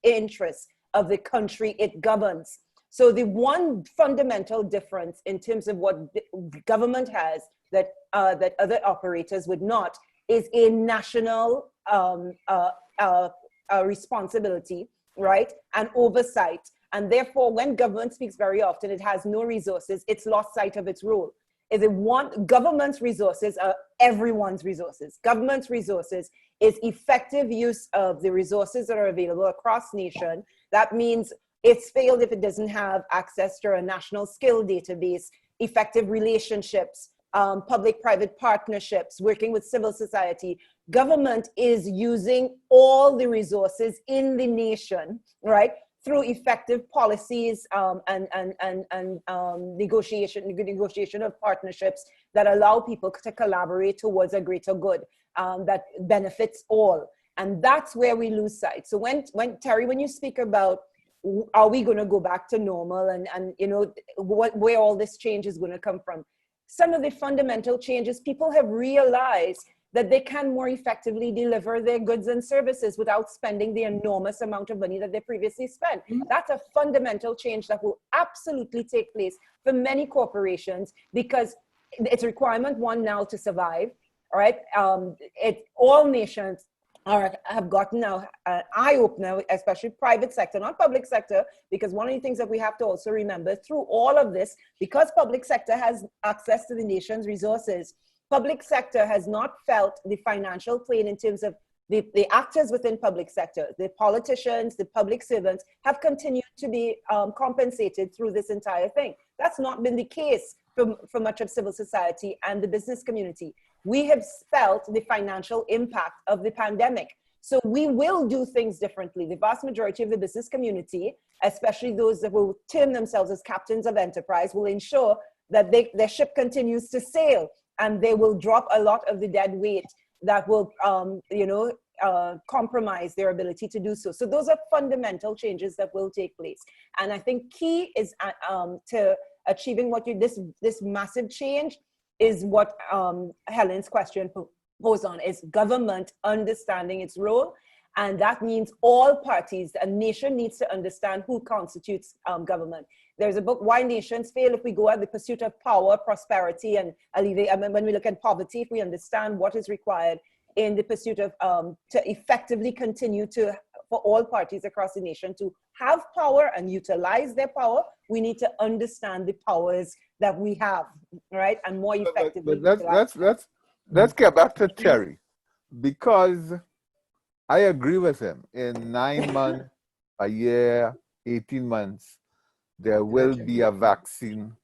interest of the country it governs. So the one fundamental difference in terms of what the government has that other operators would not is a national responsibility, right, and oversight. And therefore, when government speaks very often, it has no resources, it's lost sight of its role. government's resources are everyone's resources. Government's resources is effective use of the resources that are available across nation. That means it's failed if it doesn't have access to a national skill database, effective relationships, public-private partnerships, working with civil society. Government is using all the resources in the nation, right, through effective policies and negotiation of partnerships that allow people to collaborate towards a greater good that benefits all. And that's where we lose sight. So when Terry, when you speak about are we going to go back to normal and you know where all this change is going to come from, some of the fundamental changes, people have realized that they can more effectively deliver their goods and services without spending the enormous amount of money that they previously spent. That's a fundamental change that will absolutely take place for many corporations because it's requirement one now to survive, all right? All nations have gotten now an eye-opener, especially private sector, not public sector, because one of the things that we have to also remember through all of this, because public sector has access to the nation's resources, public sector has not felt the financial pain in terms of the actors within public sector, the politicians, the public servants have continued to be compensated through this entire thing. That's not been the case for much of civil society and the business community. We have felt the financial impact of the pandemic. So we will do things differently. The vast majority of the business community, especially those that will term themselves as captains of enterprise, will ensure that their ship continues to sail, and they will drop a lot of the dead weight that will, compromise their ability to do so. So those are fundamental changes that will take place. And I think key is to achieving this massive change is what Helen's question posed on, is government understanding its role. And that means all parties, a nation needs to understand who constitutes government. There's a book, Why Nations Fail, if we go at the pursuit of power, prosperity, and alleviate. I mean, when we look at poverty, if we understand what is required in the pursuit of, to effectively continue for all parties across the nation to have power and utilize their power, we need to understand the powers that we have, right? And more effectively. But let's get back to Terry, because I agree with him. In 9 months, a year, 18 months, there will be a vaccine.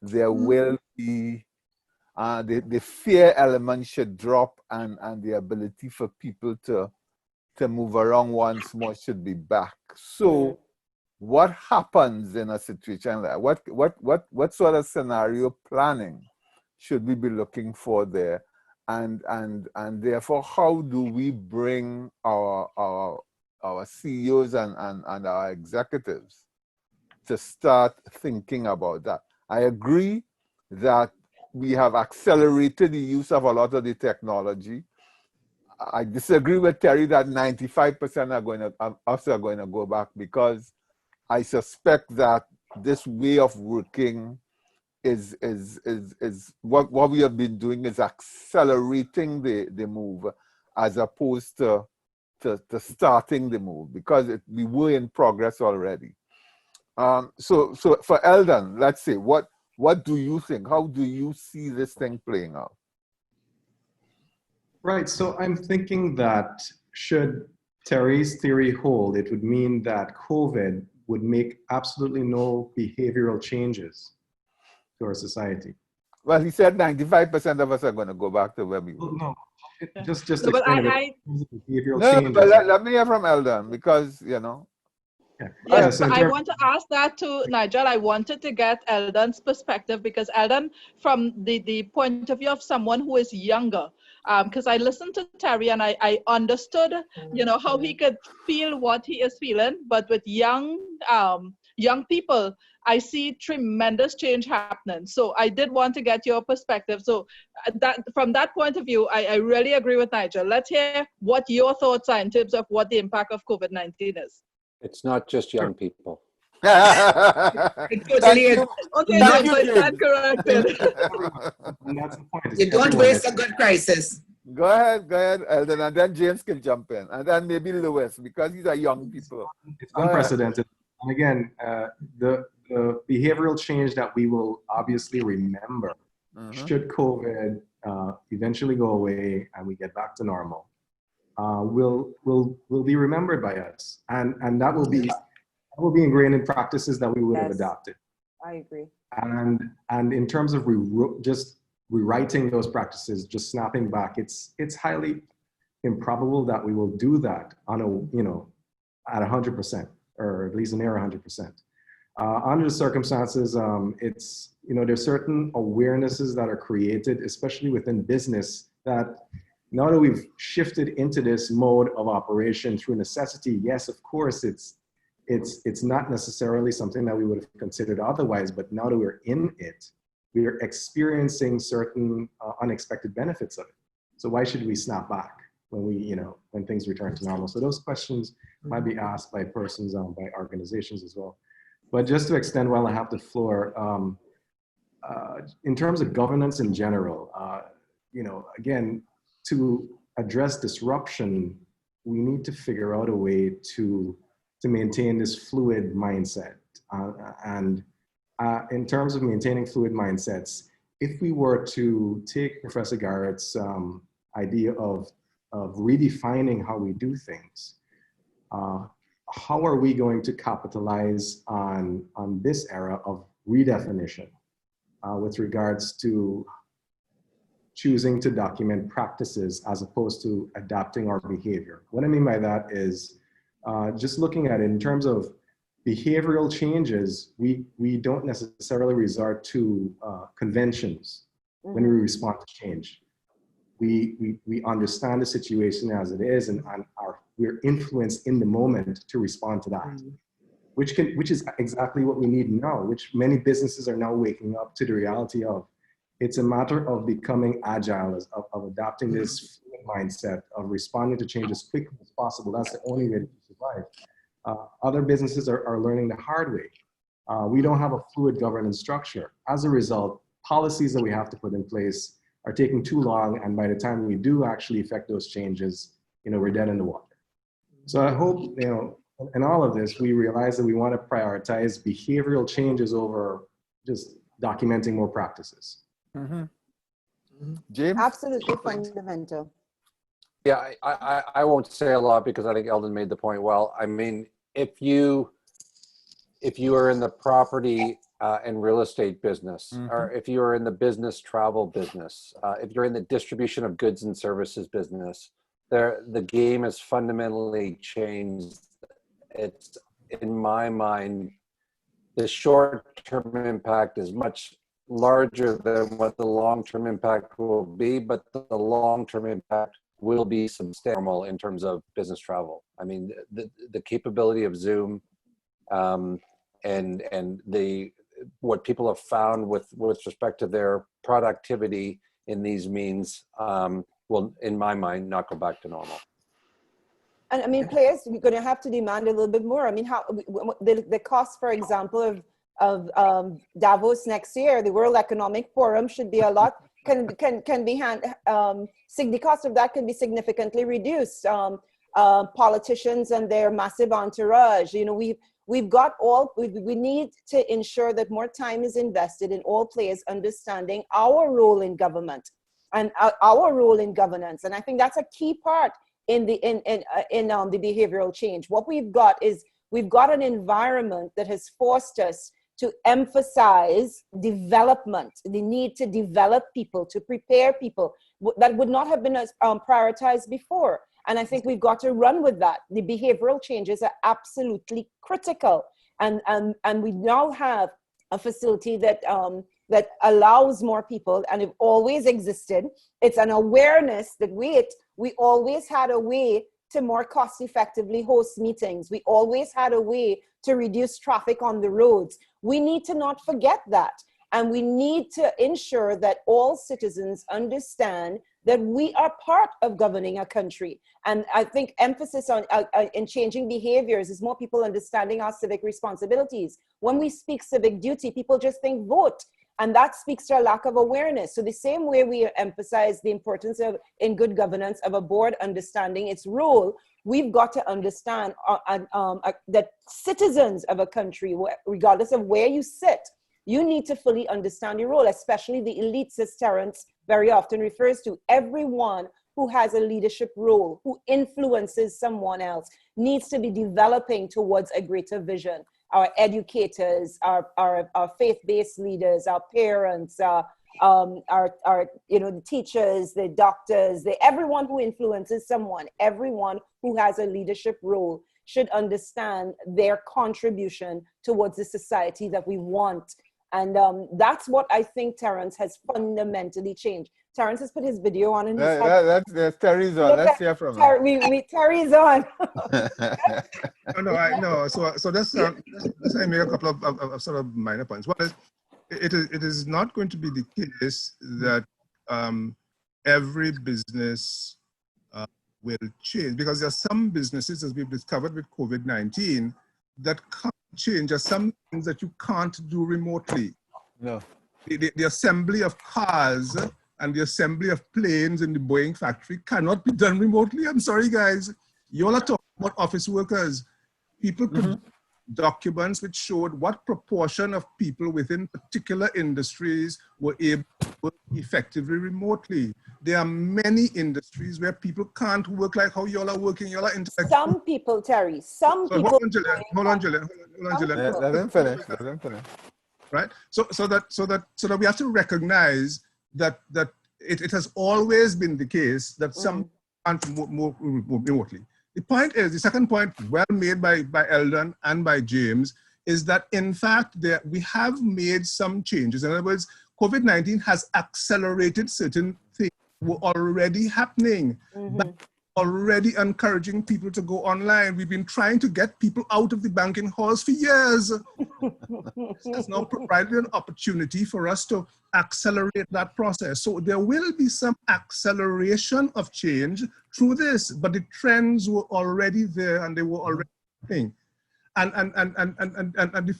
There will be, the fear element should drop, and the ability for people to move around once more should be back. So what happens in a situation like that? What sort of scenario planning should we be looking for there? And therefore, how do we bring our CEOs and our executives to start thinking about that? I agree that we have accelerated the use of a lot of the technology. I disagree with Terry that 95% of us are going to go back, because I suspect that this way of working is what we have been doing is accelerating the move as opposed to starting the move, because we were in progress already. So for Eldon, let's say, what do you think? How do you see this thing playing out? Right, so I'm thinking that should Terry's theory hold, it would mean that COVID would make absolutely no behavioral changes to our society. Well, he said 95% of us are going to go back to where we were. No, just No, but behavioral no, changes. but let me hear from Eldon, because, you know. Yes, but I want to ask that to Nigel. I wanted to get Eldon's perspective, because Eldon, from the point of view of someone who is younger, because I listened to Terry and I understood, how he could feel what he is feeling, but with young people, I see tremendous change happening. So I did want to get your perspective. So that from that point of view, I really agree with Nigel. Let's hear what your thoughts are in terms of what the impact of COVID-19 is. It's not just young people. Totally is. Okay, No, so it's not corrected. That's the point. You don't waste a good crisis. Go ahead, Eldon, and then James can jump in, and then maybe Lewis, because these are young people. It's unprecedented. And again, the behavioral change that we will obviously remember should COVID eventually go away and we get back to normal, will be remembered by us, and that will be ingrained in practices that we would have adopted. I agree. And in terms of just rewriting those practices, just snapping back, it's highly improbable that we will do that on at 100%, or at least near 100%. Under the circumstances, it's, there's certain awarenesses that are created, especially within business, that now that we've shifted into this mode of operation through necessity, yes, of course, it's not necessarily something that we would have considered otherwise, but now that we're in it, we are experiencing certain unexpected benefits of it. So why should we snap back when things return to normal? So those questions might be asked by persons, by organizations as well. But just to extend while I have the floor, in terms of governance in general, again, to address disruption, we need to figure out a way to maintain this fluid mindset. In terms of maintaining fluid mindsets, if we were to take Professor Garrett's idea of redefining how we do things, how are we going to capitalize on this era of redefinition with regards to choosing to document practices as opposed to adapting our behavior? What I mean by that is just looking at it in terms of behavioral changes, we don't necessarily resort to conventions when we respond to change. We understand the situation as it is, and we're influenced in the moment to respond to that, which is exactly what we need now, which many businesses are now waking up to the reality of. It's a matter of becoming agile, of adapting this mindset, of responding to change as quickly as possible. That's the only way to survive. Other businesses are learning the hard way. We don't have a fluid governance structure. As a result, policies that we have to put in place are taking too long, and by the time we do actually affect those changes, we're dead in the water. So I hope, in all of this, we realize that we want to prioritize behavioral changes over just documenting more practices. James? Absolutely fundamental. Yeah, I won't say a lot because I think Eldon made the point well. I mean, if you are in the property and real estate business, or if you are in the business travel business, if you're in the distribution of goods and services business, the game has fundamentally changed. It's, in my mind, the short-term impact is much larger than what the long-term impact will be, but the long-term impact will be substantial in terms of business travel. I mean, the capability of Zoom and what people have found with respect to their productivity in these means will, in my mind, not go back to normal. And I mean, players, we're going to have to demand a little bit more. I mean, how the cost, for example, of Davos next year, the World Economic Forum, should be a lot. The cost of that can be significantly reduced. Politicians and their massive entourage, we've got we need to ensure that more time is invested in all players understanding our role in government and our role in governance. And I think that's a key part in the behavioral change. What we've got is we've got an environment that has forced us to emphasize development, the need to develop people, to prepare people that would not have been prioritized before. And I think we've got to run with that. The behavioral changes are absolutely critical. And we now have a facility that allows more people, and it always existed. It's an awareness that we always had a way to more cost effectively host meetings. We always had a way to reduce traffic on the roads. We need to not forget that. And we need to ensure that all citizens understand that we are part of governing a country. And I think emphasis on in changing behaviors is more people understanding our civic responsibilities. When we speak civic duty, people just think vote. And that speaks to a lack of awareness. So the same way we emphasize the importance of, in good governance, of a board understanding its role, we've got to understand that citizens of a country, regardless of where you sit, You need to fully understand your role, especially the elites, as Terence very often refers to. Everyone who has a leadership role, who influences someone else, needs to be developing towards a greater vision. Our educators, our faith-based leaders, our parents, our the teachers, the doctors, everyone who influences someone, everyone who has a leadership role should understand their contribution towards the society that we want. And that's what I think Terence has fundamentally changed. Terence has put his video on and that's Terry's on. Let's hear from him. Terry's on. No. So let's make a couple of sort of minor points. One is, it is not going to be the case that every business will change, because there are some businesses, as we've discovered with COVID-19, that can't change. There are some things that you can't do remotely. No. The assembly of cars and the assembly of planes in the Boeing factory cannot be done remotely. I'm sorry, guys. You all are talking about office workers. People put documents which showed what proportion of people within particular industries were able to work effectively remotely. There are many industries where people can't work like how you all are working. You all are intellectual. Some people, Terry, some people. Hold on, Gillian. Let him finish. Right. So that we have to recognize that it has always been the case that some can't move remotely. The point is, the second point, well made by Eldon and by James, is that in fact we have made some changes. In other words, COVID-19 has accelerated certain things that were already happening, but already encouraging people to go online. We've been trying to get people out of the banking halls for years. It's now provided an opportunity for us to accelerate that process. So there will be some acceleration of change through this, but the trends were already there and they were already happening. And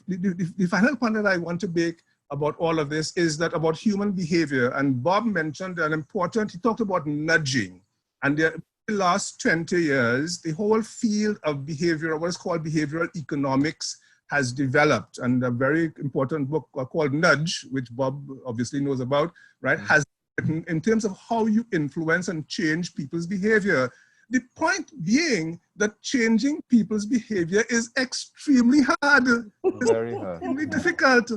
the final point that I want to make about all of this is that about human behavior. And Bob mentioned an important, he talked about nudging. And the last 20 years, the whole field of behavior, what is called behavioral economics, has developed. And a very important book called Nudge, which Bob obviously knows about, right, has written in terms of how you influence and change people's behavior. The point being that changing people's behavior is extremely hard. Very hard. Extremely difficult.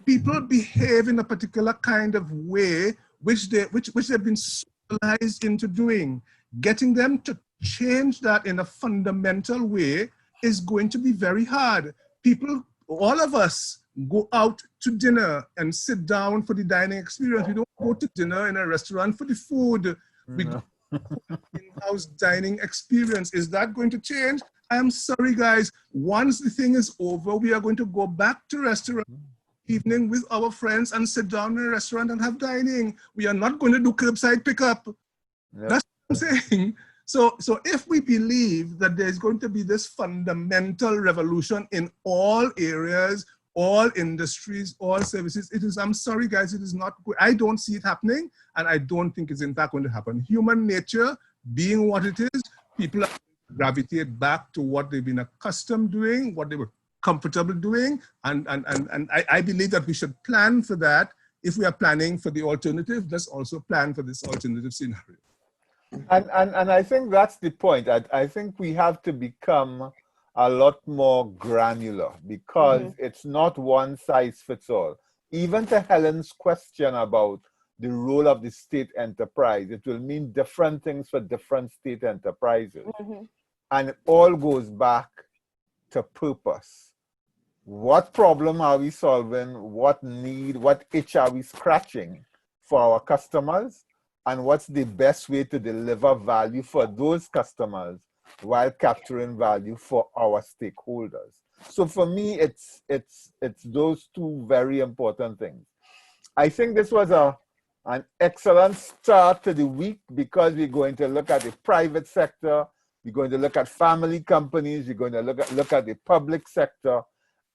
People behave in a particular kind of way which they've been socialized into doing. Getting them to change that in a fundamental way is going to be very hard. People, all of us, go out to dinner and sit down for the dining experience. We don't go to dinner in a restaurant for the food. We go in-house dining experience. Is that going to change? I am sorry, guys. Once the thing is over, we are going to go back to restaurant evening with our friends and sit down in a restaurant and have dining. We are not going to do curbside pickup. Yep. That's what I'm saying. So if we believe that there's going to be this fundamental revolution in all areas, all industries, all services, I'm sorry guys, it is not good. I don't see it happening, and I don't think it's in fact going to happen. Human nature being what it is, people gravitate back to what they've been accustomed doing, what they were comfortable doing, and I believe that we should plan for that. If we are planning for the alternative, let's also plan for this alternative scenario. And I think that's the point. I think we have to become a lot more granular, because it's not one size fits all. Even to Helen's question about the role of the state enterprise, it will mean different things for different state enterprises. And it all goes back to purpose. What problem are we solving? What need, what itch are we scratching for our customers? And what's the best way to deliver value for those customers while capturing value for our stakeholders? So for me, it's those two very important things. I think this was an excellent start to the week, because we're going to look at the private sector, we're going to look at family companies, we're going to look at the public sector,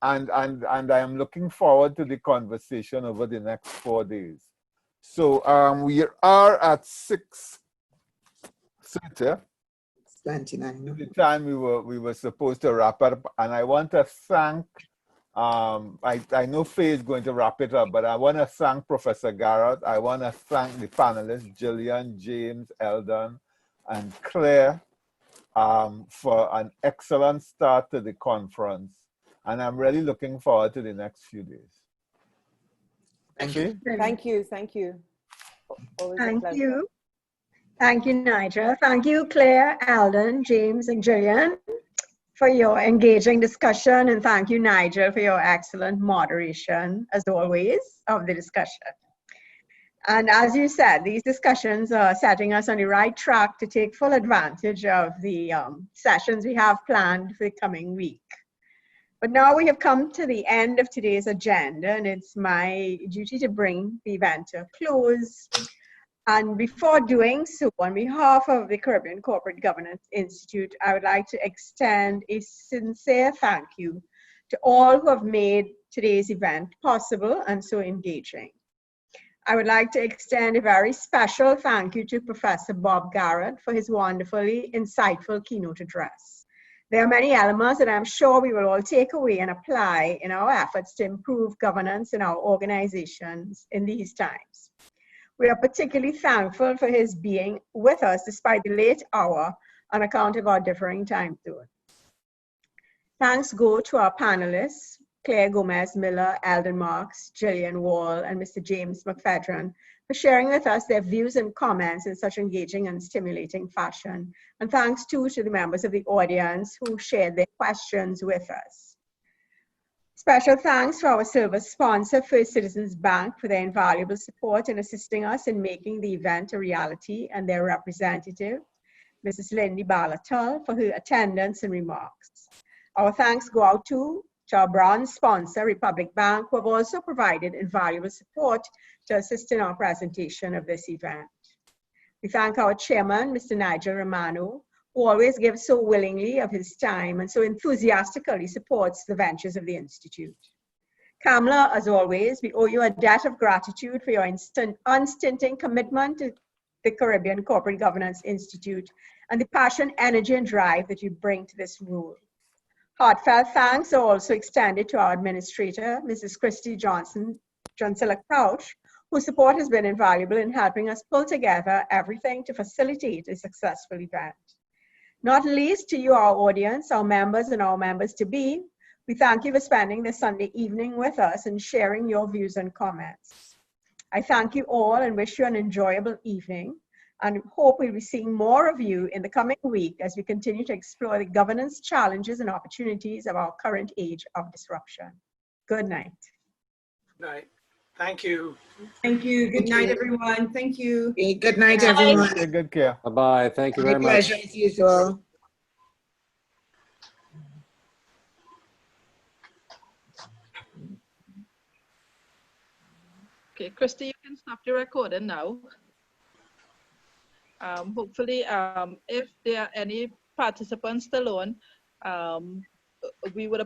and I am looking forward to the conversation over the next 4 days. So we are at 6:30. 29. The time we were supposed to wrap up, and I want to thank I know Faye is going to wrap it up, but I want to thank Professor Garrett. I want to thank the panelists, Gillian, James, Eldon, and Claire, for an excellent start to the conference. And I'm really looking forward to the next few days. Thank you. Thank you. Thank you. Always a Thank pleasure. you. Thank you, Nigel. Thank you, Claire, Alden, James, and Gillian, for your engaging discussion. And thank you, Nigel, for your excellent moderation, as always, of the discussion. And as you said, these discussions are setting us on the right track to take full advantage of the sessions we have planned for the coming week. But now we have come to the end of today's agenda, and it's my duty to bring the event to a close. And before doing so, on behalf of the Caribbean Corporate Governance Institute, I would like to extend a sincere thank you to all who have made today's event possible and so engaging. I would like to extend a very special thank you to Professor Bob Garrett for his wonderfully insightful keynote address. There are many elements that I'm sure we will all take away and apply in our efforts to improve governance in our organizations in these times. We are particularly thankful for his being with us despite the late hour on account of our differing time zone. Thanks go to our panelists, Claire Gomez-Miller, Alden Marks, Gillian Wall, and Mr. James McFedron, for sharing with us their views and comments in such engaging and stimulating fashion. And thanks too to the members of the audience who shared their questions with us. Special thanks to our silver sponsor, First Citizens Bank, for their invaluable support in assisting us in making the event a reality, and their representative, Mrs. Lindy Balatal, for her attendance and remarks. Our thanks go out to our bronze sponsor, Republic Bank, who have also provided invaluable support to assist in our presentation of this event. We thank our chairman, Mr. Nigel Romano, who always gives so willingly of his time and so enthusiastically supports the ventures of the Institute. Kamla, as always, we owe you a debt of gratitude for your unstinting commitment to the Caribbean Corporate Governance Institute and the passion, energy, and drive that you bring to this role. Heartfelt thanks are also extended to our administrator, Mrs. Christy Johnson-Crouch, whose support has been invaluable in helping us pull together everything to facilitate a successful event. Not least to you, our audience, our members and our members-to-be, we thank you for spending this Sunday evening with us and sharing your views and comments. I thank you all and wish you an enjoyable evening, and hope we'll be seeing more of you in the coming week as we continue to explore the governance challenges and opportunities of our current age of disruption. Good night. Good night. Thank you. Thank you. Good night, everyone. Thank you. Good night, everyone. Take good care. Bye-bye. Thank you very much. My pleasure as usual. Okay, Christy, you can stop the recording now. Hopefully, if there are any participants still on, we would